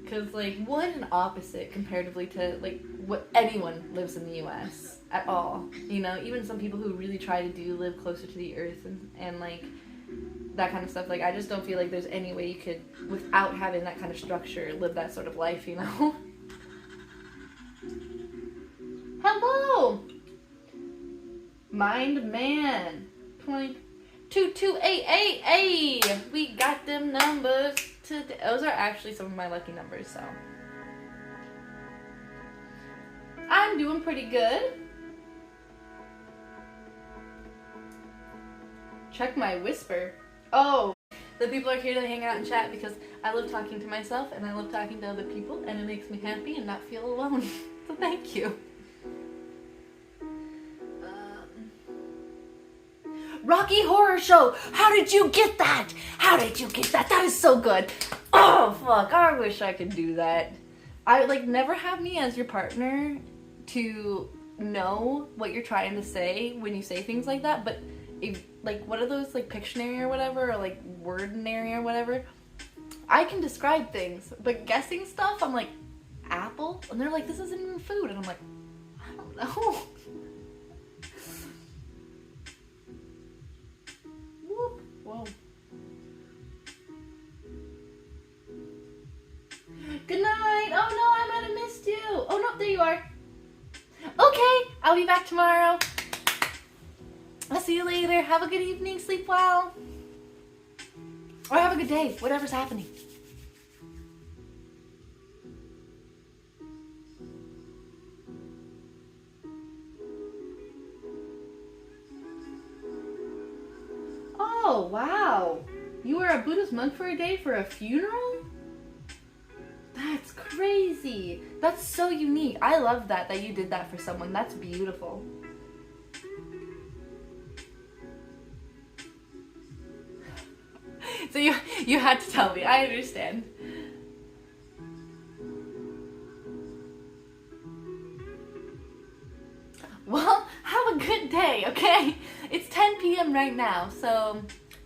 Because, like, what an opposite comparatively to, like, what anyone lives in the U.S. at all. You know, even some people who really try to live closer to the earth and like, that kind of stuff. Like, I just don't feel like there's any way you could, without having that kind of structure, live that sort of life, you know? Hello! Mind Man. 2288. We got them numbers today. Those are actually some of my lucky numbers, so. I'm doing pretty good. Check my whisper. Oh, The people are here to hang out and chat because I love talking to myself and I love talking to other people, and it makes me happy and not feel alone. So thank you. Rocky Horror Show! How did you get that? How did you get that? That is so good. Oh, fuck. I wish I could do that. I would, like, never have me as your partner to know what you're trying to say when you say things like that, but if, like, what are those, like, Pictionary or whatever, or, like, Wordinary or whatever? I can describe things, but guessing stuff, I'm like, apple? And they're like, this isn't even food. And I'm like, I don't know. Whoop. Whoa. Good night. Oh no, I might have missed you. Oh no, there you are. Okay, I'll be back tomorrow. I'll see you later. Have a good evening. Sleep well. Or have a good day. Whatever's happening. Oh, wow. You were a Buddhist monk for a day for a funeral? That's crazy. That's so unique. I love that you did that for someone. That's beautiful. So you had to tell me. I understand. Well, have a good day, okay? It's 10 p.m. right now, so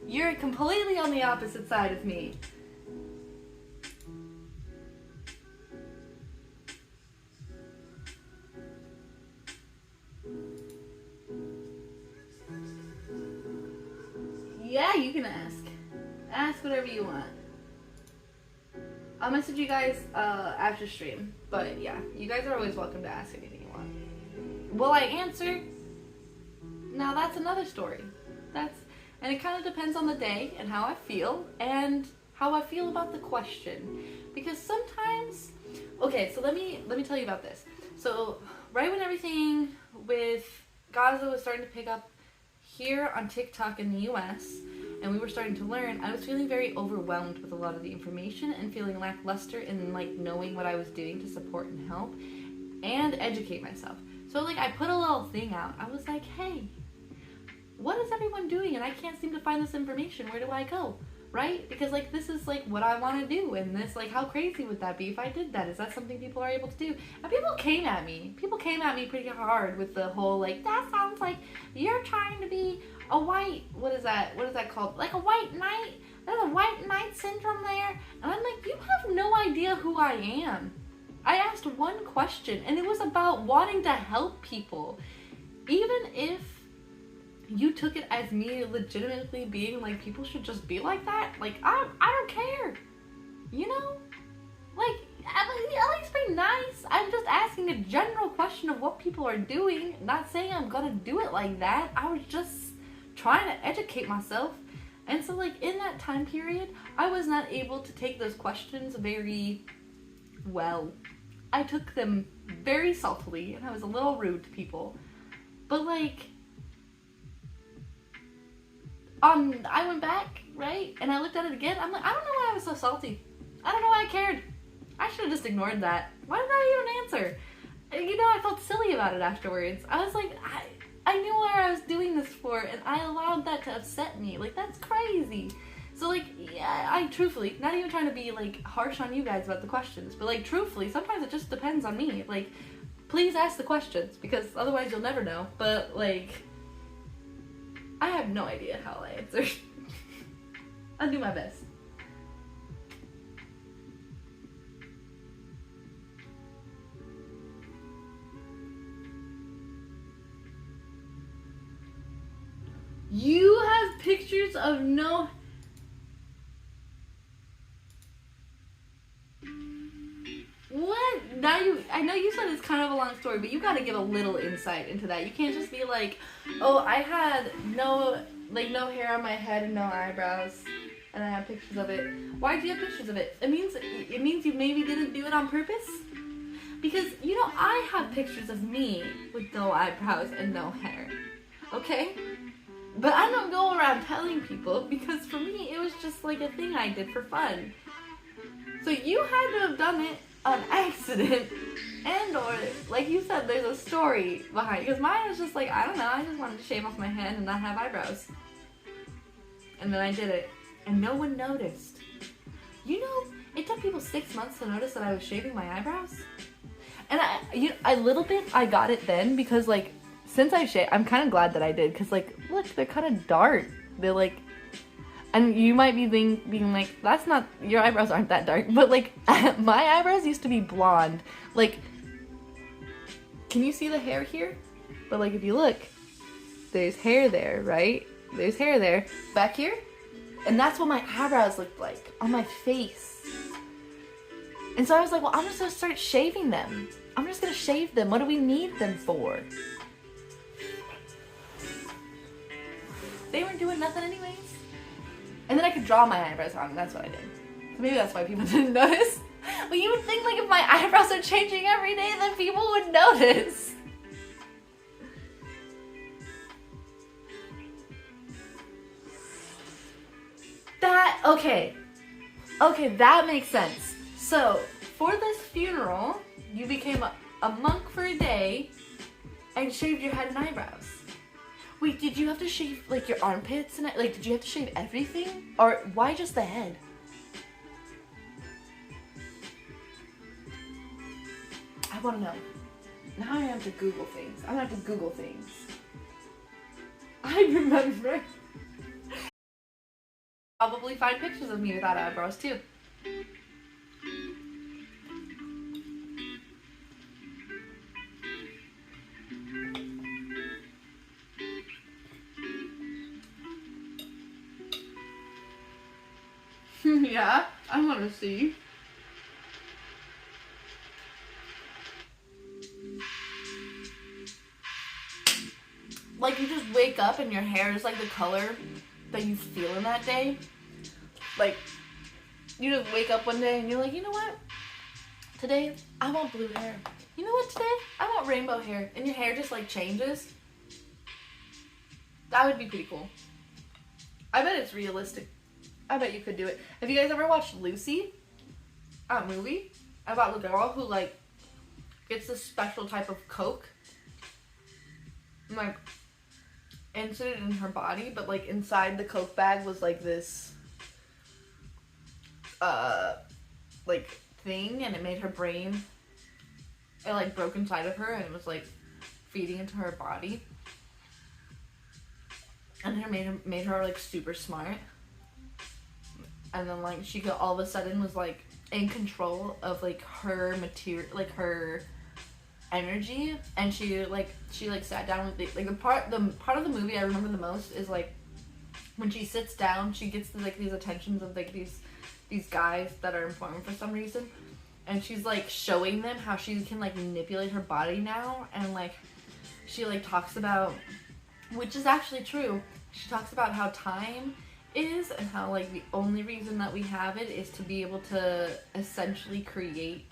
you're completely on the opposite side of me. Yeah, you can ask. Ask whatever you want. I'll message you guys after stream. But yeah, you guys are always welcome to ask anything you want. Will I answer? Now that's another story. And it kind of depends on the day and how I feel and how I feel about the question. Because sometimes, okay, so let me tell you about this. So right when everything with Gaza was starting to pick up here on TikTok in the US, and we were starting to learn, I was feeling very overwhelmed with a lot of the information and feeling lackluster in like knowing what I was doing to support and help and educate myself. So like I put a little thing out. I was like, hey, what is everyone doing? And I can't seem to find this information. Where do I go? Right? Because like this is like what I want to do, and this, like, how crazy would that be if I did that? Is that something people are able to do? And people came at me pretty hard with the whole like, that sounds like you're trying to be a white, what is that called? Like a white knight? There's a white knight syndrome there. And I'm like, you have no idea who I am. I asked one question and it was about wanting to help people. Even if you took it as me legitimately being like, people should just be like that, like, I don't care. You know? Like, at least be nice. I'm just asking a general question of what people are doing, not saying I'm gonna do it like that. I was just trying to educate myself. And so like in that time period, I was not able to take those questions very well. I took them very saltily and I was a little rude to people. But like, I went back, right? And I looked at it again. I'm like, I don't know why I was so salty. I don't know why I cared. I should have just ignored that. Why did I even answer? You know, I felt silly about it afterwards. I was like, I knew what I was doing this for, and I allowed that to upset me. Like, that's crazy. So, like, yeah, I truthfully, not even trying to be, like, harsh on you guys about the questions, but, like, truthfully, sometimes it just depends on me. Like, please ask the questions, because otherwise you'll never know. But, like, I have no idea how I answer. I'll do my best. You have pictures of no... What? Now I know you said it's kind of a long story, but you gotta give a little insight into that. You can't just be like, oh, I had no hair on my head and no eyebrows, and I have pictures of it. Why do you have pictures of it? It means you maybe didn't do it on purpose? Because, you know, I have pictures of me with no eyebrows and no hair. Okay? But I don't go around telling people because for me it was just like a thing I did for fun. So you had to have done it on accident, and or like you said, there's a story behind it. Because mine was just like, I don't know, I just wanted to shave off my head and not have eyebrows. And then I did it, and no one noticed. You know, it took people 6 months to notice that I was shaving my eyebrows. And a little bit I got it then because like since I shaved, I'm kind of glad that I did because like look, they're kind of dark. They're like. And you might be being like, that's not, your eyebrows aren't that dark. But, like, my eyebrows used to be blonde. Like, can you see the hair here? But, like, if you look, there's hair there, right? There's hair there. Back here? And that's what my eyebrows looked like on my face. And so I was like, well, I'm just going to start shaving them. I'm just going to shave them. What do we need them for? They weren't doing nothing anyways. And then I could draw my eyebrows on, and that's what I did. So maybe that's why people didn't notice. But you would think, like, if my eyebrows are changing every day, then people would notice. Okay, that makes sense. So, for this funeral, you became a monk for a day and shaved your head and eyebrows. Wait, did you have to shave, like, your armpits and, like, did you have to shave everything? Or why just the head? I want to know. Now I have to Google things. I'm gonna have to Google things. I remember. Probably find pictures of me without eyebrows, too. Yeah, I want to see. Like, you just wake up and your hair is like the color that you feel in that day. Like, you just wake up one day and you're like, you know what? Today, I want blue hair. You know what? Today, I want rainbow hair. And your hair just, like, changes. That would be pretty cool. I bet it's realistic. I bet you could do it. Have you guys ever watched Lucy? A movie about the girl who, like, gets this special type of Coke. And, like, inserted in her body, but, like, inside the Coke bag was, like, this, like, thing, and it made her brain, it, like, broke inside of her, and it was, like, feeding into her body. And it made her, like, super smart. And then, like, she could all of a sudden was, like, in control of, like, her material, like, her energy. And she sat down with the part of the movie I remember the most is, like, when she sits down, she gets, like, these attentions of, like, these guys that are important for some reason. And she's, like, showing them how she can, like, manipulate her body now. And, like, she, like, talks about, which is actually true, she talks about how time is and how, like, the only reason that we have it is to be able to essentially create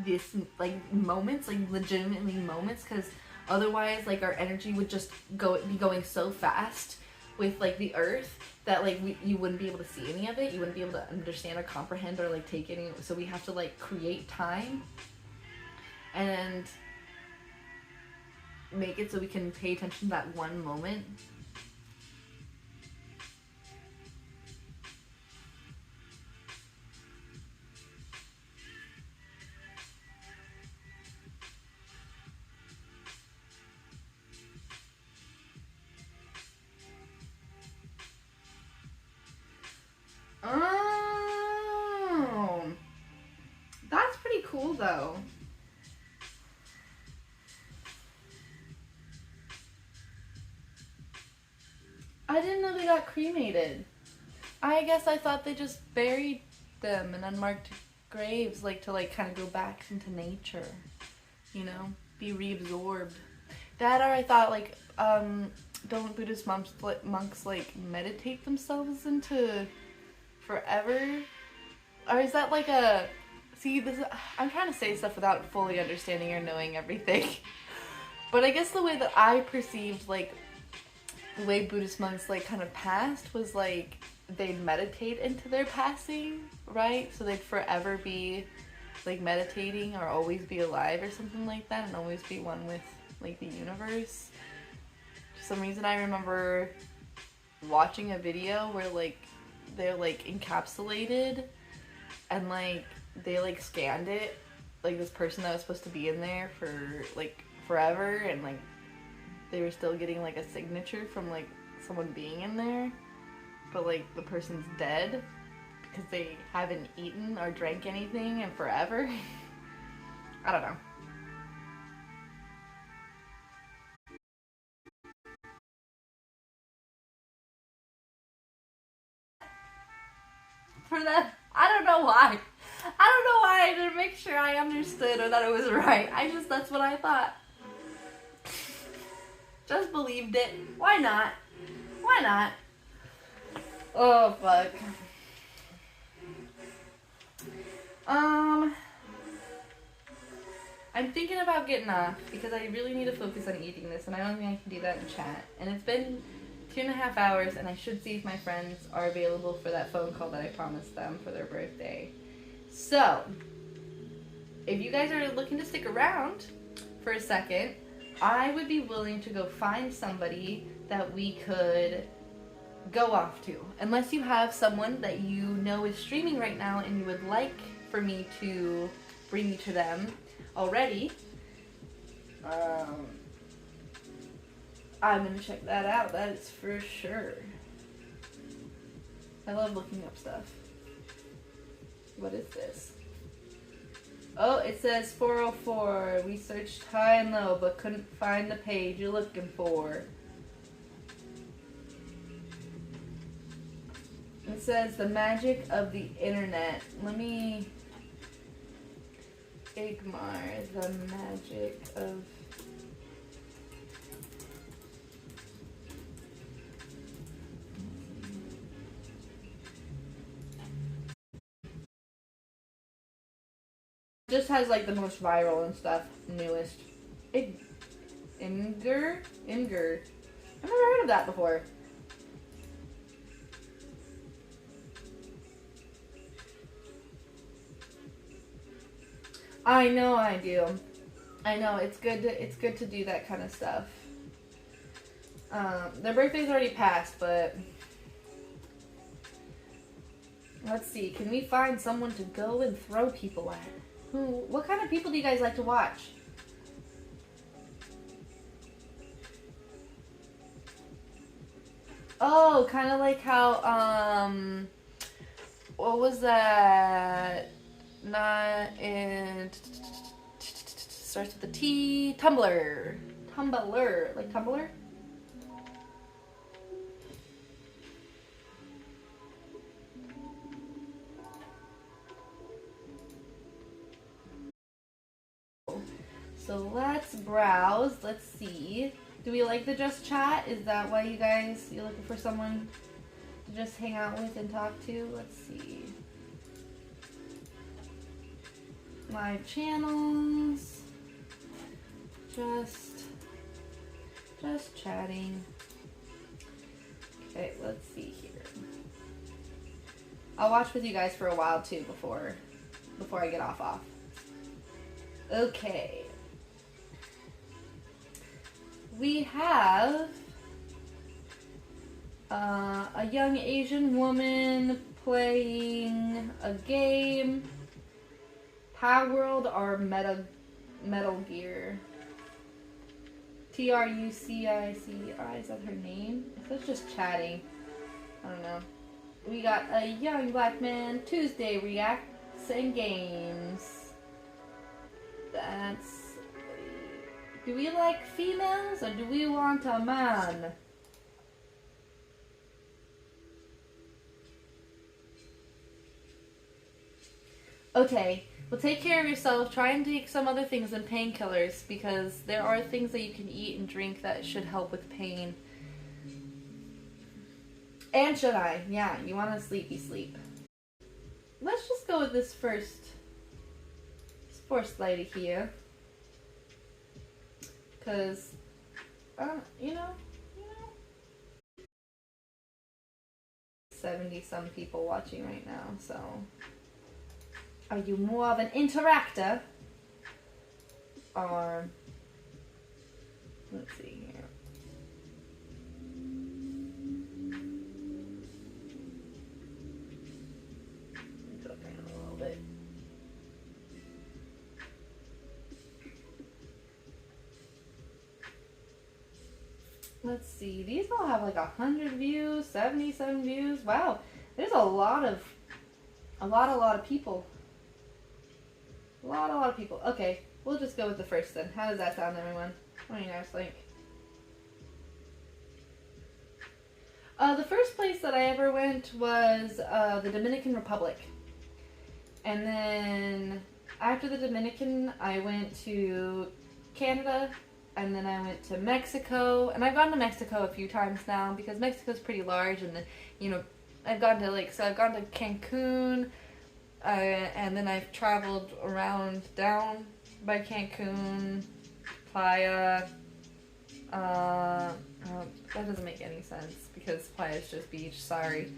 this, like, moments, like, legitimately moments, because otherwise, like, our energy would just be going so fast with, like, the earth that, like, you wouldn't be able to see any of it, you wouldn't be able to understand or comprehend or, like, take any, so we have to, like, create time and make it so we can pay attention to that one moment. Oh, that's pretty cool though. I didn't know they got cremated. I guess I thought they just buried them in unmarked graves, like, to, like, kind of go back into nature, you know, be reabsorbed. That, or I thought, like, don't Buddhist monks like meditate themselves into forever? Or is that like a, see, I'm trying to say stuff without fully understanding or knowing everything. But I guess the way that I perceived, like, the way Buddhist monks like kind of passed was like they'd meditate into their passing, right? So they'd forever be like meditating or always be alive or something like that, and always be one with like the universe. For some reason I remember watching a video where like they're like encapsulated and like they like scanned it, like this person that was supposed to be in there for like forever, and like they were still getting like a signature from like someone being in there, but like the person's dead because they haven't eaten or drank anything in forever. I don't know. For that, I don't know why. I don't know why I didn't make sure I understood or that it was right. That's what I thought. Just believed it. Why not? Why not? Oh, fuck. I'm thinking about getting off because I really need to focus on eating this, and I don't think I can do that in chat. And it's been 2.5 hours, and I should see if my friends are available for that phone call that I promised them for their birthday. So, if you guys are looking to stick around for a second, I would be willing to go find somebody that we could go off to. Unless you have someone that you know is streaming right now and you would like for me to bring you to them already. I'm gonna check that out, that is for sure. I love looking up stuff. What is this? Oh, it says 404. We searched high and low but couldn't find the page you're looking for. It says the magic of the internet. Let me... Igmar, the magic of... Just has like the most viral and stuff, newest. Imgur? I've never heard of that before. I know I do. I know it's good to do that kind of stuff. Their birthday's already passed, but let's see. Can we find someone to go and throw people at? What kind of people do you guys like to watch? Oh, kind of like how, what was that? Not in... Starts with a T. Tumblr. Tumblr. Like Tumblr? So let's browse. Let's see. Do we like the just chat? Is that why you're looking for someone to just hang out with and talk to? Let's see. Live channels. Just chatting. Okay, let's see here. I'll watch with you guys for a while too before I get off. Okay. We have a young Asian woman playing a game. Power World or Metal Gear. TRUCICI, is that her name? That's just chatting. I don't know. We got a young black man, Tuesday reacts and games. That's... Do we like females or do we want a man? Okay, well take care of yourself. Try and take some other things than painkillers because there are things that you can eat and drink that should help with pain. And should I? Yeah, you want to sleep, you sleep. Let's just go with this first lady here. Because, you know, 70 some people watching right now, so. Are you more of an interactor? Or, let's see here. Click around a little bit. Let's see, these all have like 100 views, 77 views. Wow, there's a lot of people. A lot of people. Okay, we'll just go with the first then. How does that sound, everyone? What do you guys think? The first place that I ever went was the Dominican Republic. And then after the Dominican, I went to Canada, and then I went to Mexico. And I've gone to Mexico a few times now because Mexico's pretty large, and you know, I've gone to Cancun, and then I've traveled around down by Cancun, Playa. That doesn't make any sense because Playa is just beach. Sorry.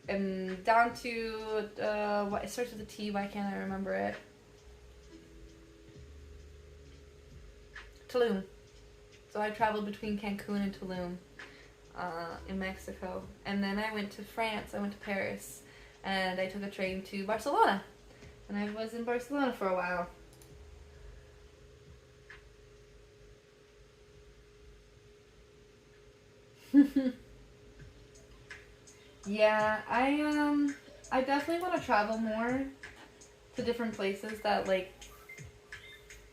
And down to what it starts with a T. Why can't I remember it? Tulum. So I traveled between Cancun and Tulum in Mexico. And then I went to France. I went to Paris. And I took a train to Barcelona. And I was in Barcelona for a while. Yeah, I definitely want to travel more to different places that like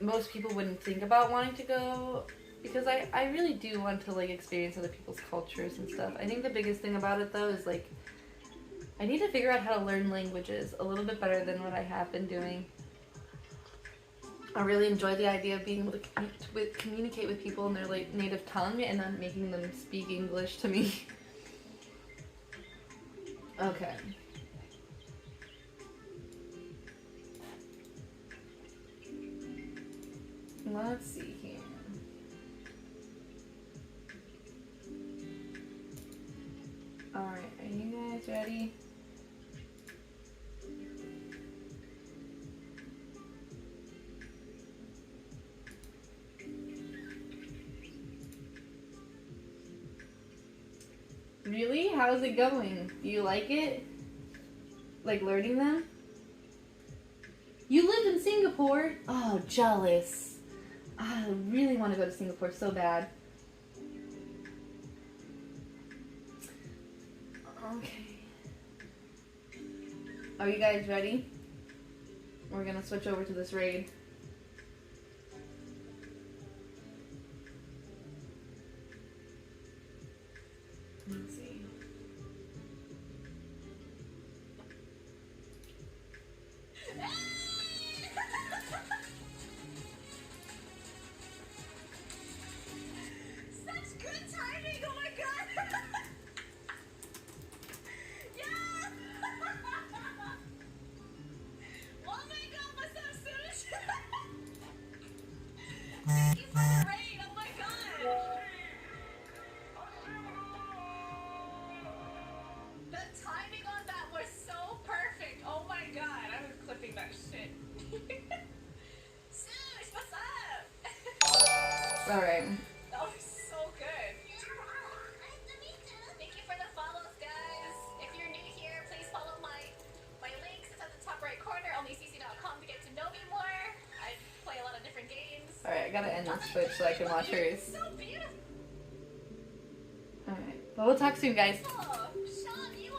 most people wouldn't think about wanting to go, because I really do want to like experience other people's cultures and stuff. I think the biggest thing about it though is like I need to figure out how to learn languages a little bit better than what I have been doing. I really enjoy the idea of being able to communicate with people in their like native tongue and then making them speak English to me. Okay. Let's see here. Alright, are you guys ready? Really? How's it going? Do you like it? Like learning them? You lived in Singapore? Oh, jealous. I really want to go to Singapore so bad. Okay. Are you guys ready? We're gonna switch over to this raid. Let's see. Such good timing! Oh my god! Yeah! Oh my god, what's up, Sush? Thank you for the raid! Oh my god! The timing on that was so perfect. Oh my god, I was clipping that shit. Sush, what's up? Alright. That was so good. Thank you for the follows, guys. If you're new here, please follow my links. It's at the top right corner, onlycc.com to get to know me more. I play a lot of different games. Alright, I gotta end this switch so I can watch hers. So beautiful. Alright. Well, we'll talk soon, guys. Sean, you